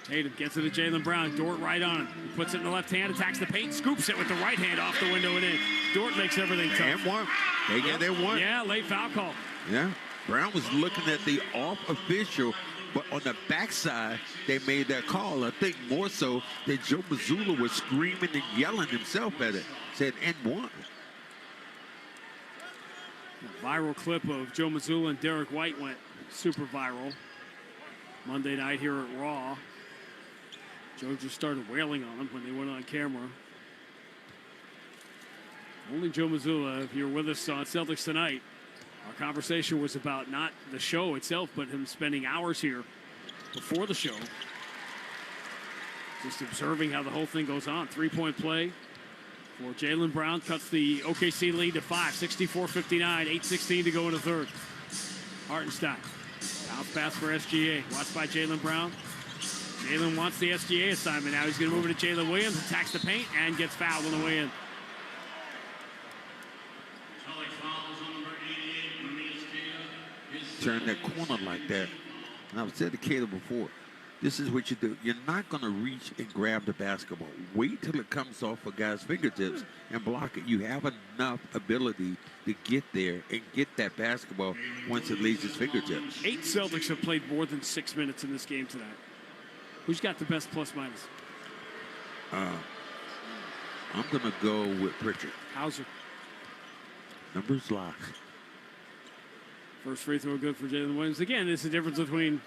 A: Tatum gets it to Jaylen Brown. Dort right on him. He puts it in the left hand, attacks the paint, scoops it with the right hand off the window and in. Dort makes everything tough.
B: And one. They got their one.
A: Yeah, late foul call.
B: Yeah. Brown was looking at the off official, but on the backside, they made that call. I think more so that Joe Mazzulla was screaming and yelling himself at it. Said, and one.
A: A viral clip of Joe Mazzulla and Derek White went super viral Monday night here at Raw. Joe just started wailing on him when they went on camera. Only Joe Mazzulla, if you're with us on Celtics Tonight, our conversation was about not the show itself, but him spending hours here before the show, just observing how the whole thing goes on. 3-point play for Jaylen Brown, cuts the OKC lead to 5, 64-59, 8:16 to go in the third. Hartenstein, bounce pass for SGA, watched by Jaylen Brown. Jaylen wants the SGA assignment. Now he's going to move it to Jalen Williams, attacks the paint, and gets fouled on the way in.
B: Turn that corner like that. And I've said to Caleb before, this is what you do. You're not going to reach and grab the basketball. Wait till it comes off a guy's fingertips and block it. You have enough ability to get there and get that basketball once it leaves his fingertips.
A: 8 Celtics have played more than 6 minutes in this game tonight. Who's got the best plus-minus?
B: I'm going to go with Pritchard.
A: Hauser.
B: Numbers locked.
A: First free throw good for Jalen Williams. Again, it's the difference between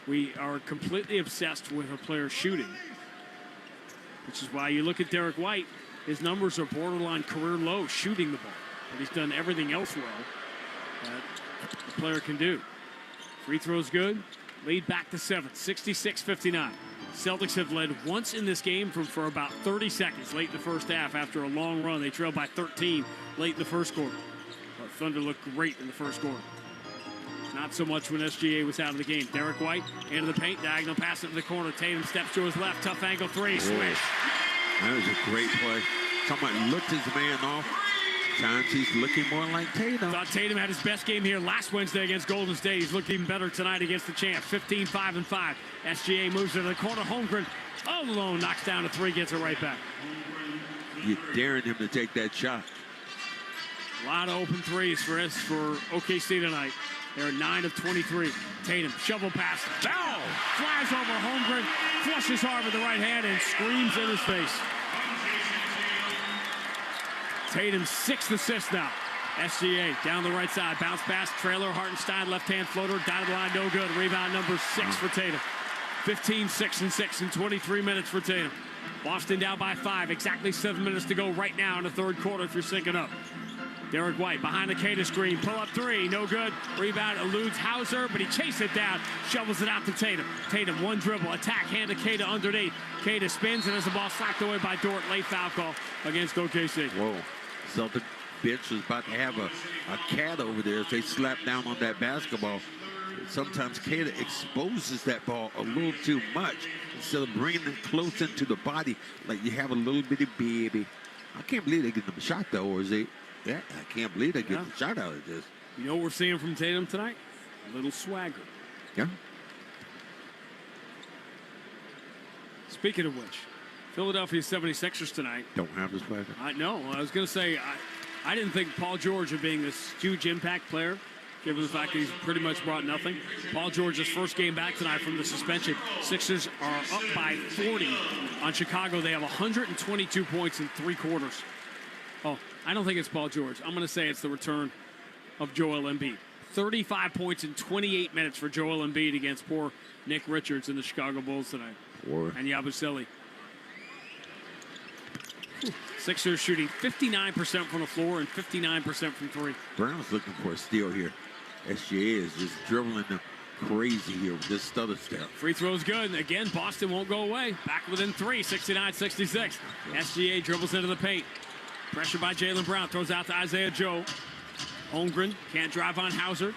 A: we are completely obsessed with a player shooting, which is why you look at Derek White. His numbers are borderline career low shooting the ball, but he's done everything else well that the player can do. Free throw's good. Lead back to 7, 66-59. Celtics have led once in this game for about 30 seconds late in the first half after a long run. They trailed by 13 late in the first quarter. But Thunder looked great in the first quarter. Not so much when SGA was out of the game. Derek White into the paint, diagonal pass into the corner. Tatum steps to his left, tough angle three, swish.
B: That was a great play. Someone looked his man off. Times he's looking more like Tatum.
A: Thought Tatum had his best game here last Wednesday against Golden State. He's looked even better tonight against the champs. 15-5-5. SGA moves to the corner. Holmgren all alone knocks down a three, gets it right back.
B: You're daring him to take that shot.
A: A lot of open threes for OKC tonight. They're 9 of 23. Tatum, shovel pass. Foul! Flies over Holmgren, flushes hard with the right hand, and screams in his face. Tatum's 6th assist now. SGA down the right side. Bounce pass, trailer, Hartenstein, left-hand floater, dotted line, no good. Rebound number 6 for Tatum. 15, 6, and 6 in 23 minutes for Tatum. Boston down by 5. Exactly 7 minutes to go right now in the third quarter if you're syncing up. Derek White behind the Kata screen. Pull up three. No good. Rebound eludes Hauser, but he chases it down. Shovels it out to Tatum. Tatum, one dribble. Attack, hand to Kata underneath. Kata spins and has the ball slacked away by Dort. Late foul call against OKC.
B: Whoa. Celtic bench was about to have a cat over there as they slap down on that basketball. Sometimes Kata exposes that ball a little too much instead of bringing it close into the body like you have a little bitty baby. I can't believe they get them a shot, though, or is it? Yeah, I can't believe they get the shot out of this.
A: You know what we're seeing from Tatum tonight? A little swagger.
B: Yeah.
A: Speaking of which, Philadelphia 76ers tonight.
B: Don't have the swagger.
A: I was going to say, I didn't think Paul George of being this huge impact player, given the fact that he's pretty much brought nothing. Paul George's first game back tonight from the suspension. Sixers are up by 40 on Chicago. They have 122 points in 3 quarters. Oh, I don't think it's Paul George. I'm going to say it's the return of Joel Embiid. 35 points in 28 minutes for Joel Embiid against poor Nick Richards and the Chicago Bulls tonight. And Yabusele. Sixers shooting 59% from the floor and 59% from 3.
B: Brown's looking for a steal here. SGA is just dribbling crazy here with this stutter step.
A: Free throw's good. Again, Boston won't go away. Back within 3, 69-66. SGA dribbles into the paint. Pressure by Jaylen Brown. Throws out to Isaiah Joe. Holmgren can't drive on Hauser.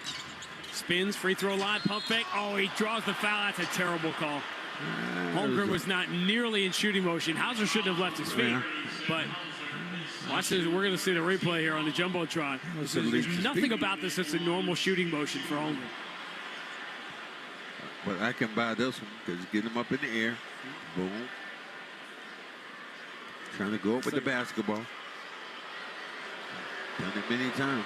A: Spins, free throw line, pump fake. Oh, he draws the foul. That's a terrible call. Holmgren was not nearly in shooting motion. Hauser shouldn't have left his feet. But watch this. We're going to see the replay here on the Jumbotron. There's nothing about this that's a normal shooting motion for Holmgren.
B: But I can buy this one because get him up in the air. Boom. Trying to go up with the basketball. Done it many times.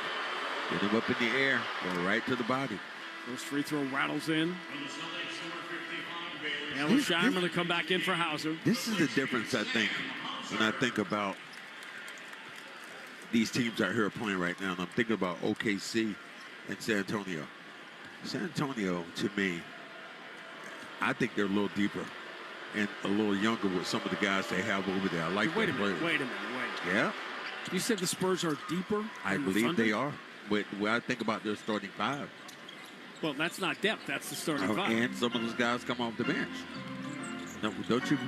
B: Get him up in the air. Go right to the body.
A: First free throw rattles in. Alan Shireman to come back in for Hauser.
B: This is the difference, I think, when I think about these teams out here playing right now. And I'm thinking about OKC and San Antonio. San Antonio, to me, I think they're a little deeper and a little younger with some of the guys they have over there. I like
A: Wait a
B: that
A: minute.
B: player.
A: Wait a minute.
B: Yeah.
A: You said the Spurs are deeper?
B: I believe they are. But when I think about their starting five.
A: Well, that's not depth. That's the starting five.
B: And some of those guys come off the bench. No, don't you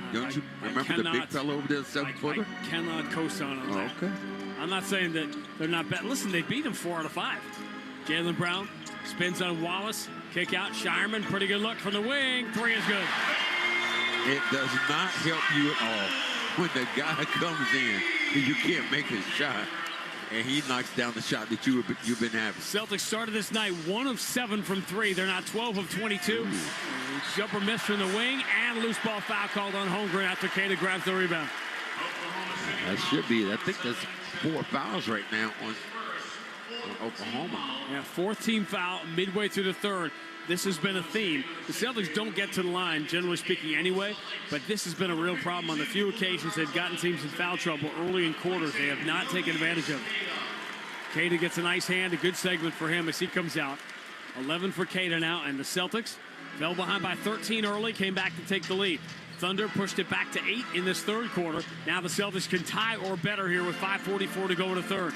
B: remember the big fellow over there, 7-footer?
A: I cannot co-sign on that.
B: Okay.
A: I'm not saying that they're not bad. Listen, they beat them 4 out of 5. Jaylen Brown spins on Wallace. Kick out. Shireman, pretty good look from the wing. 3 is good.
B: It does not help you at all when the guy comes in and you can't make his shot. And he knocks down the shot that you've been having.
A: Celtics started this night 1 of 7 from 3. They're now 12 of 22. Jumper miss from the wing and loose ball foul called on Holmgren after Queta grabs the rebound.
B: That should be. I think there's 4 fouls right now on Oklahoma.
A: Yeah, 4th team foul midway through the third. This has been a theme. The Celtics don't get to the line, generally speaking, anyway, but this has been a real problem. On the few occasions they've gotten teams in foul trouble early in quarters, they have not taken advantage of it. Queta gets a nice hand, a good segment for him as he comes out. 11 for Queta now, and the Celtics fell behind by 13 early, came back to take the lead. Thunder pushed it back to 8 in this third quarter. Now the Celtics can tie or better here with 5:44 to go in the third.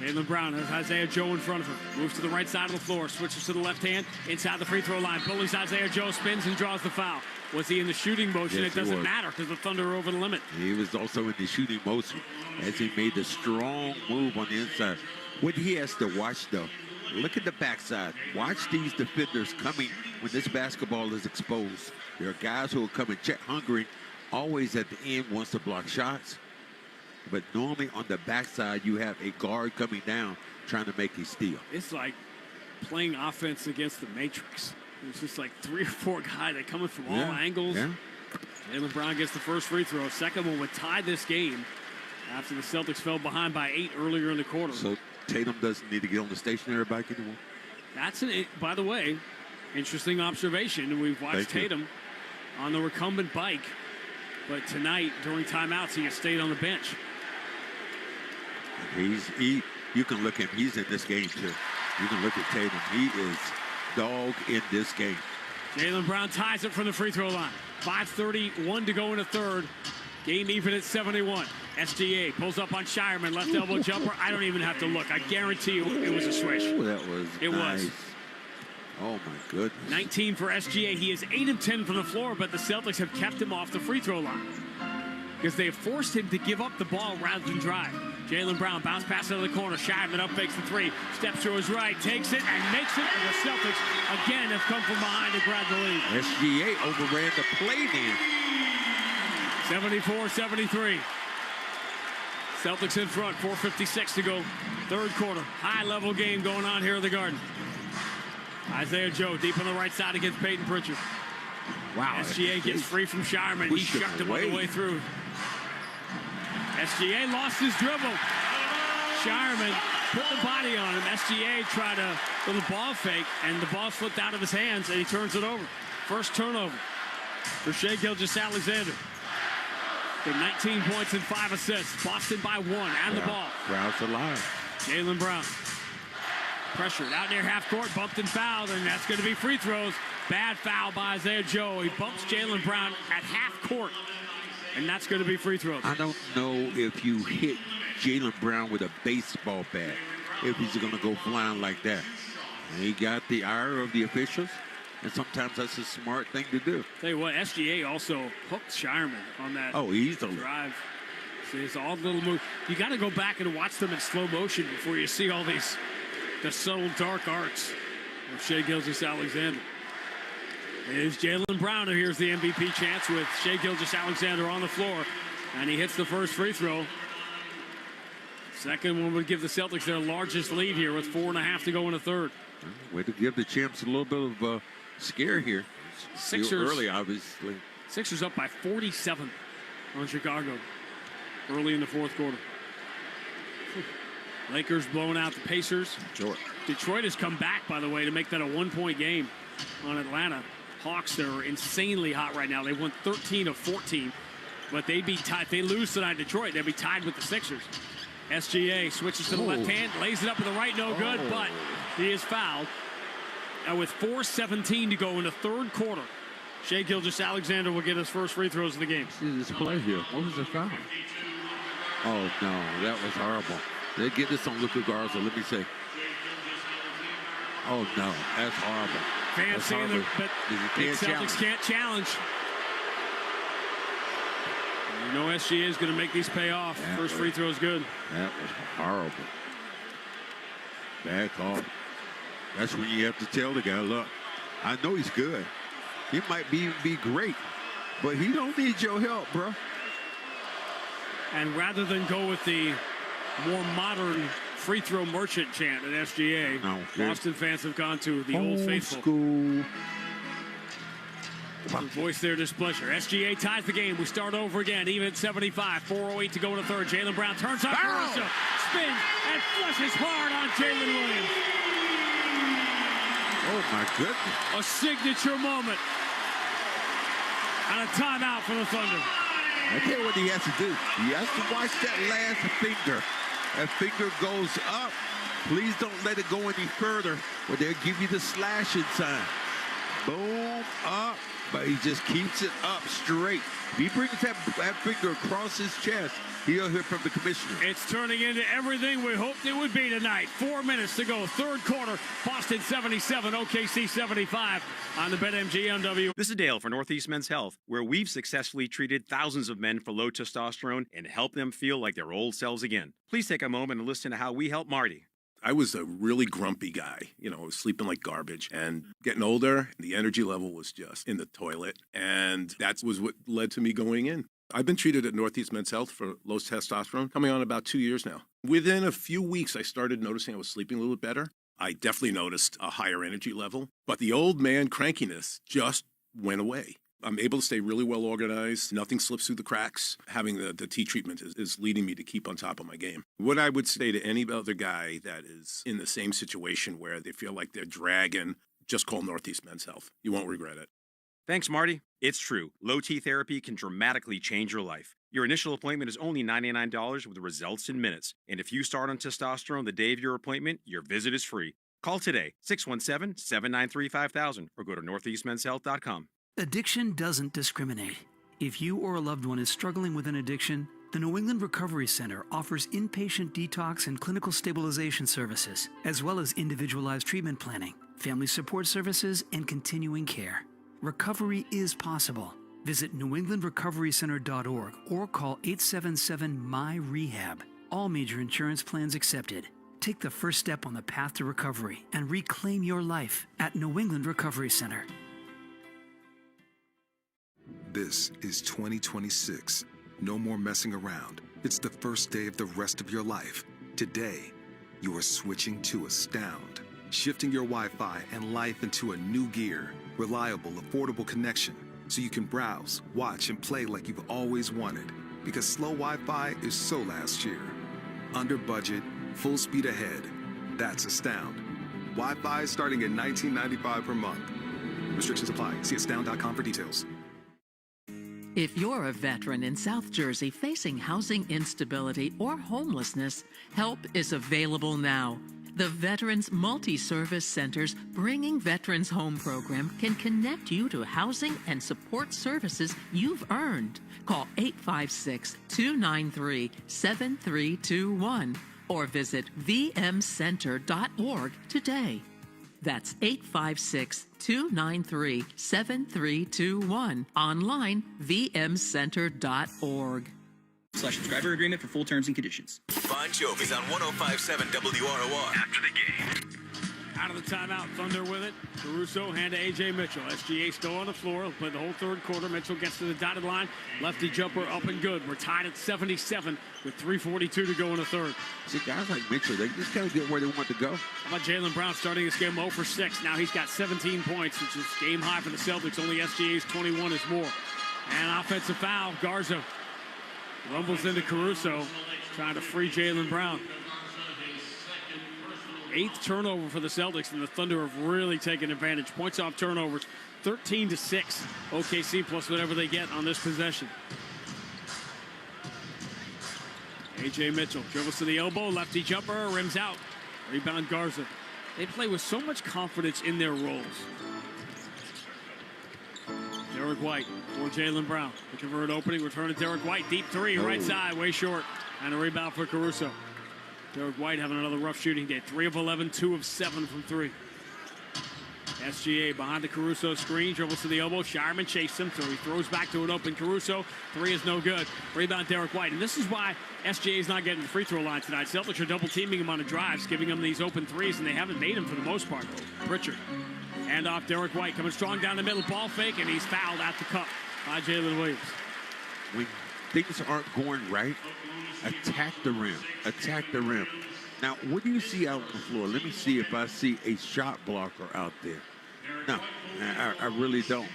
A: Jaylen Brown has Isaiah Joe in front of him. Moves to the right side of the floor. Switches to the left hand. Inside the free throw line. Bullies Isaiah Joe. Spins and draws the foul. Was he in the shooting motion?
B: Yes,
A: it doesn't matter because the Thunder are over the limit.
B: He was also in the shooting motion as he made the strong move on the inside. What he has to watch, though, look at the backside. Watch these defenders coming when this basketball is exposed. There are guys who will come and check hungry. Always at the end wants to block shots. But normally on the backside, you have a guard coming down trying to make a steal.
A: It's like playing offense against the Matrix. It's just like 3 or 4 guys that coming from all angles.
B: Yeah.
A: Jaylen Brown gets the first free throw. Second one would tie this game after the Celtics fell behind by 8 earlier in the quarter.
B: So Tatum doesn't need to get on the stationary bike anymore.
A: That's by the way, interesting observation. We've watched Tatum on the recumbent bike, but tonight during timeouts he has stayed on the bench.
B: You can look at him. He's in this game too. You can look at Tatum. He is dog in this game.
A: Jaylen Brown ties it from the free throw line. 5:31 to go in the third. Game even at 71. SGA pulls up on Shireman. Left elbow jumper. I don't even have to look. I guarantee you it was a swish.
B: Oh, that was nice. Oh, my goodness.
A: 19 for SGA. He is 8 of 10 from the floor, but the Celtics have kept him off the free throw line because they have forced him to give up the ball rather than drive. Jaylen Brown bounce pass into the corner. Shireman up fakes the 3. Steps to his right. Takes it and makes it. And the Celtics again have come from behind to grab the lead.
B: SGA overran the play then.
A: 74-73. Celtics in front. 4:56 to go. Third quarter. High-level game going on here in the Garden. Isaiah Joe deep on the right side against Peyton Pritchard.
B: Wow.
A: SGA gets free from Shireman. He shucked him on the way through. SGA lost his dribble. Shireman put the body on him. SGA tried a little ball fake, and the ball slipped out of his hands, and he turns it over. First turnover for Shai Gilgeous-Alexander. 19 points and 5 assists. Boston by 1 and the ball.
B: Crowd's alive.
A: Jaylen Brown. Pressured out near half court, bumped and fouled, and that's going to be free throws. Bad foul by Isaiah Joe. He bumps Jaylen Brown at half court, and that's going to be free throws.
B: I don't know if you hit Jaylen Brown with a baseball bat, if he's going to go flying like that. He got the ire of the officials, and sometimes that's a smart thing to do.
A: Tell you what, SGA also hooked Shireman on that
B: easily.
A: drive. See, it's all little move. You got to go back and watch them in slow motion before you see all the subtle dark arts of Shai Gilgeous-Alexander. There's Jaylen Brown, who hears the MVP chants with Shai Gilgeous-Alexander on the floor, and he hits the first free throw. Second one would give the Celtics their largest lead here with 4.5 to go in the third.
B: Way to give the champs a little bit of scare here.
A: Sixers
B: Still early, obviously.
A: Sixers up by 47 on Chicago early in the fourth quarter. Lakers blowing out the Pacers. Detroit has come back, by the way, to make that a 1-point game on Atlanta. Hawks, they're insanely hot right now. They won 13 of 14, but they'd be tied. If they lose tonight, Detroit, they'd be tied with the Sixers. SGA switches to the left hand, lays it up with the right, no good, but he is fouled. Now with 4:17 to go in the third quarter, Shai Gilgeous-Alexander will get his first free throws of the game.
B: See this play here. What was the foul? Oh, no, that was horrible. They get this on Luka Garza, let me say. Oh, no, that's horrible.
A: Fans saying that the Celtics can't challenge. You know SGA is going to make these pay off. First free throw is good.
B: That was horrible. Bad call. That's when you have to tell the guy, look, I know he's good. He might be great, but he don't need your help, bro.
A: And rather than go with the more modern free throw merchant chant at SGA, Boston fans have gone to the old faithful.
B: School.
A: To voice their displeasure. SGA ties the game. We start over again, even at 75. 4:08 to go in the third. Jaylen Brown turns up, Caruso spins and flushes hard on Jalen Williams.
B: Oh my goodness!
A: A signature moment. And a timeout for the Thunder.
B: I tell you what he has to do. He has to watch that last finger. That finger goes up. Please don't let it go any further, or they'll give you the slashing sign. Boom, up. But he just keeps it up straight. If he brings that finger across his chest, he'll hear from the commissioner.
A: It's turning into everything we hoped it would be tonight. 4 minutes to go. Third quarter. Boston 77, OKC 75 on the BetMGM.
F: This is Dale for Northeast Men's Health, where we've successfully treated thousands of men for low testosterone and helped them feel like their old selves again. Please take a moment and listen to how we help Marty.
J: I was a really grumpy guy, sleeping like garbage and getting older. The energy level was just in the toilet. And that was what led to me going in. I've been treated at Northeast Men's Health for low testosterone coming on about 2 years now. Within a few weeks, I started noticing I was sleeping a little bit better. I definitely noticed a higher energy level, but the old man crankiness just went away. I'm able to stay really well organized. Nothing slips through the cracks. Having the T treatment is leading me to keep on top of my game. What I would say to any other guy that is in the same situation where they feel like they're dragging, just call Northeast Men's Health. You won't regret it.
F: Thanks, Marty. It's true. Low T therapy can dramatically change your life. Your initial appointment is only $99 with results in minutes. And if you start on testosterone the day of your appointment, your visit is free. Call today, 617-793-5000, or go to northeastmenshealth.com.
N: Addiction doesn't discriminate. If you or a loved one is struggling with an addiction, the New England Recovery Center offers inpatient detox and clinical stabilization services, as well as individualized treatment planning, family support services, and continuing care. Recovery is possible. Visit newenglandrecoverycenter.org or call 877-MY-REHAB. All major insurance plans accepted. Take the first step on the path to recovery and reclaim your life at New England Recovery Center.
E: This is 2026. No more messing around. It's the first day of the rest of your life. Today, you are switching to Astound, shifting your Wi-Fi and life into a new gear. Reliable, affordable connection, so you can browse, watch, and play like you've always wanted. Because slow Wi-Fi is so last year. Under budget, full speed ahead. That's Astound. Wi-Fi starting at $19.95 per month. Restrictions apply. See astound.com for details.
R: If you're a veteran in South Jersey facing housing instability or homelessness, help is available now. The Veterans Multi-Service Center's Bringing Veterans Home program can connect you to housing and support services you've earned. Call 856-293-7321 or visit vmcenter.org today. That's 856-293-7321. Online, vmcenter.org.
K: /subscriber agreement for full terms and conditions.
L: Bon Jovi's on 105.7 WROR. After the game.
A: Out of the timeout, Thunder with it. Caruso, hand to A.J. Mitchell. SGA still on the floor. He'll play the whole third quarter. Mitchell gets to the dotted line. Lefty jumper up and good. We're tied at 77 with 3:42 to go in the third.
B: See, guys like Mitchell, they just kind of get where they want to go.
A: How about Jaylen Brown starting this game 0 for 6? Now he's got 17 points, which is game high for the Celtics. Only SGA's 21 is more. And offensive foul. Garza rumbles into Caruso, trying to free Jaylen Brown. 8th turnover for the Celtics, and the Thunder have really taken advantage. Points off turnovers, 13-6. OKC plus whatever they get on this possession. A.J. Mitchell dribbles to the elbow, lefty jumper, rims out. Rebound Garza. They play with so much confidence in their roles. Derek White for Jaylen Brown. Looking for an opening, return to Derek White. Deep three, right side, way short. And a rebound for Caruso. Derek White having another rough shooting day. 3 of 11, 2 of 7 from 3. SGA behind the Caruso screen, dribbles to the elbow. Shireman chased him, so he throws back to an open Caruso. 3 is no good. Rebound Derek White. And this is why SGA is not getting the free throw line tonight. Celtics are double teaming him on the drives, giving him these open threes, and they haven't made him for the most part. Pritchard. Hand off Derek White, coming strong down the middle, ball fake, and he's fouled at the cup by Jalen Williams.
B: When things aren't going right, attack the rim. Attack the rim. Now, what do you see out on the floor? Let me see if I see a shot blocker out there. No, I really don't.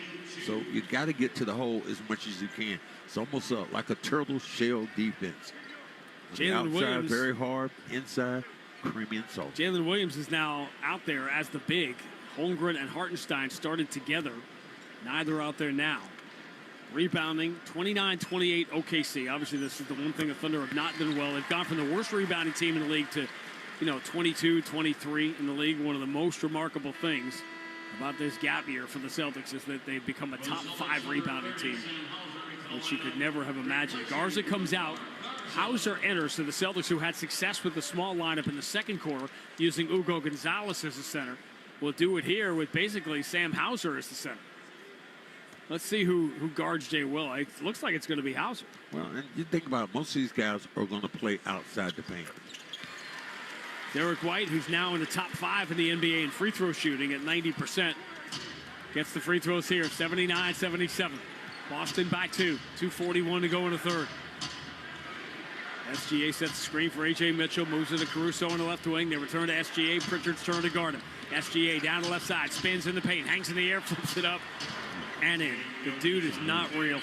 B: So you got to get to the hole as much as you can. It's almost like a turtle shell defense.
A: Jalen Williams,
B: very hard. Inside, creamy and salty.
A: Jalen Williams is now out there as the big. Holmgren and Hartenstein started together. Neither out there now. Rebounding, 29-28 OKC. Obviously, this is the one thing the Thunder have not done well. They've gone from the worst rebounding team in the league to, 22-23 in the league. One of the most remarkable things about this gap year for the Celtics is that they've become a top 5 rebounding team, which you could never have imagined. Garza comes out. Hauser enters. So the Celtics, who had success with the small lineup in the second quarter, using Hugo Gonzalez as a center, will do it here with basically Sam Hauser as the center. Let's see who guards Jay Will. It looks like it's going to be Hauser.
B: Well, and you think about it, most of these guys are going to play outside the paint.
A: Derek White, who's now in the top 5 in the NBA in free throw shooting at 90%, gets the free throws here, 79-77. Boston by 2. 2:41 to go in the third. SGA sets the screen for A.J. Mitchell, moves it to Caruso in the left wing. They return to SGA. Pritchard's turn to guard him. SGA down the left side, spins in the paint, hangs in the air, flips it up, and in. The dude is not real.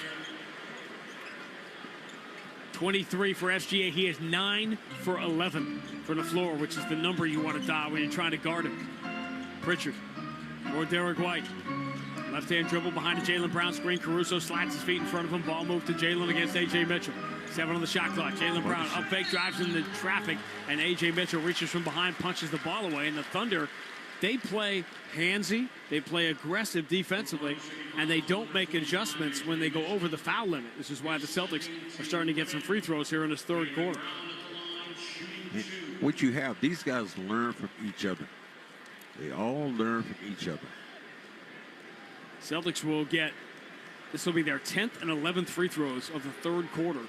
A: 23 for SGA. He is 9 for 11 from the floor, which is the number you want to dial when you're trying to guard him. Pritchard or Derek White. Left-hand dribble behind the Jaylen Brown screen. Caruso slides his feet in front of him. Ball moved to Jaylen against A.J. Mitchell. 7 on the shot clock. Jaylen Brown up fake, drives into traffic, and A.J. Mitchell reaches from behind, punches the ball away. And the Thunder, they play handsy, they play aggressive defensively, and they don't make adjustments when they go over the foul limit. This is why the Celtics are starting to get some free throws here in this third quarter.
B: What you have, these guys learn from each other. They all learn from each other.
A: Celtics will get, this will be their 10th and 11th free throws of the third quarter.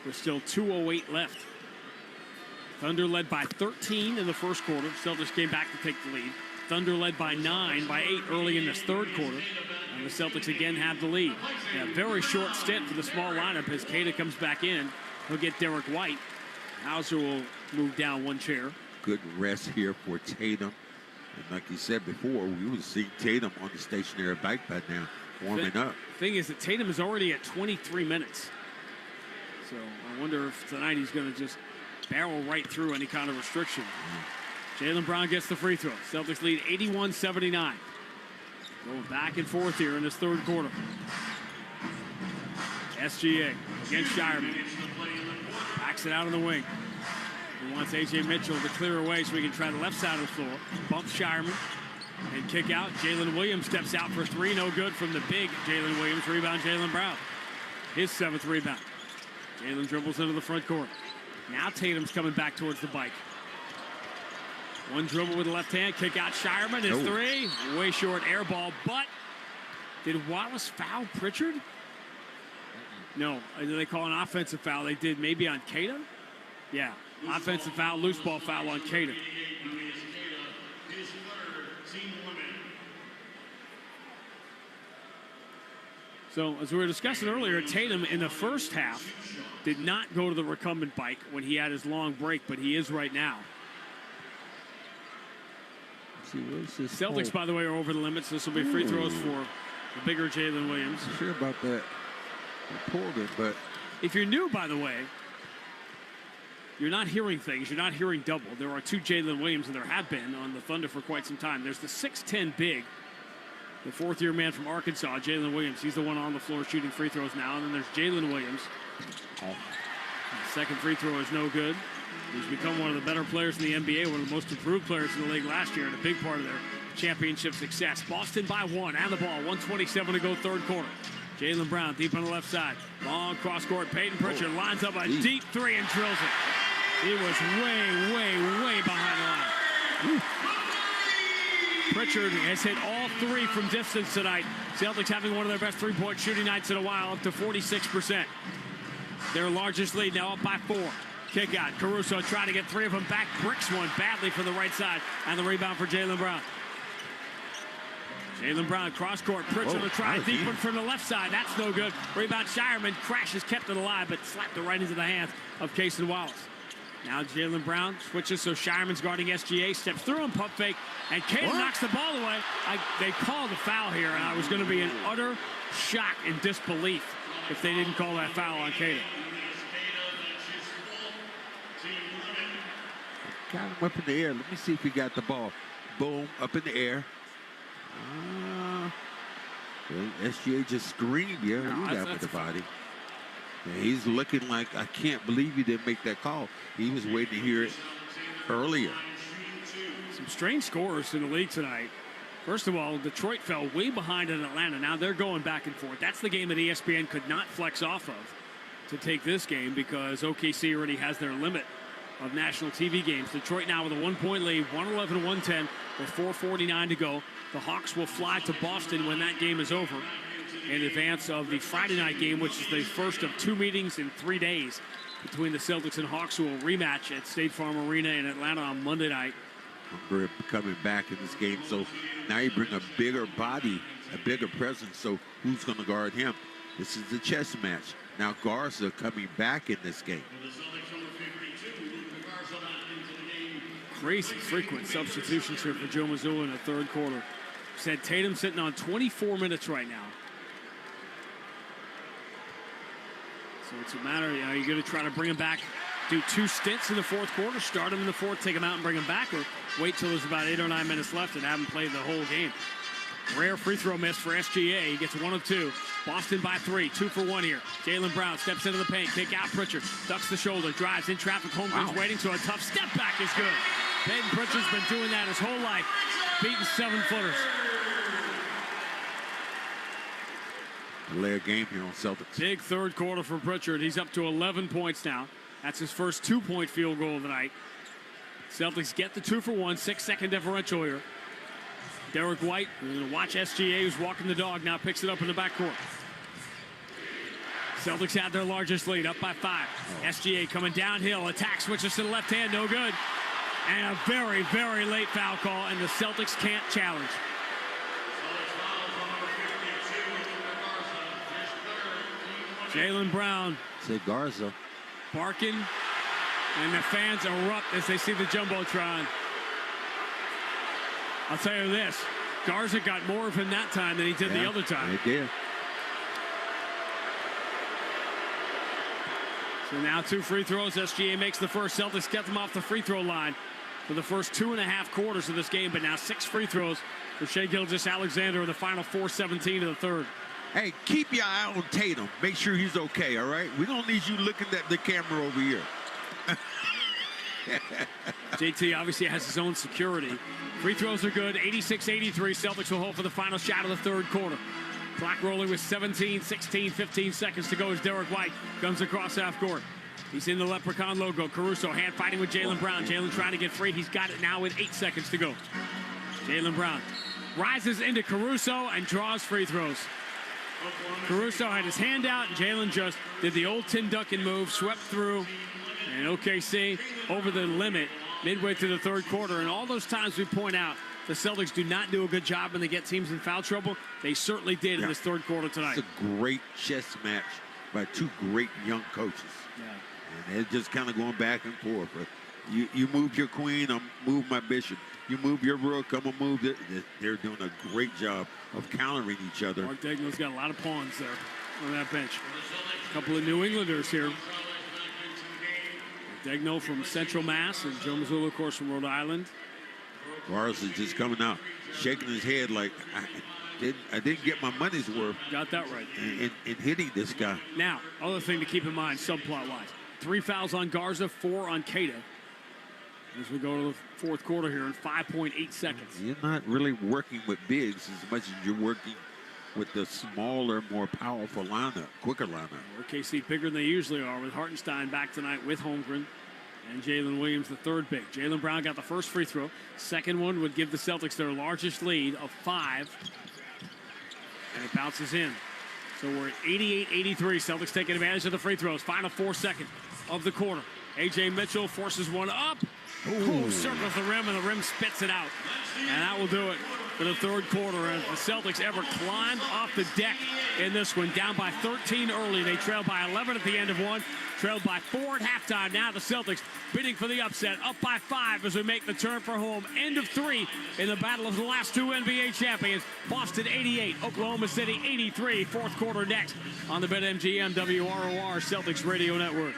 A: There's still 2:08 left. Thunder led by 13 in the first quarter. Celtics came back to take the lead. Thunder led by 9, by 8 early in this third quarter. And the Celtics again have the lead. A very short stint for the small lineup as Queta comes back in. He'll get Derek White. Hauser will move down one chair.
B: Good rest here for Tatum. And like you said before, we would see Tatum on the stationary bike by now, warming up.
A: The thing is that Tatum is already at 23 minutes. So I wonder if tonight he's going to just barrel right through any kind of restriction. Jaylen Brown gets the free throw. Celtics lead 81-79. Going back and forth here in this third quarter. SGA against Shireman. Backs it out on the wing. He wants A.J. Mitchell to clear away so he can try the left side of the floor. Bumps Shireman and kick out. Jalen Williams steps out for 3. No good from the big Jalen Williams. Rebound Jaylen Brown. His 7th rebound. Jalen dribbles into the front court. Now Tatum's coming back towards the bike. One dribble with the left hand, kick out Shireman, his three. Way short air ball, but did Wallace foul Pritchard? No, they call an offensive foul. They did maybe on Tatum? Yeah, offensive foul, loose ball foul on Tatum. So, as we were discussing earlier, Tatum in the first half did not go to the recumbent bike when he had his long break, but he is right now.
B: Let's see, what's this
A: Celtics, by the way, are over the limits. This will be free throws for the bigger Jalen Williams.
B: I'm sure about that. I pulled it, but
A: if you're new, by the way, you're not hearing things. You're not hearing double. There are two Jalen Williams, and there have been on the Thunder for quite some time. There's the 6'10" big, the fourth-year man from Arkansas, Jalen Williams. He's the one on the floor shooting free throws now. And then there's Jalen Williams. The second free throw is no good. He's become one of the better players in the NBA, one of the most improved players in the league last year, and a big part of their championship success. Boston by one, and the ball, 1:27 to go, third quarter. Jaylen Brown deep on the left side. Long cross court. Peyton Pritchard lines up a deep three and drills it. He was way behind the line. Pritchard has hit all three from distance tonight. Celtics having one of their best three-point shooting nights in a while, up to 46%. Their largest lead now up by 4. Kick out. Caruso trying to get 3 of them back. Bricks one badly from the right side. And the rebound for Jaylen Brown. Jaylen Brown cross court. Pritchard will try deep one from the left side. That's no good. Rebound Shireman. Crashes, kept it alive, but slapped it right into the hands of Cason Wallace. Now Jaylen Brown switches, so Shireman's guarding SGA. Steps through him, pump fake, and Caden knocks the ball away. They called the foul here, and I was going to be in utter shock and disbelief if they didn't call that foul on Caden.
B: Got him up in the air. Let me see if he got the ball. Boom, up in the air. SGA just screamed. Yeah, he got with the body. And he's looking like, I can't believe he didn't make that call. He was waiting to hear it earlier.
A: Some strange scores in the league tonight. First of all, Detroit fell way behind in Atlanta. Now they're going back and forth. That's the game that ESPN could not flex off of to take this game because OKC already has their limit of national TV games. Detroit now with a 1-point lead, 111-110 with 4:49 to go. The Hawks will fly to Boston when that game is over in advance of the Friday night game, which is the first of 2 meetings in 3 days between the Celtics and Hawks, who will rematch at State Farm Arena in Atlanta on Monday night.
B: We're coming back in this game, so now you bring a bigger body, a bigger presence, so who's going to guard him? This is the chess match. Now Garza coming back in this game.
A: Crazy frequent substitutions here for Joe Mazzulla in the third quarter. Said Tatum sitting on 24 minutes right now. So it's a matter, you know, you're going to try to bring him back, do 2 stints in the fourth quarter, start him in the fourth, take him out and bring him back, or wait till there's about 8 or 9 minutes left and have him play the whole game. Rare free throw miss for SGA. He gets 1 of 2. Boston by 3, 2 for 1 here. Jaylen Brown steps into the paint, kick out Pritchard, ducks the shoulder, drives in traffic, Holmgren's waiting, so a tough step back is good. Peyton Pritchard's been doing that his whole life, beating 7-footers.
B: Delay a game here on Celtics.
A: Big third quarter for Pritchard. He's up to 11 points now. That's his first 2-point field goal of the night. Celtics get the 2 for 1, 6-second differential here. Derek White, going to watch SGA, who's walking the dog, now picks it up in the backcourt. Celtics had their largest lead, up by 5. SGA coming downhill, attack, switches to the left hand, no good. And a very, very late foul call, and the Celtics can't challenge. Jaylen Brown.
B: Say Garza.
A: Barking, and the fans erupt as they see the Jumbotron. I'll tell you this, Garza got more of him that time than he did the other time.
B: He did.
A: So now 2 free throws. SGA makes the first. Celtics get them off the free throw line for the first 2.5 quarters of this game, but now 6 free throws for Shai Gilgeous-Alexander in the final 4:17 of the third.
B: Hey, keep your eye on Tatum. Make sure he's okay, all right? We don't need you looking at the camera over here.
A: JT obviously has his own security. Free throws are good. 86-83. Celtics will hold for the final shot of the third quarter. Clock rolling with 17, 16, 15 seconds to go as Derek White comes across half court. He's in the Leprechaun logo. Caruso hand fighting with Jaylen Brown. Jaylen trying to get free. He's got it now with 8 seconds to go. Jaylen Brown rises into Caruso and draws free throws. Caruso had his hand out, and Jaylen just did the old Tim Duncan move, swept through, and OKC over the limit midway through the third quarter. And all those times we point out, the Celtics do not do a good job when they get teams in foul trouble. They certainly did in this third quarter tonight.
B: It's a great chess match by two great young coaches. And they're just kind of going back and forth. But you move your queen, I'll move my bishop. You move your rook, I'm going to move it. They're doing a great job of countering each other.
A: Mark Daigneault's got a lot of pawns there on that bench. A couple of New Englanders here. Daigneault from Central Mass and Joe Mazzulla, of course, from Rhode Island.
B: Morris is just coming out, shaking his head like, I didn't get my money's worth.
A: Got that right.
B: In hitting this guy.
A: Now, other thing to keep in mind, subplot-wise. 3 fouls on Garza, 4 on Keita. As we go to the fourth quarter here in 5.8 seconds.
B: You're not really working with bigs as much as you're working with the smaller, more powerful lineup, quicker lineup.
A: OKC bigger than they usually are, with Hartenstein back tonight with Holmgren and Jalen Williams, the third big. Jaylen Brown got the first free throw. Second one would give the Celtics their largest lead of 5. And it bounces in. So we're at 88-83. Celtics taking advantage of the free throws. Final 4 seconds of the quarter. A.J. Mitchell forces one up. Ooh, circles the rim, and the rim spits it out. And that will do it for the third quarter. As the Celtics ever climbed off the deck in this one. Down by 13 early. They trailed by 11 at the end of one. Trailed by 4 at halftime. Now the Celtics bidding for the upset. Up by 5 as we make the turn for home. End of 3 in the battle of the last 2 NBA champions. Boston 88, Oklahoma City 83. Fourth quarter next on the BetMGM WROR Celtics Radio Network.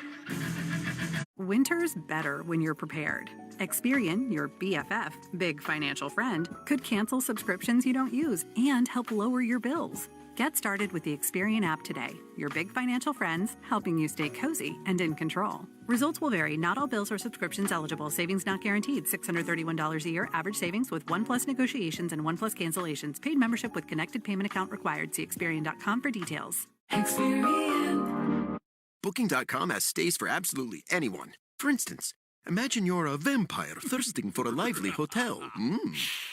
I: Winter's better when you're prepared. Experian, your BFF, big financial friend, could cancel subscriptions you don't use and help lower your bills. Get started with the Experian app today. Your big financial friends, helping you stay cozy and in control. Results will vary. Not all bills or subscriptions eligible. Savings not guaranteed. $631 a year. Average savings with 1+ negotiations and 1+ cancellations. Paid membership with connected payment account required. See Experian.com for details.
O: Experian. Booking.com has stays for absolutely anyone. For instance, imagine you're a vampire thirsting for a lively hotel.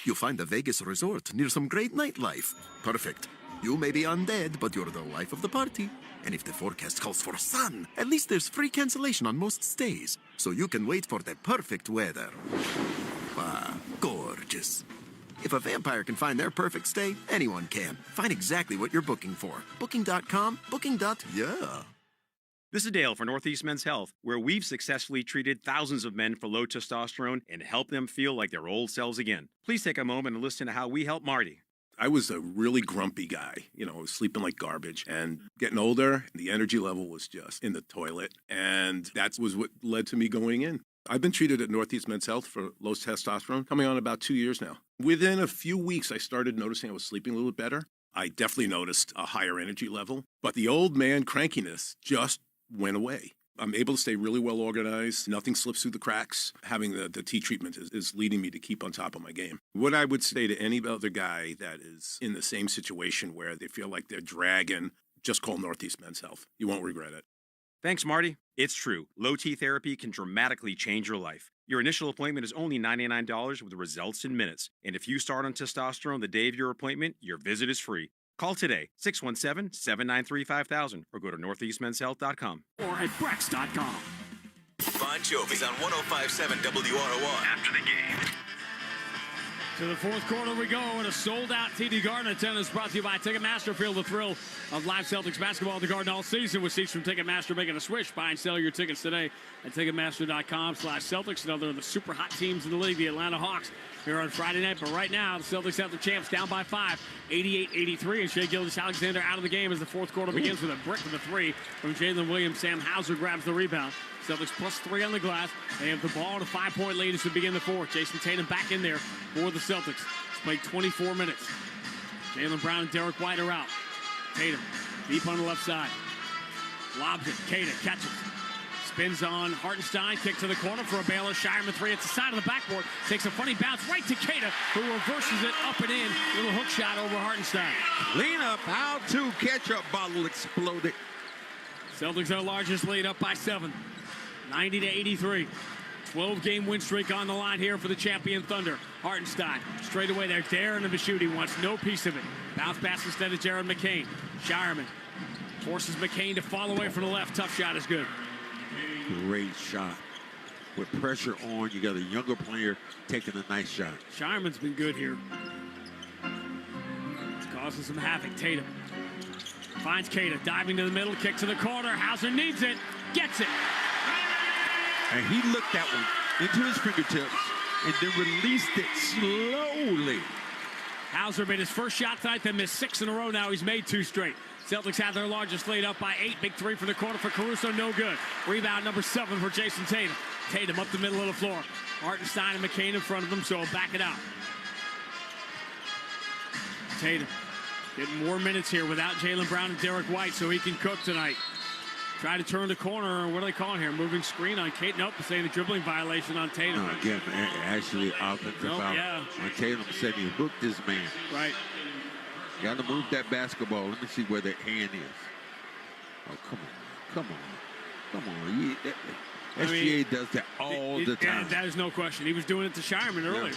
O: You'll find a Vegas resort near some great nightlife. Perfect. You may be undead, but you're the life of the party. And if the forecast calls for sun, at least there's free cancellation on most stays, so you can wait for the perfect weather. Ah, gorgeous. If a vampire can find their perfect stay, anyone can. Find exactly what you're booking for. Booking.com, booking.yeah.
F: This is Dale for Northeast Men's Health, where we've successfully treated thousands of men for low testosterone and helped them feel like their old selves again. Please take a moment and listen to how we help Marty.
J: I was a really grumpy guy, sleeping like garbage and getting older. The energy level was just in the toilet. And that was what led to me going in. I've been treated at Northeast Men's Health for low testosterone, coming on about 2 years now. Within a few weeks, I started noticing I was sleeping a little bit better. I definitely noticed a higher energy level, but the old man crankiness just went away. I'm able to stay really well organized. Nothing slips through the cracks. Having the T treatment is leading me to keep on top of my game. What I would say to any other guy that is in the same situation where they feel like they're dragging, just call Northeast Men's Health. You won't regret it.
F: Thanks, Marty. It's true. Low T therapy can dramatically change your life. Your initial appointment is only $99 with results in minutes. And if you start on testosterone the day of your appointment, your visit is free. Call today, 617-793-5000, or go to northeastmenshealth.com.
A: Or at brex.com.
L: Bon Jovi's on 105.7 WROR. After the game.
A: To the fourth quarter we go, and a sold-out TD Garden attendance brought to you by Ticketmaster. Feel the thrill of live Celtics basketball at the Garden all season with seats from Ticketmaster making a switch. Buy and sell your tickets today at Ticketmaster.com/Celtics. Another of the super hot teams in the league, the Atlanta Hawks, here on Friday night. But right now, the Celtics have the champs down by 5, 88-83. And Shai Gilgeous-Alexander out of the game as the fourth quarter begins with a brick of the 3 from Jalen Williams. Sam Hauser grabs the rebound. Celtics +3 on the glass. They have the ball at a 5-point lead as we begin the fourth. Jason Tatum back in there for the Celtics. He's played 24 minutes. Jaylen Brown and Derek White are out. Tatum deep on the left side. Lobs it. Keita catches. Spins on Hartenstein. Kick to the corner for a Baylor Shireman 3. It's the side of the backboard. Takes a funny bounce right to Keita, who reverses it up and in. Little hook shot over Hartenstein.
B: Lean up. How to ketchup bottle exploded.
A: Celtics are largest lead, up by 7. 90-83. 12-game win streak on the line here for the champion Thunder. Hartenstein straight away there, daring him to shoot. He wants no piece of it. Bounce pass instead of Jared McCain. Shireman forces McCain to fall away from the left. Tough shot is good.
B: Great shot. With pressure on, you got a younger player taking a nice shot.
A: Shireman's been good here. It's causing some havoc. Tatum finds Cada, diving to the middle, kick to the corner. Hauser needs it, gets it.
B: And he looked that one into his fingertips and then released it slowly.
A: Hauser made his first shot tonight, then missed 6 in a row. Now he's made 2 straight. Celtics have their largest lead up by 8. Big 3 from the corner for Caruso, no good. Rebound number 7 for Jason Tatum. Tatum up the middle of the floor. Hartenstein and McCain in front of them, so he'll back it out. Tatum getting more minutes here without Jaylen Brown and Derek White, so he can cook tonight. Try to turn the corner. What are they calling here? Moving screen on Kate. Nope, saying a dribbling violation on Tatum.
B: Again, actually offensive foul on Tatum. Said he hooked his man.
A: Right.
B: Got to move that basketball. Let me see where that hand is. Oh, come on. SGA does that all the time.
A: That is no question. He was doing it to Shireman earlier.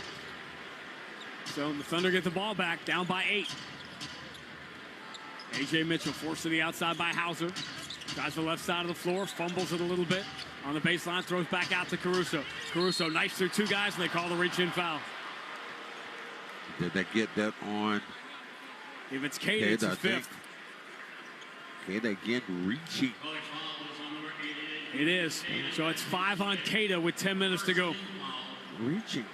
A: So the Thunder get the ball back, down by 8. A.J. Mitchell forced to the outside by Hauser. Drives the left side of the floor, fumbles it a little bit. On the baseline, throws back out to Caruso. Caruso knifes through 2 guys, and they call the reach-in foul.
B: Did they get that on?
A: If it's Kate, it's his 5th.
B: Kate again reaching.
A: It is. So it's 5 on Cada with 10 minutes to go.
B: Reaching.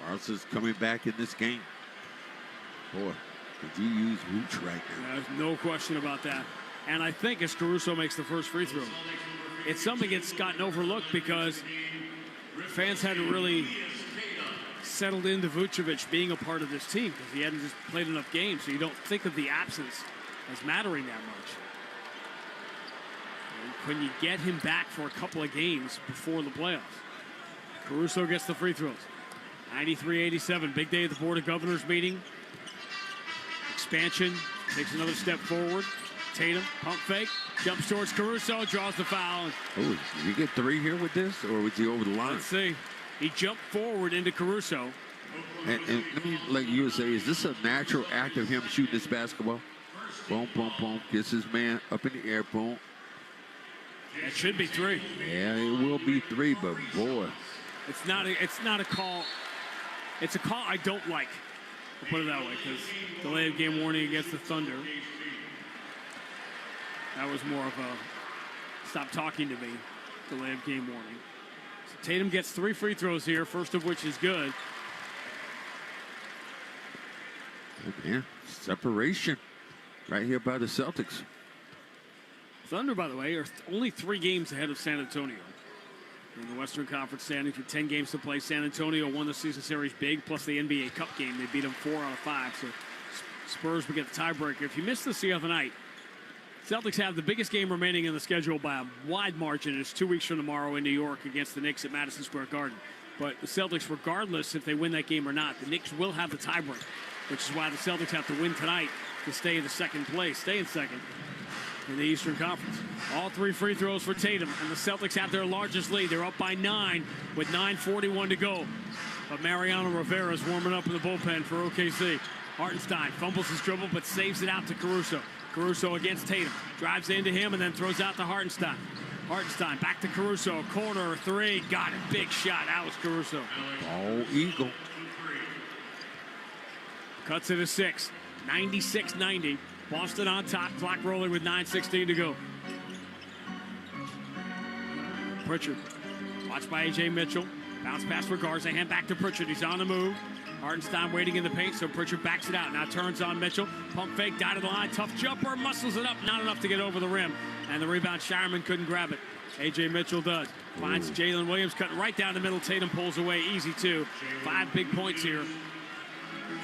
B: Carson's coming back in this game. Boy, did you use Wooch right now?
A: There's no question about that. And I think as Caruso makes the first free throw, it's something that's gotten overlooked because fans hadn't really settled into Vucevic being a part of this team because he hadn't just played enough games, so you don't think of the absence as mattering that much. And when you get him back for a couple of games before the playoffs, Caruso gets the free throws. 93-87, big day at the Board of Governors meeting. Expansion takes another step forward. Tatum, pump fake, jumps towards Caruso, draws the foul.
B: Oh, did he get 3 here with this, or was he over the line?
A: Let's see. He jumped forward into Caruso.
B: And let me let you say, is this a natural act of him shooting this basketball? Boom, boom, boom. Gets his man up in the air, boom.
A: It should be 3.
B: Yeah, it will be 3, but boy.
A: It's not a call. It's a call I don't like. I'll put it that way, because delay of game warning against the Thunder. That was more of a stop talking to me, delay of game warning. So Tatum gets 3 free throws here, first of which is good.
B: Yeah, separation right here by the Celtics.
A: Thunder, by the way, are only 3 games ahead of San Antonio in the Western Conference standings with 10 games to play. San Antonio won the season series big, plus the NBA Cup game. They beat them 4 out of 5. So Spurs will get the tiebreaker. If you missed this the other night, Celtics have the biggest game remaining in the schedule by a wide margin. It's 2 weeks from tomorrow in New York against the Knicks at Madison Square Garden. But the Celtics, regardless if they win that game or not, the Knicks will have the tiebreaker, which is why the Celtics have to win tonight to stay in the second place, stay in second in the Eastern Conference. All 3 free throws for Tatum, and the Celtics have their largest lead. They're up by 9 with 9:41 to go. But Mariano Rivera is warming up in the bullpen for OKC. Hartenstein fumbles his dribble, but saves it out to Caruso. Caruso against Tatum. Drives into him and then throws out to Hartenstein. Hartenstein back to Caruso. Corner 3. Got it. Big shot. That was Caruso.
B: Oh, Eagle.
A: Cuts it to 6. 96-90. Boston on top. Clock rolling with 9:16 to go. Pritchard. Watched by A.J. Mitchell. Bounce pass for Garza. Hand back to Pritchard. He's on the move. Hartenstein waiting in the paint, so Pritchard backs it out. Now turns on Mitchell. Pump fake, dotted the line. Tough jumper. Muscles it up. Not enough to get over the rim. And the rebound, Shireman couldn't grab it. A.J. Mitchell does. Finds Jalen Williams cutting right down the middle. Tatum pulls away. Easy, too. 5 big points here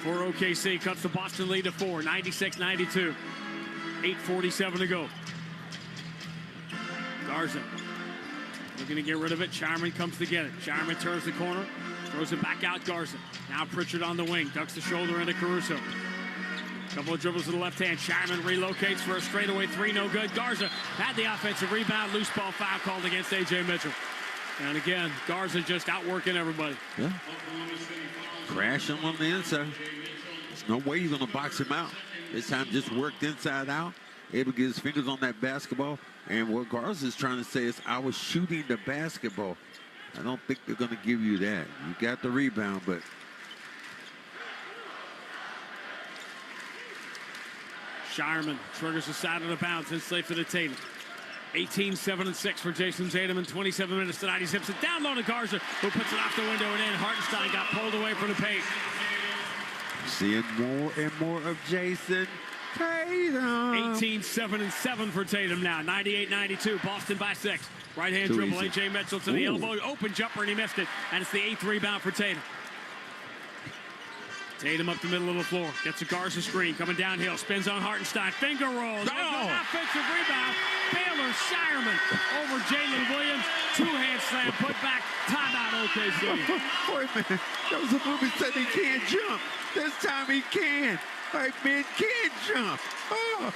A: for OKC. Cuts the Boston lead to 4. 96-92. 8:47 to go. Garza looking to get rid of it. Shireman comes to get it. Shireman turns the corner. Throws it back out, Garza. Now Pritchard on the wing. Ducks the shoulder into Caruso. Couple of dribbles to the left hand. Shireman relocates for a straightaway three. No good. Garza had the offensive rebound. Loose ball foul called against A.J. Mitchell. And again, Garza just outworking everybody.
B: Yeah. Crash him on the inside. There's no way you're going to box him out. This time just worked inside out. Able to get his fingers on that basketball. And what Garza is trying to say is, I was shooting the basketball. I don't think they're going to give you that. You got the rebound, but...
A: Shireman triggers the side of the bounce. It's safe for the Tatum. 18, 7, and 6 for Jason Tatum in 27 minutes tonight. He zips it down low to Garza, who puts it off the window and in. Hartenstein got pulled away from the paint.
B: Seeing more and more of Jason Tatum.
A: 18, 7, and 7 for Tatum now. 98-92. Boston by 6. Right-hand dribble. A.J. Mitchell to the elbow. Open jumper, and he missed it. And it's the 8th rebound for Tatum. Tatum up the middle of the floor. Gets a Garza screen. Coming downhill. Spins on Hartenstein. Finger rolls. Offensive rebound. Baylor Shireman over Jalen Williams. Two-hand slam. Put back. Timeout OKC.
B: Wait a minute. That was a movie said he can't jump. This time he can. Right, man, can't jump. Oh.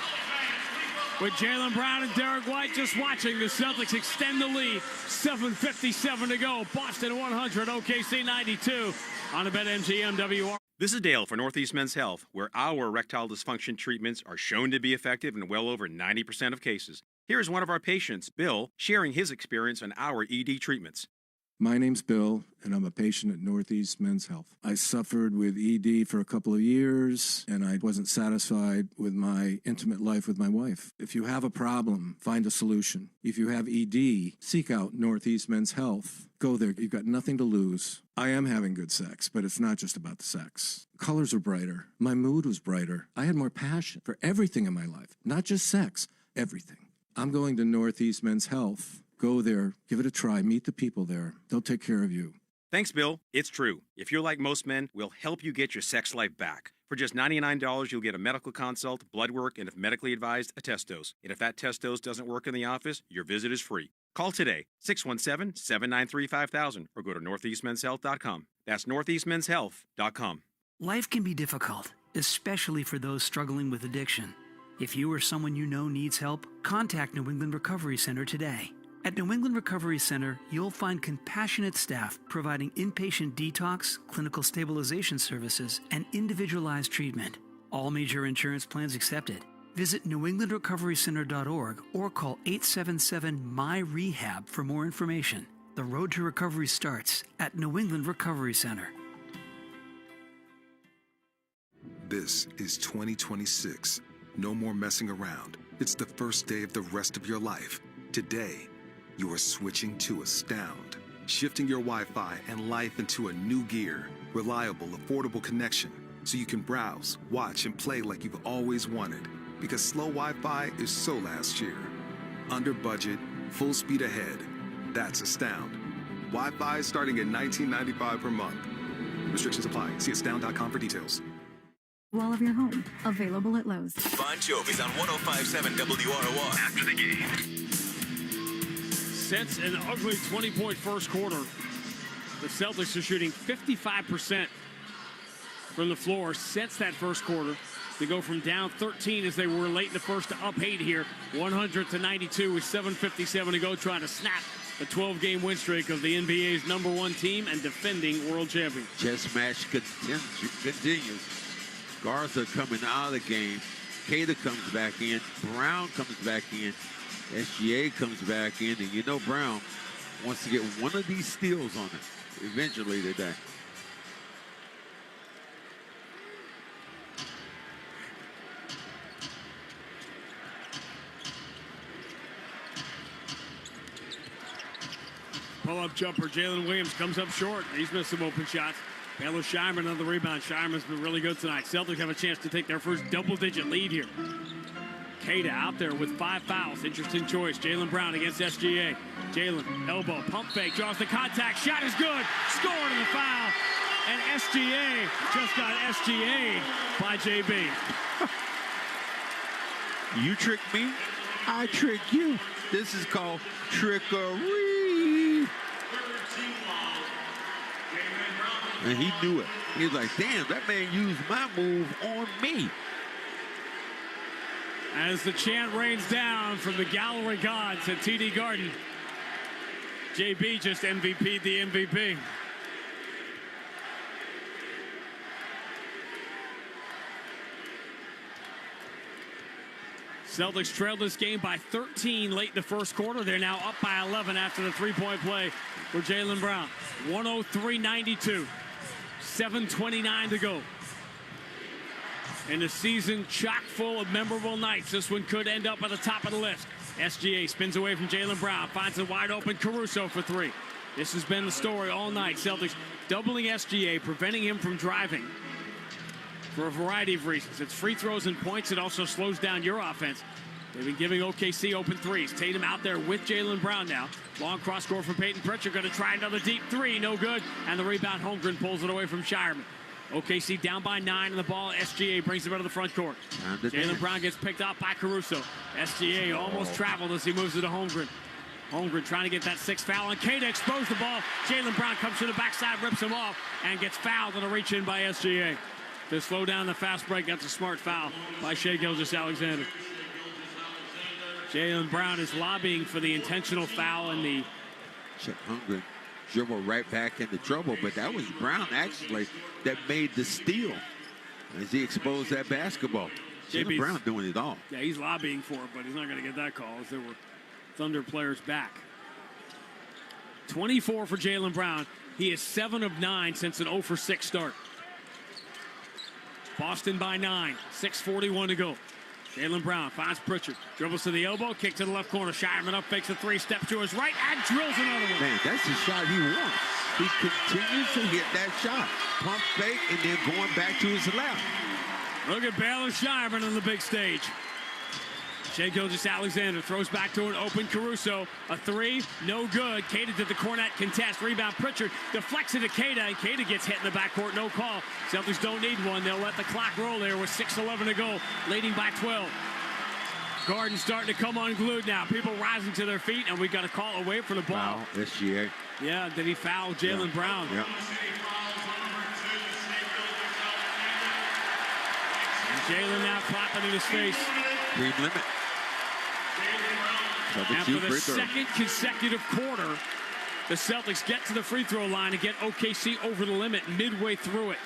A: With Jaylen Brown and Derek White just watching, the Celtics extend the lead. 7:57 to go. Boston 100, OKC 92 on the BetMGM WR.
F: This is Dale for Northeast Men's Health, where our erectile dysfunction treatments are shown to be effective in well over 90% of cases. Here is one of our patients, Bill, sharing his experience on our ED treatments.
P: My name's Bill, and I'm a patient at Northeast Men's Health. I suffered with ED for a couple of years, and I wasn't satisfied with my intimate life with my wife. If you have a problem, find a solution. If you have ED, seek out Northeast Men's Health. Go there. You've got nothing to lose. I am having good sex, but it's not just about the sex. Colors are brighter. My mood was brighter. I had more passion for everything in my life, not just sex, everything. I'm going to Northeast Men's Health. Go there, give it a try, meet the people there. They'll take care of you.
F: Thanks, Bill. It's true. If you're like most men, we'll help you get your sex life back. For just $99, you'll get a medical consult, blood work, and if medically advised, a test dose. And if that test dose doesn't work in the office, your visit is free. Call today, 617-793-5000, or go to northeastmenshealth.com. That's northeastmenshealth.com.
N: Life can be difficult, especially for those struggling with addiction. If you or someone you know needs help, contact New England Recovery Center today. At New England Recovery Center, you'll find compassionate staff providing inpatient detox, clinical stabilization services, and individualized treatment. All major insurance plans accepted. Visit newenglandrecoverycenter.org or call 877-MY-REHAB for more information. The road to recovery starts at New England Recovery Center.
E: This is 2026. No more messing around. It's the first day of the rest of your life. Today, you are switching to Astound, shifting your Wi-Fi and life into a new gear. Reliable, affordable connection, so you can browse, watch, and play like you've always wanted. Because slow Wi-Fi is so last year. Under budget, full speed ahead. That's Astound. Wi-Fi starting at $19.95 per month. Restrictions apply. See astound.com for details.
C: Wall of your home. Available at Lowe's.
L: Bon Jovi's on 105.7 WROR. After the game.
A: Since an ugly 20-point first quarter, the Celtics are shooting 55% from the floor since that first quarter. They go from down 13 as they were late in the first to up 8 here, 100-92 with 7:57 to go, trying to snap the 12-game win streak of the NBA's #1 team and defending world champion.
B: Chess match continues. Garza coming out of the game. Cada comes back in. Brown comes back in. SGA comes back in, and you know Brown wants to get one of these steals on it eventually today.
A: Pull-up jumper, Jalen Williams comes up short. He's missed some open shots. Baylor Shireman on the rebound. Shireman's been really good tonight. Celtics have a chance to take their first double-digit lead here. Cada out there with 5 fouls. Interesting choice. Jaylen Brown against SGA. Jalen, elbow, pump fake, draws the contact. Shot is good. Scored in the foul. And SGA just got SGA'd by JB.
B: You trick me, I trick you. This is called trickery. And he knew it. He was like, damn, that man used my move on me.
A: As the chant rains down from the gallery gods at TD Garden, JB just MVP'd the MVP. Celtics trailed this game by 13 late in the first quarter. They're now up by 11 after the three-point play for Jaylen Brown. 103-92. 7:29 to go. In a season chock full of memorable nights, this one could end up at the top of the list. SGA spins away from Jaylen Brown, finds a wide open Caruso for three. This has been the story all night. Celtics doubling SGA, preventing him from driving for a variety of reasons. It's free throws and points. It also slows down your offense. They've been giving OKC open threes. Tatum out there with Jaylen Brown now. Long cross court from Peyton Pritchard. Going to try another deep three. No good. And the rebound, Holmgren pulls it away from Shireman. OKC down by 9 in the ball. SGA brings it out of the front court. Jaylen Brown gets picked up by Caruso. SGA almost traveled as he moves it to Holmgren. Holmgren trying to get that sixth foul. And K to expose the ball. Jaylen Brown comes to the backside, rips him off, and gets fouled on a reach in by SGA. To slow down the fast break, that's a smart foul by Shai Gilgeous-Alexander. Jaylen Brown is lobbying for the intentional foul and the
B: Holmgren dribbled right back into trouble, but that was Brown actually that made the steal as he exposed that basketball. Jaylen Brown doing it all.
A: Yeah, he's lobbying for it, but he's not going to get that call as there were Thunder players back. 24 for Jaylen Brown. He is 7 of 9 since an 0 for 6 start. Boston by 9, 6:41 to go. Jaylen Brown finds Pritchard, dribbles to the elbow, kick to the left corner. Shireman up, fakes a three, steps to his right, and drills another one.
B: Man, that's the shot he wants. He continues to hit that shot. Pump fake, and then going back to his left.
A: Look at Baylor Shireman on the big stage. Shai Gilgeous-Alexander throws back to an open Caruso. A three, no good. Keita did the Cornet contest. Rebound Pritchard deflects it to Keita, and Keita gets hit in the backcourt. No call. Celtics don't need one. They'll let the clock roll there with 6:11 to go, leading by 12. Garden starting to come unglued now. People rising to their feet, and we got a call away from the ball.
B: Foul, SGA.
A: Yeah, did he foul Jaylen Brown?
B: Yeah.
A: And Jaylen now clapping in his face.
B: Green limit.
A: After the second consecutive quarter, the Celtics get to the free throw line and get OKC over the limit midway through it.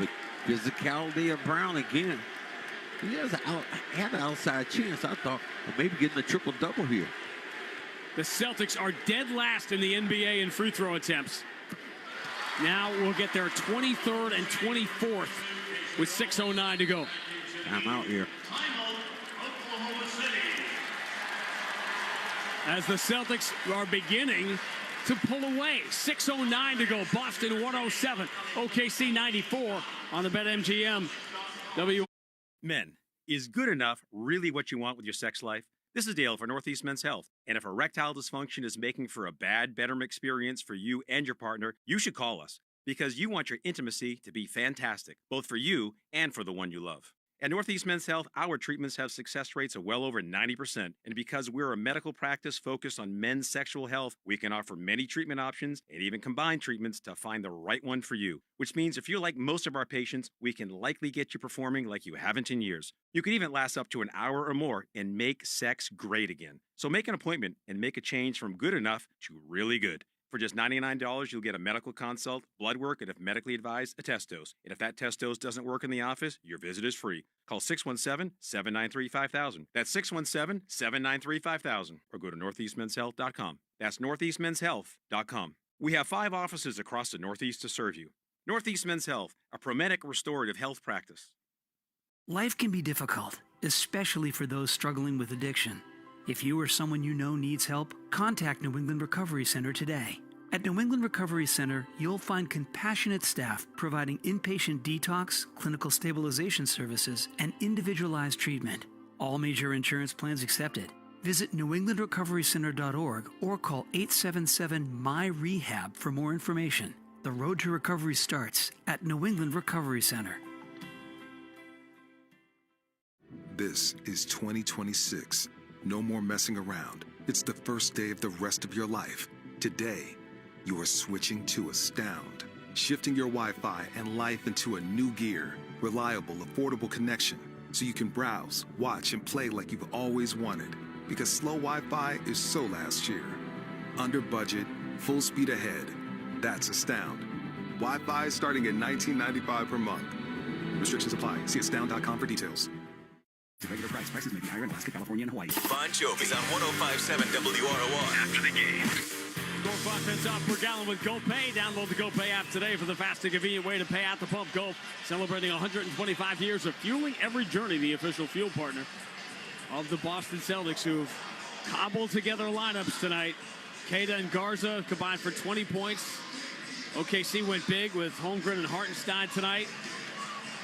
B: The physicality of Brown again. He had an outside chance, I thought, of maybe getting a triple-double here.
A: The Celtics are dead last in the NBA in free throw attempts. Now we'll get their 23rd and 24th with 6:09 to go.
B: I'm out here.
A: As the Celtics are beginning to pull away. 6:09 to go. Boston 107. OKC 94 on the BetMGM.
F: Men, is good enough really what you want with your sex life? This is Dale for Northeast Men's Health. And if erectile dysfunction is making for a bad bedroom experience for you and your partner, you should call us because you want your intimacy to be fantastic, both for you and for the one you love. At Northeast Men's Health, our treatments have success rates of well over 90%. And because we're a medical practice focused on men's sexual health, we can offer many treatment options and even combine treatments to find the right one for you. Which means if you're like most of our patients, we can likely get you performing like you haven't in years. You could even last up to an hour or more and make sex great again. So make an appointment and make a change from good enough to really good. For just $99, you'll get a medical consult, blood work, and if medically advised, a test dose. And if that test dose doesn't work in the office, your visit is free. Call 617-793-5000. That's 617-793-5000. Or go to northeastmenshealth.com. That's northeastmenshealth.com. We have 5 offices across the Northeast to serve you. Northeast Men's Health, a Promedic restorative health practice.
N: Life can be difficult, especially for those struggling with addiction. If you or someone you know needs help, contact New England Recovery Center today. At New England Recovery Center, you'll find compassionate staff providing inpatient detox, clinical stabilization services, and individualized treatment. All major insurance plans accepted. Visit newenglandrecoverycenter.org or call 877-MY-REHAB for more information. The road to recovery starts at New England Recovery Center.
E: This is 2026. No more messing around. It's the first day of the rest of your life. Today, you are switching to Astound, shifting your Wi-Fi and life into a new gear Reliable, affordable connection so you can browse, watch, and play like you've always wanted. Because slow Wi-Fi is so last year. Under budget, full speed ahead. That's Astound. Wi-Fi starting at $19.95 per month. Restrictions apply. See astound.com for details.
K: Regular price. Prices may be higher in Alaska, California, and Hawaii.
L: Bon Jovi's on 105.7 WROR. After the game.
A: Score 5 cents off per gallon with GoPay. Download the GoPay app today for the fast and convenient way to pay at the pump. Go, celebrating 125 years of fueling every journey, the official fuel partner of the Boston Celtics, who've cobbled together lineups tonight. Keita and Garza combined for 20 points. OKC went big with Holmgren and Hartenstein tonight.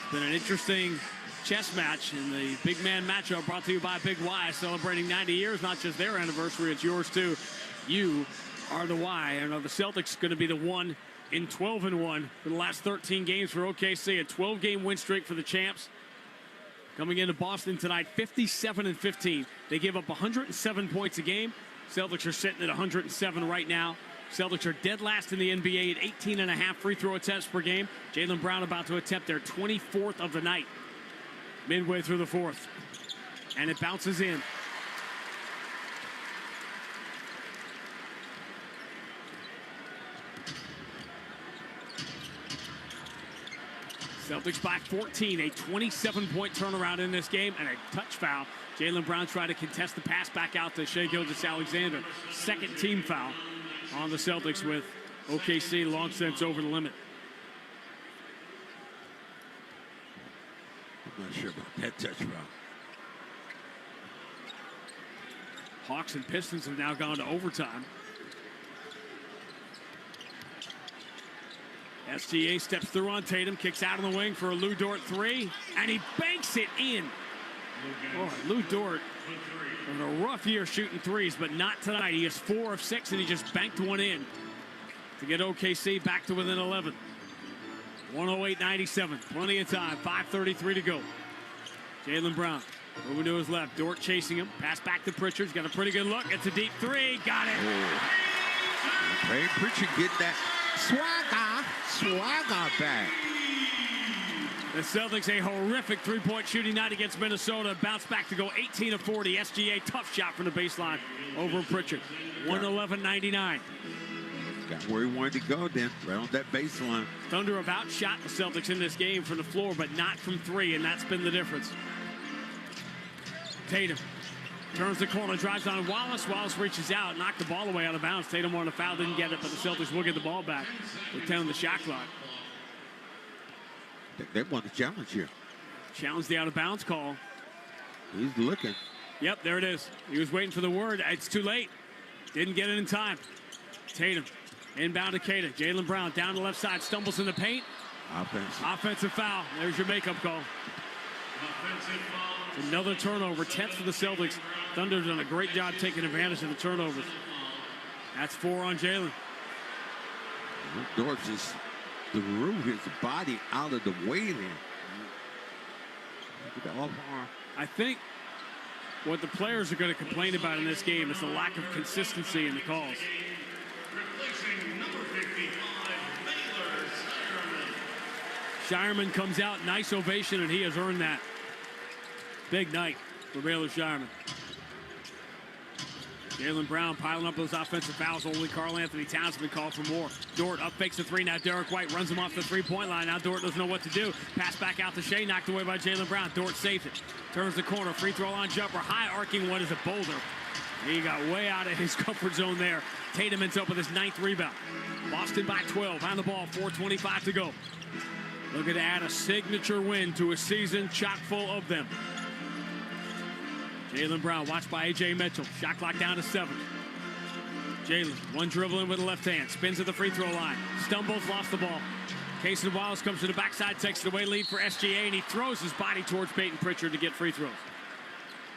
A: It's been an interesting chess match in the big man matchup brought to you by Big Y, celebrating 90 years, not just their anniversary, it's yours too. You are the Y. And the Celtics going to be the 1 in 12-1 for the last 13 games for OKC, a 12-game win streak for the champs. Coming into Boston tonight, 57-15. They give up 107 points a game. Celtics are sitting at 107 right now. Celtics are dead last in the NBA at 18.5 free throw attempts per game. Jaylen Brown about to attempt their 24th of the night. Midway through the fourth. And it bounces in. Celtics by 14, a 27-point turnaround in this game, and a touch foul. Jaylen Brown tried to contest the pass back out to Shai Gilgeous-Alexander. Second team foul on the Celtics with OKC long since over the limit.
B: I'm not sure about that touch foul.
A: Hawks and Pistons have now gone to overtime. SGA steps through on Tatum, kicks out on the wing for a Lou Dort three, and he banks it in. Oh, Lou Dort in a rough year shooting threes, but not tonight. He is 4 of 6, and he just banked one in to get OKC back to within 11. 108-97, plenty of time, 5:33 to go. Jaylen Brown moving to his left, Dort chasing him, pass back to Pritchard, he's got a pretty good look, it's a deep three, got it.
B: Hey, Pritchard get that swagger back.
A: The Celtics a horrific three-point shooting night against Minnesota, bounce back to go 18 of 40. SGA tough shot from the baseline over Pritchard. 111-99.
B: Got where he wanted to go then, right on that baseline.
A: Thunder have outshot the Celtics in this game from the floor, but not from three, and that's been the difference. Tatum turns the corner, drives on Wallace. Wallace reaches out, knocked the ball away out of bounds. Tatum wanted a foul, didn't get it, but the Celtics will get the ball back with 10 on the shot clock.
B: They want the challenge here.
A: Challenge the out-of-bounds call.
B: He's looking.
A: Yep, there it is. He was waiting for the word. It's too late. Didn't get it in time. Tatum inbound to Keita. Jaylen Brown down the left side, stumbles in the paint. Offensive foul. There's your makeup call. Another turnover, 10th for the Celtics. Thunder done a great job taking advantage of the turnovers. That's 4 on Jaylen.
B: Dort just threw his body out of the way there. Look at the off arm.
A: I think what the players are going to complain about in this game is the lack of consistency in the calls. Shireman comes out, nice ovation, and he has earned that. Big night for Baylor Shireman. Jaylen Brown piling up those offensive fouls. Only Karl Anthony Towns has been called for more. Dort up fakes a three. Now Derek White runs him off the three-point line. Now Dort doesn't know what to do. Pass back out to Shea, knocked away by Jaylen Brown. Dort saves it. Turns the corner. Free throw line jumper. High arcing one is a boulder. He got way out of his comfort zone there. Tatum ends up with his 9th rebound. Boston by 12. On the ball. 4:25 to go. Looking to add a signature win to a season chock full of them. Jaylen Brown watched by A.J. Mitchell. Shot clock down to 7. Jaylen, one dribble in with the left hand. Spins at the free throw line. Stumbles, lost the ball. Casey Wallace comes to the backside, takes it away, lead for SGA, and he throws his body towards Peyton Pritchard to get free throws.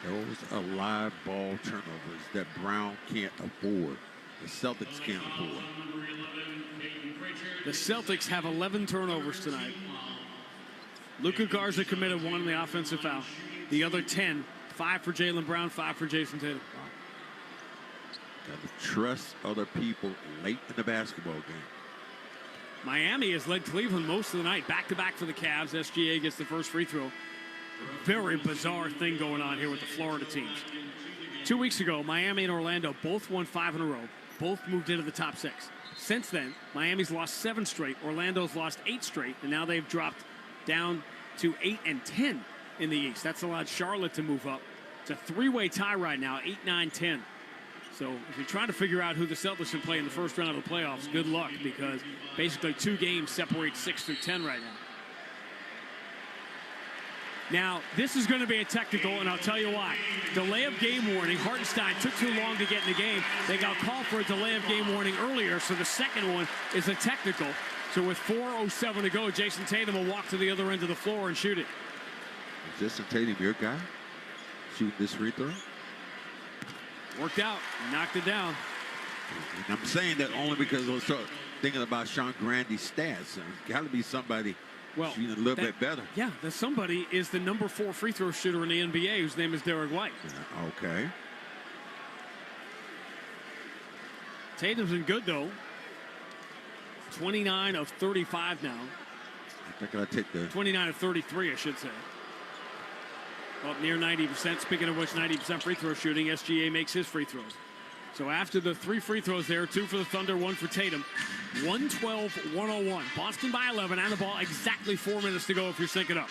B: Those are live ball turnovers that Brown can't afford. The Celtics can't afford.
A: The Celtics have 11 turnovers tonight. Luka Garza committed 1 on the offensive foul. The other 10, 5 for Jaylen Brown, 5 for Jason Tatum.
B: Got to trust other people late in the basketball game.
A: Miami has led Cleveland most of the night. Back-to-back for the Cavs. SGA gets the first free throw. Very bizarre thing going on here with the Florida teams. 2 weeks ago, Miami and Orlando both won 5 in a row. Both moved into the top 6. Since then, Miami's lost 7 straight. Orlando's lost 8 straight. And now they've dropped down to 8 and 10 in the East. That's allowed Charlotte to move up. It's a 3-way tie right now, 8, 9, 10. So if you're trying to figure out who the Celtics can play in the first round of the playoffs, good luck, because basically 2 games separate 6 through 10 right now. Now, this is going to be a technical, and I'll tell you why. Delay of game warning. Hartenstein took too long to get in the game. They got called for a delay of game warning earlier, so the second one is a technical. So with 4:07 to go, Jason Tatum will walk to the other end of the floor and shoot it.
B: Is Jason Tatum your guy? Shooting this free throw?
A: Worked out. Knocked it down.
B: And I'm saying that only because I was thinking about Sean Grandy's stats. Got to be somebody shooting a little bit better.
A: Yeah, that somebody is the number 4 free throw shooter in the NBA, whose name is Derek White.
B: Yeah, okay.
A: Tatum's been good, though. 29 of 35 now.
B: I think I'll take the
A: 29 of 33, I should say. Up near 90%. Speaking of which, 90% free throw shooting. SGA makes his free throws. So after the 3 free throws there, 2 for the Thunder, 1 for Tatum. 112-101. Boston by 11. On the ball, exactly 4 minutes to go if you're syncing up.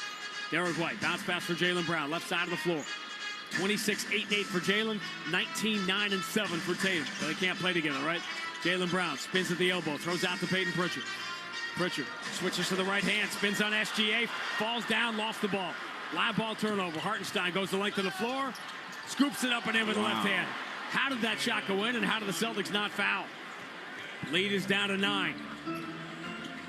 A: Derek White, bounce pass for Jaylen Brown, left side of the floor. 26, 8, and 8 for Jaylen. 19, 9, and 7 for Tatum. So they can't play together, right? Jaylen Brown spins at the elbow, throws out to Peyton Pritchard. Pritchard switches to the right hand, spins on SGA, falls down, lost the ball. Live ball turnover. Hartenstein goes the length of the floor, scoops it up and in with the left hand. How did that shot go in, and how did the Celtics not foul? Lead is down to 9.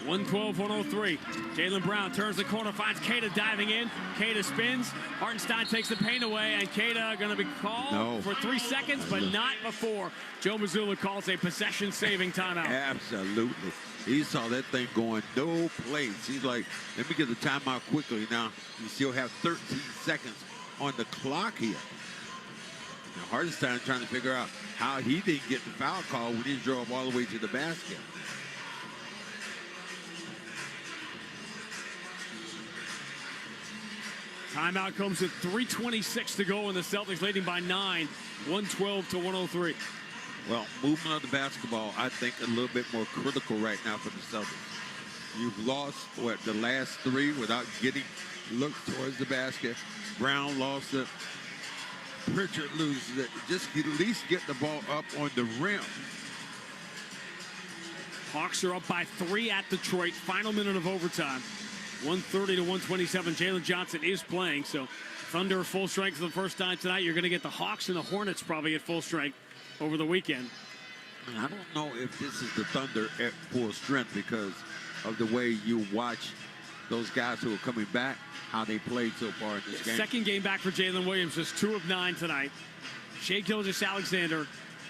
A: 112-103. Jaylen Brown turns the corner, finds Keita diving in. Keita spins. Hartenstein takes the paint away, and Keita going to be called for 3 seconds, but not before Joe Mazzulla calls a possession-saving timeout.
B: Absolutely. He saw that thing going no place. He's like, let me get the timeout quickly. Now, you still have 13 seconds on the clock here. Now, Hartenstein trying to figure out how he didn't get the foul call when he drove all the way to the basket.
A: Timeout comes with 3:26 to go, and the Celtics leading by 9, 112-103.
B: Well, movement of the basketball, I think, a little bit more critical right now for the Celtics. You've lost, the last 3 without getting looked towards the basket. Brown lost it. Pritchard loses it. Just at least get the ball up on the rim.
A: Hawks are up by 3 at Detroit. Final minute of overtime. 130-127. Jalen Johnson is playing, so Thunder full strength for the first time tonight. You're going to get the Hawks and the Hornets probably at full strength over the weekend.
B: I don't know if this is the Thunder at full strength because of the way you watch those guys who are coming back, how they played so far in this game.
A: Second game back for Jalen Williams, just 2 of 9 tonight. Shai Gilgeous-Alexander,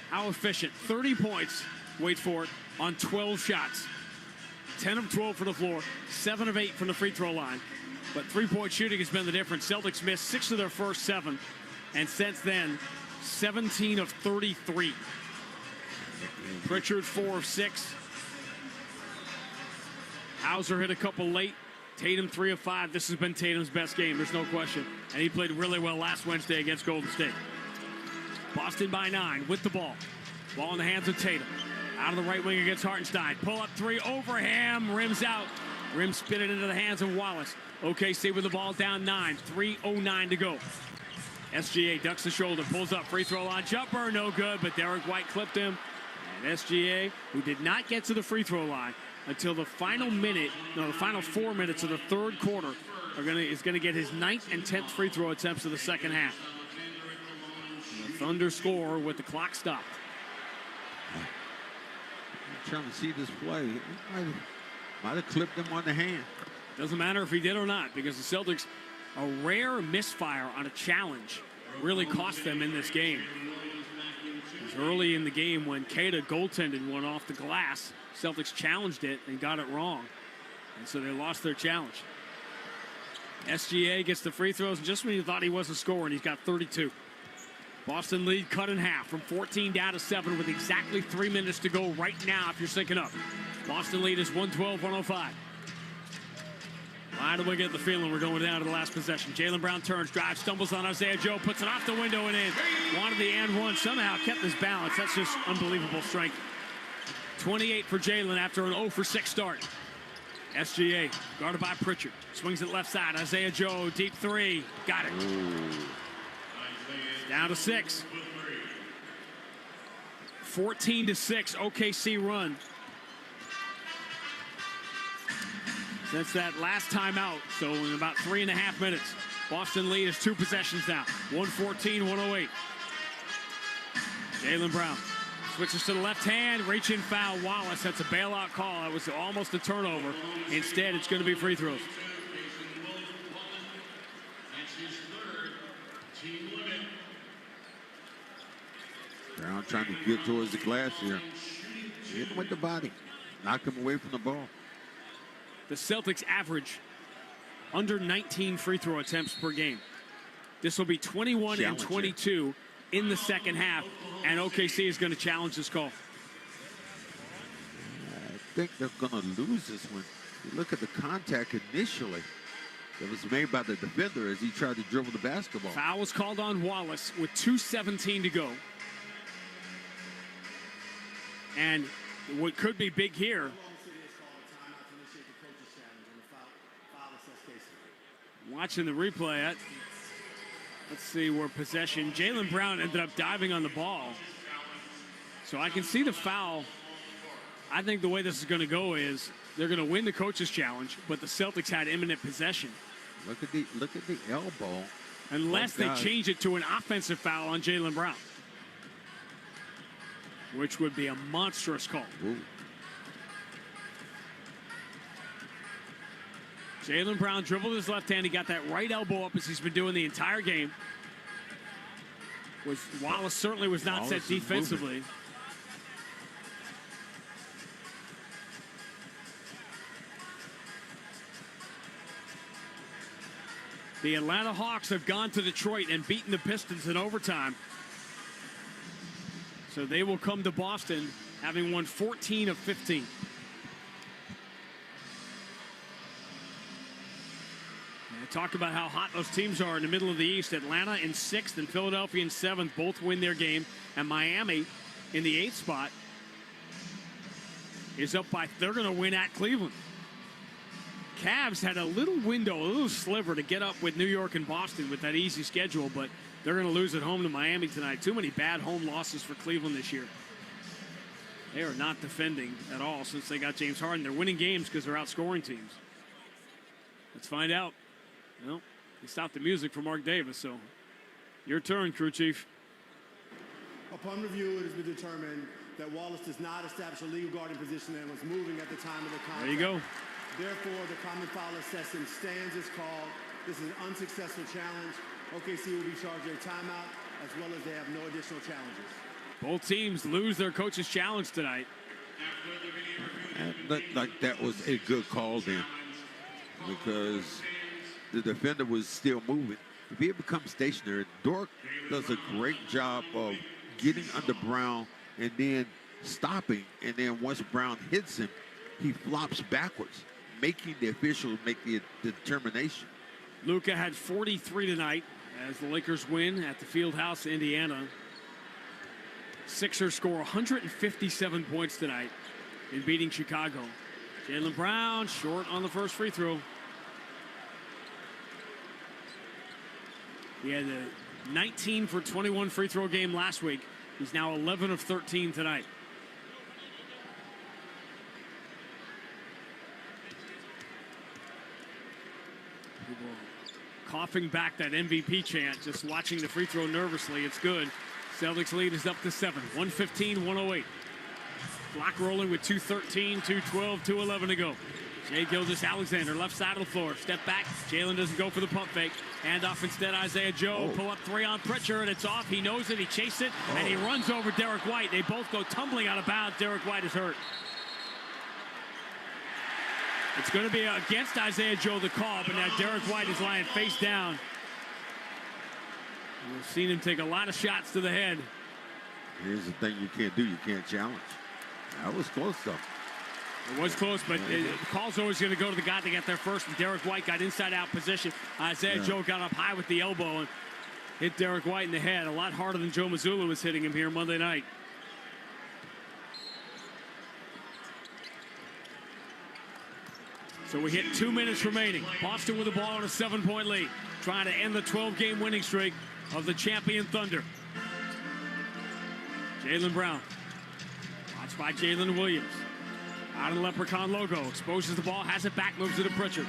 A: how efficient? 30 points, wait for it, on 12 shots. 10 of 12 from the floor, 7 of 8 from the free throw line. But 3-point shooting has been the difference. Celtics missed 6 of their first 7, and since then, 17 of 33. Pritchard, 4 of 6. Hauser hit a couple late. Tatum, 3 of 5. This has been Tatum's best game, there's no question. And he played really well last Wednesday against Golden State. Boston by 9 with the ball. Ball in the hands of Tatum. Out of the right wing against Hartenstein. Pull up 3 over him. Rims out. Rim spit it into the hands of Wallace. OKC with the ball down 9. 3:09 to go. SGA ducks the shoulder. Pulls up. Free throw line jumper. No good, but Derek White clipped him. And SGA, who did not get to the free throw line until the final the final 4 minutes of the third quarter, is going to get his 9th and 10th free throw attempts of the second half. And the Thunder score with the clock stopped.
B: Trying to see this play. Might have clipped him on the hand.
A: Doesn't matter if he did or not, because the Celtics, a rare misfire on a challenge really cost them in this game. It was early in the game when Keita goaltended one off the glass. Celtics challenged it and got it wrong, and so they lost their challenge. SGA gets the free throws just when you thought he wasn't scoring. He's got 32. Boston lead cut in half from 14 down to 7 with exactly 3 minutes to go right now if you're syncing up. Boston lead is 112-105. Why do we get the feeling we're going down to the last possession? Jaylen Brown turns, drives, stumbles on Isaiah Joe, puts it off the window and in. Wanted the and one, somehow kept his balance. That's just unbelievable strength. 28 for Jaylen after an 0 for 6 start. SGA guarded by Pritchard. Swings it left side. Isaiah Joe, deep three. Got it. Down to 6. 14-6 OKC run. Since that last timeout, so in about 3.5 minutes, Boston lead is 2 possessions now. 114-108. Jaylen Brown switches to the left hand, reaching foul. Wallace, that's a bailout call. That was almost a turnover. Instead, it's going to be free throws.
B: Brown trying to get towards the glass here. Hit him with the body. Knocked him away from the ball.
A: The Celtics average under 19 free throw attempts per game. This will be 21 and 22 in the second half, and OKC is going to challenge this call.
B: I think they're going to lose this one. You look at the contact initially that was made by the defender as he tried to dribble the basketball.
A: Foul was called on Wallace with 2:17 to go. And what could be big here, watching the replay, let's see where possession. Jaylen Brown ended up diving on the ball. So I can see the foul. I think the way this is going to go is they're going to win the coach's challenge, but the Celtics had imminent possession.
B: Look at the elbow.
A: Unless they change it to an offensive foul on Jaylen Brown, which would be a monstrous call.
B: Ooh.
A: Jaylen Brown dribbled his left hand. He got that right elbow up as he's been doing the entire game. Wallace certainly was not set defensively. The Atlanta Hawks have gone to Detroit and beaten the Pistons in overtime. So they will come to Boston having won 14 of 15. Talk about how hot those teams are in the middle of the East. Atlanta in 6th and Philadelphia in 7th. Both win their game. And Miami in the 8th spot is up by, they're going to win at Cleveland. Cavs had a little window, a little sliver to get up with New York and Boston with that easy schedule, but they're going to lose at home to Miami tonight. Too many bad home losses for Cleveland this year. They are not defending at all since they got James Harden. They're winning games because they're outscoring teams. Let's find out. Well, they stopped the music for Mark Davis, so your turn, crew chief.
M: Upon review, it has been determined that Wallace does not establish a legal guarding position and was moving at the time of the contact.
A: There you go.
M: Therefore, the common foul assessment stands as called. This is an unsuccessful challenge. OKC will be charged a timeout, as well as they have no additional challenges.
A: Both teams lose their coach's challenge tonight.
B: It looked like that was a good call then, because the defender was still moving. If he had become stationary, Dort does a great job of getting under Brown and then stopping. And then once Brown hits him, he flops backwards, making the official make the determination.
A: Luka had 43 tonight as the Lakers win at the Fieldhouse, Indiana. Sixers score 157 points tonight in beating Chicago. Jaylen Brown short on the first free throw. He had a 19 for 21 free throw game last week. He's now 11 of 13 tonight. People coughing back that MVP chant, just watching the free throw nervously. It's good. Celtics lead is up to 7. 115-108. Clock rolling with 2:13, 2:12, 2:11 to go. Shai Gilgeous-Alexander, left side of the floor. Step back. Jaylen doesn't go for the pump fake. Hand off instead, Isaiah Joe. Pull up three on Pritchard, and it's off. He knows it. He chases it, and he runs over Derek White. They both go tumbling out of bounds. Derek White is hurt. It's going to be against Isaiah Joe, the call, but now Derek White is lying face down. We've seen him take a lot of shots to the head.
B: Here's the thing you can't do. You can't challenge. That was close, though.
A: It was close, but the call's always going to go to the guy that got there first. And Derek White got inside-out position. Isaiah Joe got up high with the elbow and hit Derek White in the head. A lot harder than Joe Mazzulla was hitting him here Monday night. So we hit 2 minutes remaining. Boston with the ball on a 7-point lead, trying to end the 12-game winning streak of the champion Thunder. Jaylen Brown, watched by Jalen Williams. Out of the Leprechaun logo, exposes the ball, has it back, moves it to Pritchard.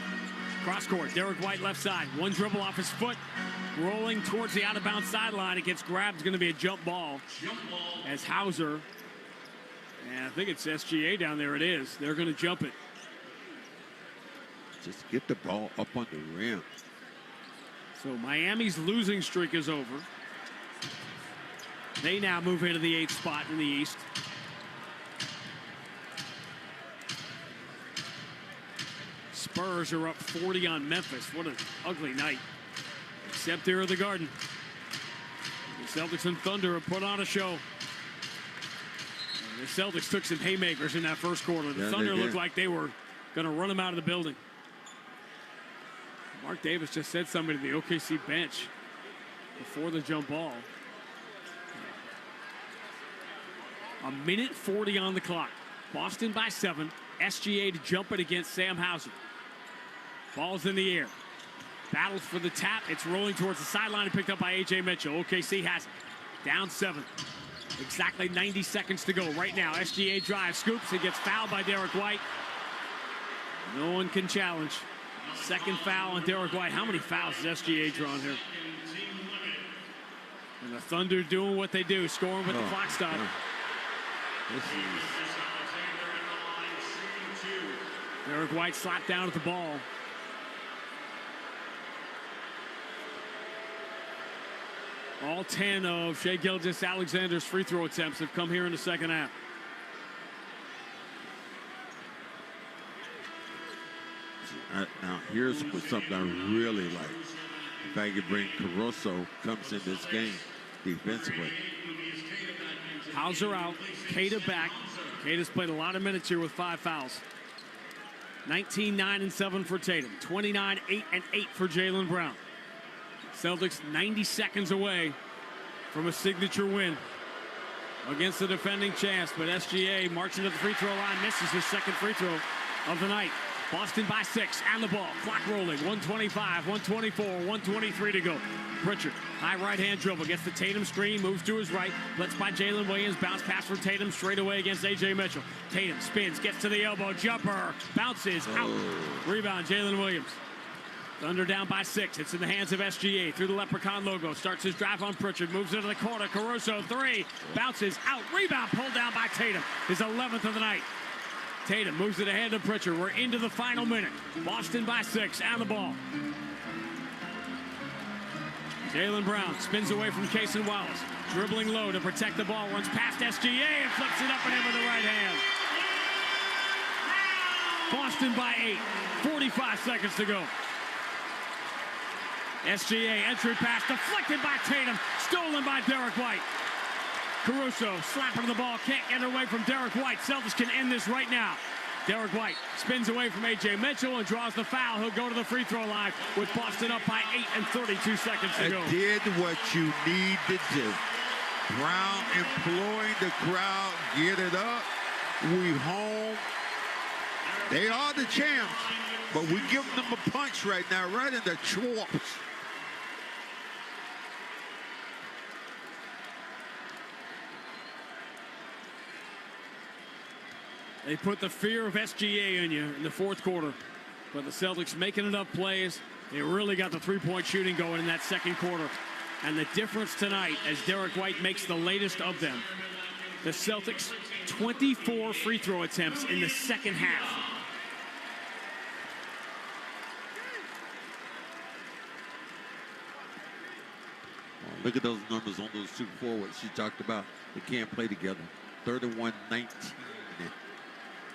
A: Cross court, Derek White left side. One dribble off his foot, rolling towards the out-of-bounds sideline. It gets grabbed, it's going to be a jump ball. As Hauser, and I think it's SGA down there, it is. They're going to jump it.
B: Just get the ball up on the rim.
A: So Miami's losing streak is over. They now move into the 8th spot in the East. Spurs are up 40 on Memphis. What an ugly night. Except here at the Garden. The Celtics and Thunder have put on a show. And the Celtics took some haymakers in that first quarter. The Thunder looked like they were going to run them out of the building. Mark Davis just said something to the OKC bench before the jump ball. A minute 40 on the clock. Boston by 7. SGA to jump it against Sam Hauser. Ball's in the air. Battles for the tap. It's rolling towards the sideline and picked up by A.J. Mitchell. OKC has it. Down 7. Exactly 90 seconds to go right now. SGA drives, scoops. He gets fouled by Derek White. No one can challenge. Second foul on Derek White. How many fouls has SGA drawn here? And the Thunder doing what they do, scoring with the clock stop. Derek White slapped down at the ball. All 10 of Shai Gilgeous-Alexander's free throw attempts have come here in the second half.
B: Now, here's something I really like. If I could bring Caruso comes in this game defensively.
A: Hauser out, Queta back. Queta's played a lot of minutes here with 5 fouls. 19, 9, and 7 for Tatum. 29, 8, and 8 for Jaylen Brown. Celtics 90 seconds away from a signature win against the defending champs, but SGA marching to the free throw line, misses his second free throw of the night. Boston by 6, and the ball. Clock rolling, 125, 124, 123 to go. Pritchard, high right-hand dribble, gets the Tatum screen, moves to his right, blitzed by Jalen Williams, bounce pass from Tatum straight away against A.J. Mitchell. Tatum spins, gets to the elbow, jumper, bounces, out. Rebound, Jalen Williams. Thunder down by 6. It's in the hands of SGA through the Leprechaun logo. Starts his drive on Pritchard, moves into the corner. Caruso, 3, bounces, out. Rebound, pulled down by Tatum. His 11th of the night. Tatum moves it ahead to Pritchard. We're into the final minute. Boston by 6, and the ball. Jaylen Brown spins away from Cason Wallace. Dribbling low to protect the ball. Runs past SGA and flips it up and in with the right hand. Boston by 8. 45 seconds to go. SGA entry pass deflected by Tatum. Stolen by Derek White. Caruso slapping the ball. Can't get away from Derek White. Celtics can end this right now. Derek White spins away from A.J. Mitchell and draws the foul. He'll go to the free throw line with Boston up by 8 and 32 seconds to go.
B: Did what you need to do. Brown employing the crowd. Get it up. We home. They are the champs, but we give them a punch right now, right in the chops.
A: They put the fear of SGA in you in the fourth quarter. But the Celtics making enough plays. They really got the three-point shooting going in that second quarter. And the difference tonight, as Derek White makes the latest of them, the Celtics 24 free throw attempts in the second half.
B: Look at those numbers on those two forwards she talked about. They can't play together. 31-19.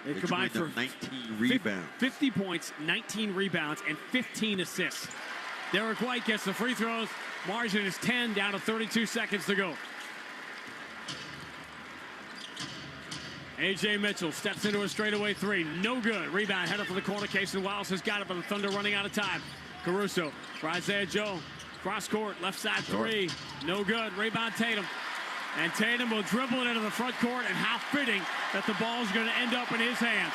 A: They combined for
B: 19 rebounds.
A: 50 points, 19 rebounds, and 15 assists. Derek White gets the free throws. Margin is 10, down to 32 seconds to go. A.J. Mitchell steps into a straightaway three. No good. Rebound headed for the corner. Casey Wiles has got it, but the Thunder running out of time. Caruso for Isaiah Joe. Cross court, left side three. No good. Rebound Tatum. And Tatum will dribble it into the front court, and how fitting that the ball is going to end up in his hands.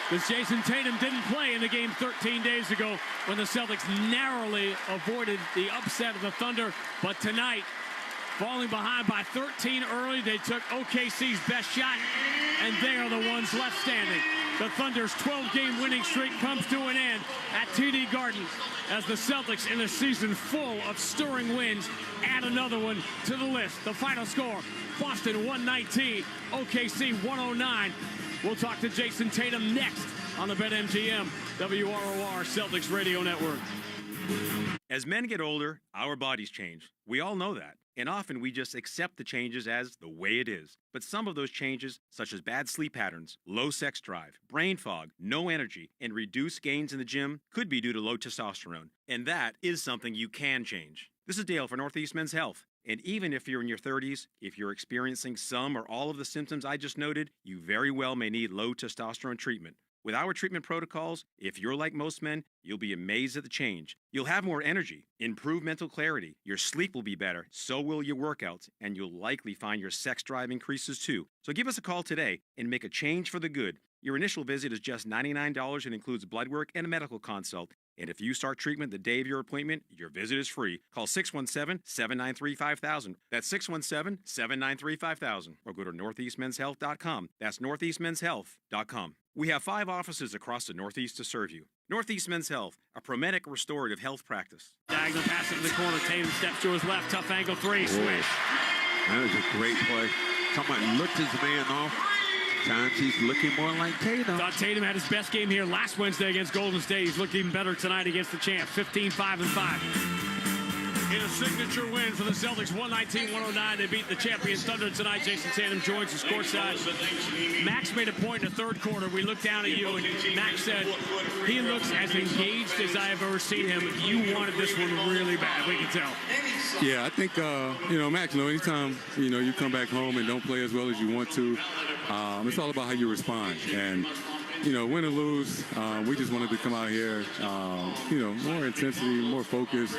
A: Because Jason Tatum didn't play in the game 13 days ago when the Celtics narrowly avoided the upset of the Thunder. But tonight, falling behind by 13 early, they took OKC's best shot, and they are the ones left standing. The Thunder's 12-game winning streak comes to an end at TD Garden as the Celtics, in a season full of stirring wins, add another one to the list. The final score, Boston 119, OKC 109. We'll talk to Jason Tatum next on the BetMGM WROR Celtics Radio Network.
F: As men get older, our bodies change. We all know that. And often we just accept the changes as the way it is. But some of those changes, such as bad sleep patterns, low sex drive, brain fog, no energy, and reduced gains in the gym, could be due to low testosterone. And that is something you can change. This is Dale for Northeast Men's Health. And even if you're in your 30s, if you're experiencing some or all of the symptoms I just noted, you very well may need low testosterone treatment. With our treatment protocols, if you're like most men, you'll be amazed at the change. You'll have more energy, improve mental clarity, your sleep will be better, so will your workouts, and you'll likely find your sex drive increases too. So give us a call today and make a change for the good. Your initial visit is just $99 and includes blood work and a medical consult. And if you start treatment the day of your appointment, your visit is free. Call 617-793-5000. That's 617-793-5000. Or go to northeastmenshealth.com. That's northeastmenshealth.com. We have 5 offices across the Northeast to serve you. Northeast Men's Health, a Promedic restorative health practice.
A: Diagonal pass into the corner. Tatum steps to his left. Tough angle three. Swish.
B: That was a great play. Talking about looked his man off. Times he's looking more like Tatum.
A: Thought Tatum had his best game here last Wednesday against Golden State. He's looked even better tonight against the champs. 15-5-5. In a signature win for the Celtics, 119-109. They beat the champion Thunder tonight. Jason Tatum joins us courtside. Max made a point in the third quarter. We looked down at you, and Max said, he looks as engaged as I have ever seen him. You wanted this one really bad. We can tell.
Q: Yeah, I think, Max, anytime, you come back home and don't play as well as you want to, it's all about how you respond. And, win or lose, we just wanted to come out here, more intensity, more focus,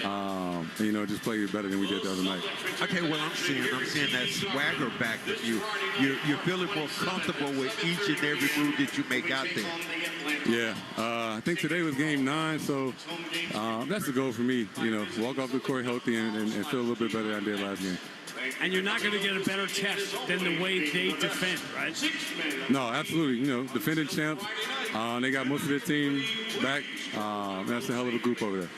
Q: and, just play better than we did the other night.
B: Okay, well, I'm seeing that swagger back that you're feeling more comfortable with each and every move that you make out there.
Q: Yeah, I think today was game 9, so that's the goal for me, walk off the court healthy and feel a little bit better than I did last game.
A: And you're not going to get a better test than the way they defend, right?
Q: No, absolutely. Defending champs, they got most of their team back. That's a hell of a group over there.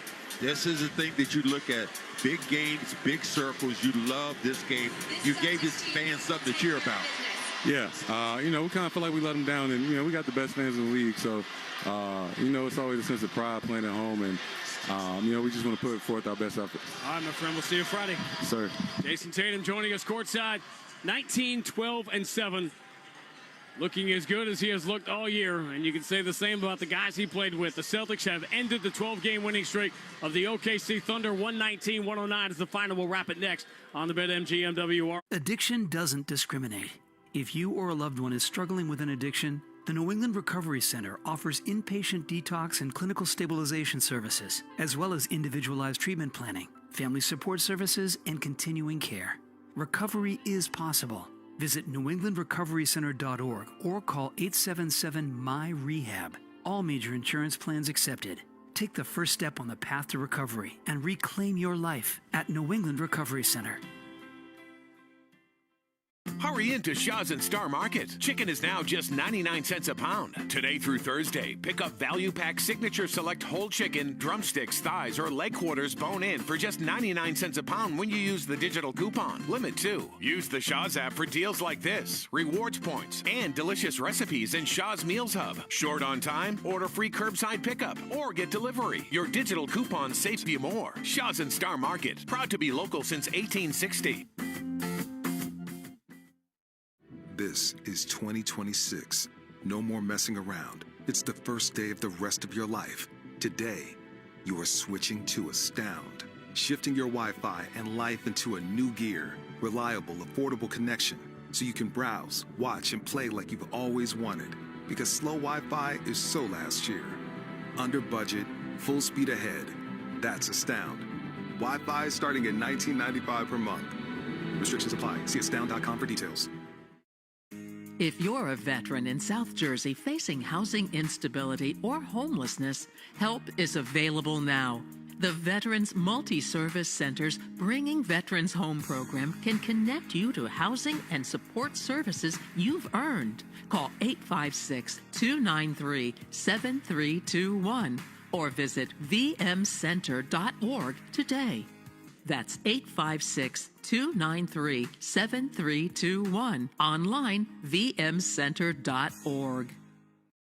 B: This is the thing that you look at. Big games, big circles. You love this game. You gave his fans something to cheer about.
Q: Yeah, we kind of feel like we let them down, and, we got the best fans in the league. So, it's always a sense of pride playing at home, and, we just want to put forth our best effort.
A: All right, my friend, we'll see you Friday.
Q: Sir.
A: Jason Tatum joining us courtside, 19-12-7. Looking as good as he has looked all year, and you can say the same about the guys he played with. The Celtics have ended the 12-game winning streak of the OKC Thunder. 119-109 is the final. We'll wrap it next on the BetMGM WR.
N: Addiction doesn't discriminate. If you or a loved one is struggling with an addiction, the New England Recovery Center offers inpatient detox and clinical stabilization services, as well as individualized treatment planning, family support services, and continuing care. Recovery is possible. Visit newenglandrecoverycenter.org or call 877-MY-REHAB. All major insurance plans accepted. Take the first step on the path to recovery and reclaim your life at New England Recovery Center.
T: Hurry into Shaw's and Star Market. Chicken is now just 99 cents a pound. Today through Thursday, pick up Value Pack Signature Select Whole Chicken, drumsticks, thighs, or leg quarters bone in for just 99 cents a pound when you use the digital coupon. Limit 2. Use the Shaw's app for deals like this, rewards points, and delicious recipes in Shaw's Meals Hub. Short on time? Order free curbside pickup or get delivery. Your digital coupon saves you more. Shaw's and Star Market. Proud to be local since 1860.
E: This is 2026. No more messing around. It's the first day of the rest of your life. Today, you are switching to Astound. shifting your Wi-Fi and life into a new gear. Reliable, affordable connection, so you can browse, watch, and play like you've always wanted. Because slow Wi-Fi is so last year. Under budget, full speed ahead. That's Astound. Wi-Fi is starting at $19.95 per month. Restrictions apply. See astound.com for details.
R: If you're a veteran in South Jersey facing housing instability or homelessness, help is available now. The Veterans Multi-Service Center's Bringing Veterans Home program can connect you to housing and support services you've earned. Call 856-293-7321 or visit vmcenter.org today. That's 856-293-7321. Online, vmcenter.org.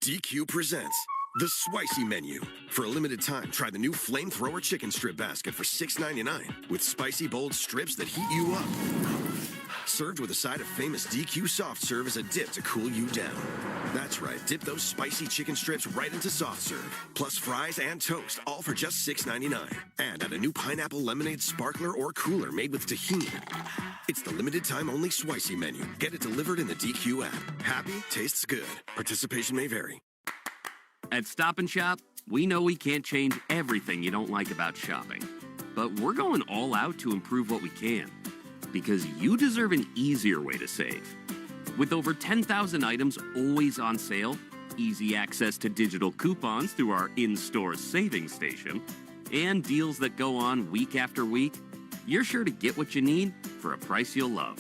O: DQ presents The Spicy Menu. For a limited time, try the new Flamethrower Chicken Strip Basket for $6.99 with spicy, bold strips that heat you up. Served with a side of famous DQ soft serve as a dip to cool you down. That's right, dip those spicy chicken strips right into soft serve, plus fries and toast, all for just $6.99. And add a new pineapple lemonade sparkler or cooler made with tahini. It's the limited time only Spicy Menu. Get it delivered in the DQ app. Happy, tastes good. Participation may vary.
G: At Stop & Shop, we know we can't change everything you don't like about shopping. But we're going all out to improve what we can. Because you deserve an easier way to save. With over 10,000 items always on sale, easy access to digital coupons through our in-store savings station, and deals that go on week after week, you're sure to get what you need for a price you'll love.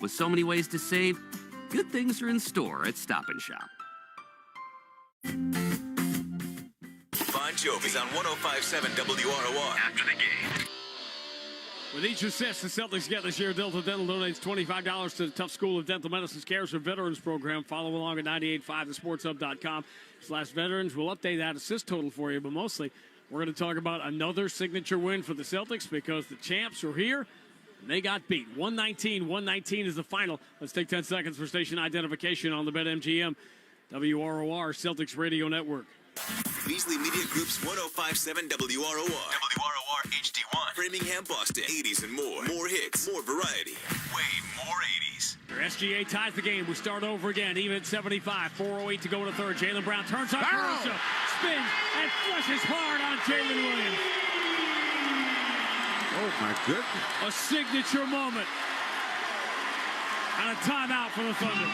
G: With so many ways to save, good things are in store at Stop & Shop.
L: Bon Jovi's on 105.7 WROR. After the game.
A: With each assist the Celtics get this year, Delta Dental donates $25 to the Tough School of Dental Medicine's Cares for Veterans program. Follow along at 98.5thesportshub.com/veterans. We'll update that assist total for you, but mostly we're going to talk about another signature win for the Celtics because the champs are here and they got beat. 119 is the final. Let's take 10 seconds for station identification on the BetMGM WROR Celtics Radio Network.
L: Beasley Media Group's 105.7 WROR. WROR HD1. Framingham, Boston. 80s and more. More hits. More variety. Way more 80s.
A: SGA ties the game. We start over again. Even at 75. 4:08 to go in the third. Jaylen Brown turns on Caruso. Spins and flushes hard on Jalen Williams.
B: Oh, my goodness.
A: A signature moment. And a timeout for the Thunder.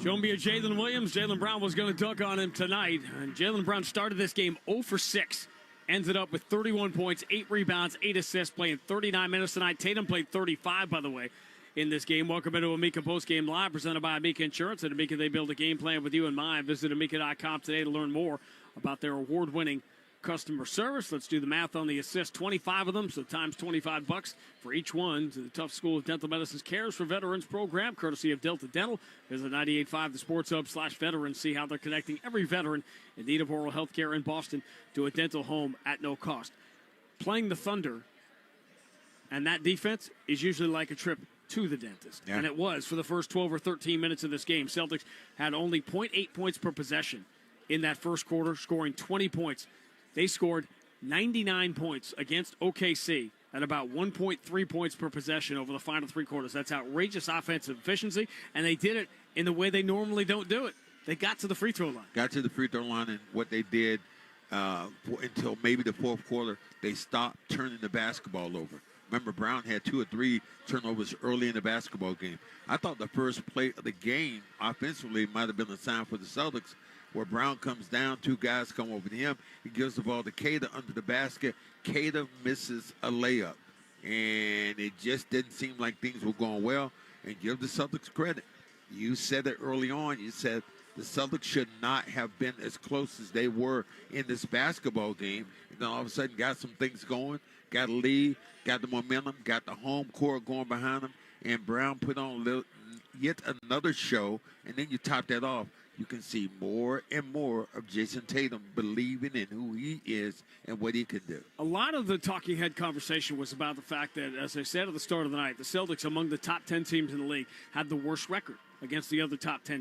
A: Show me a Jalen Williams. Jaylen Brown was going to dunk on him tonight. And Jaylen Brown started this game 0 for 6. Ended up with 31 points, 8 rebounds, 8 assists, playing 39 minutes tonight. Tatum played 35, by the way, in this game. Welcome into Amica Postgame Live, presented by Amica Insurance. At Amica, they build a game plan with you in mind. Visit Amica.com today to learn more about their award-winning customer service. Let's do the math on the assists. 25 of them, so times $25 for each one to the Tough School of Dental Medicine's Cares for Veterans program, courtesy of Delta Dental. Visit 98.5 the Sports Hub/veterans. See how they're connecting every veteran in need of oral health care in Boston to a dental home at no cost. Playing the Thunder and that defense is usually like a trip to the dentist. Yeah. And it was for the first 12 or 13 minutes of this game. Celtics had only 0.8 points per possession in that first quarter, scoring 20 points. They scored 99 points against OKC at about 1.3 points per possession over the final 3 quarters. That's outrageous offensive efficiency, and they did it in the way they normally don't do it. They got to the free throw line.
B: Got to the free throw line, and what they did until maybe the fourth quarter, they stopped turning the basketball over. Remember, Brown had 2 or 3 turnovers early in the basketball game. I thought the first play of the game offensively might have been a sign for the Celtics, where Brown comes down, 2 guys come over to him. He gives the ball to Cater under the basket. Cater misses a layup. And it just didn't seem like things were going well. And give the Celtics credit. You said it early on. You said the Celtics should not have been as close as they were in this basketball game. And then all of a sudden got some things going, got a lead, got the momentum, got the home court going behind them. And Brown put on yet another show. And then you top that off. You can see more and more of Jason Tatum believing in who he is and what he can do.
A: A lot of the talking head conversation was about the fact that, as I said at the start of the night, the Celtics, among the top 10 teams in the league, had the worst record against the other top 10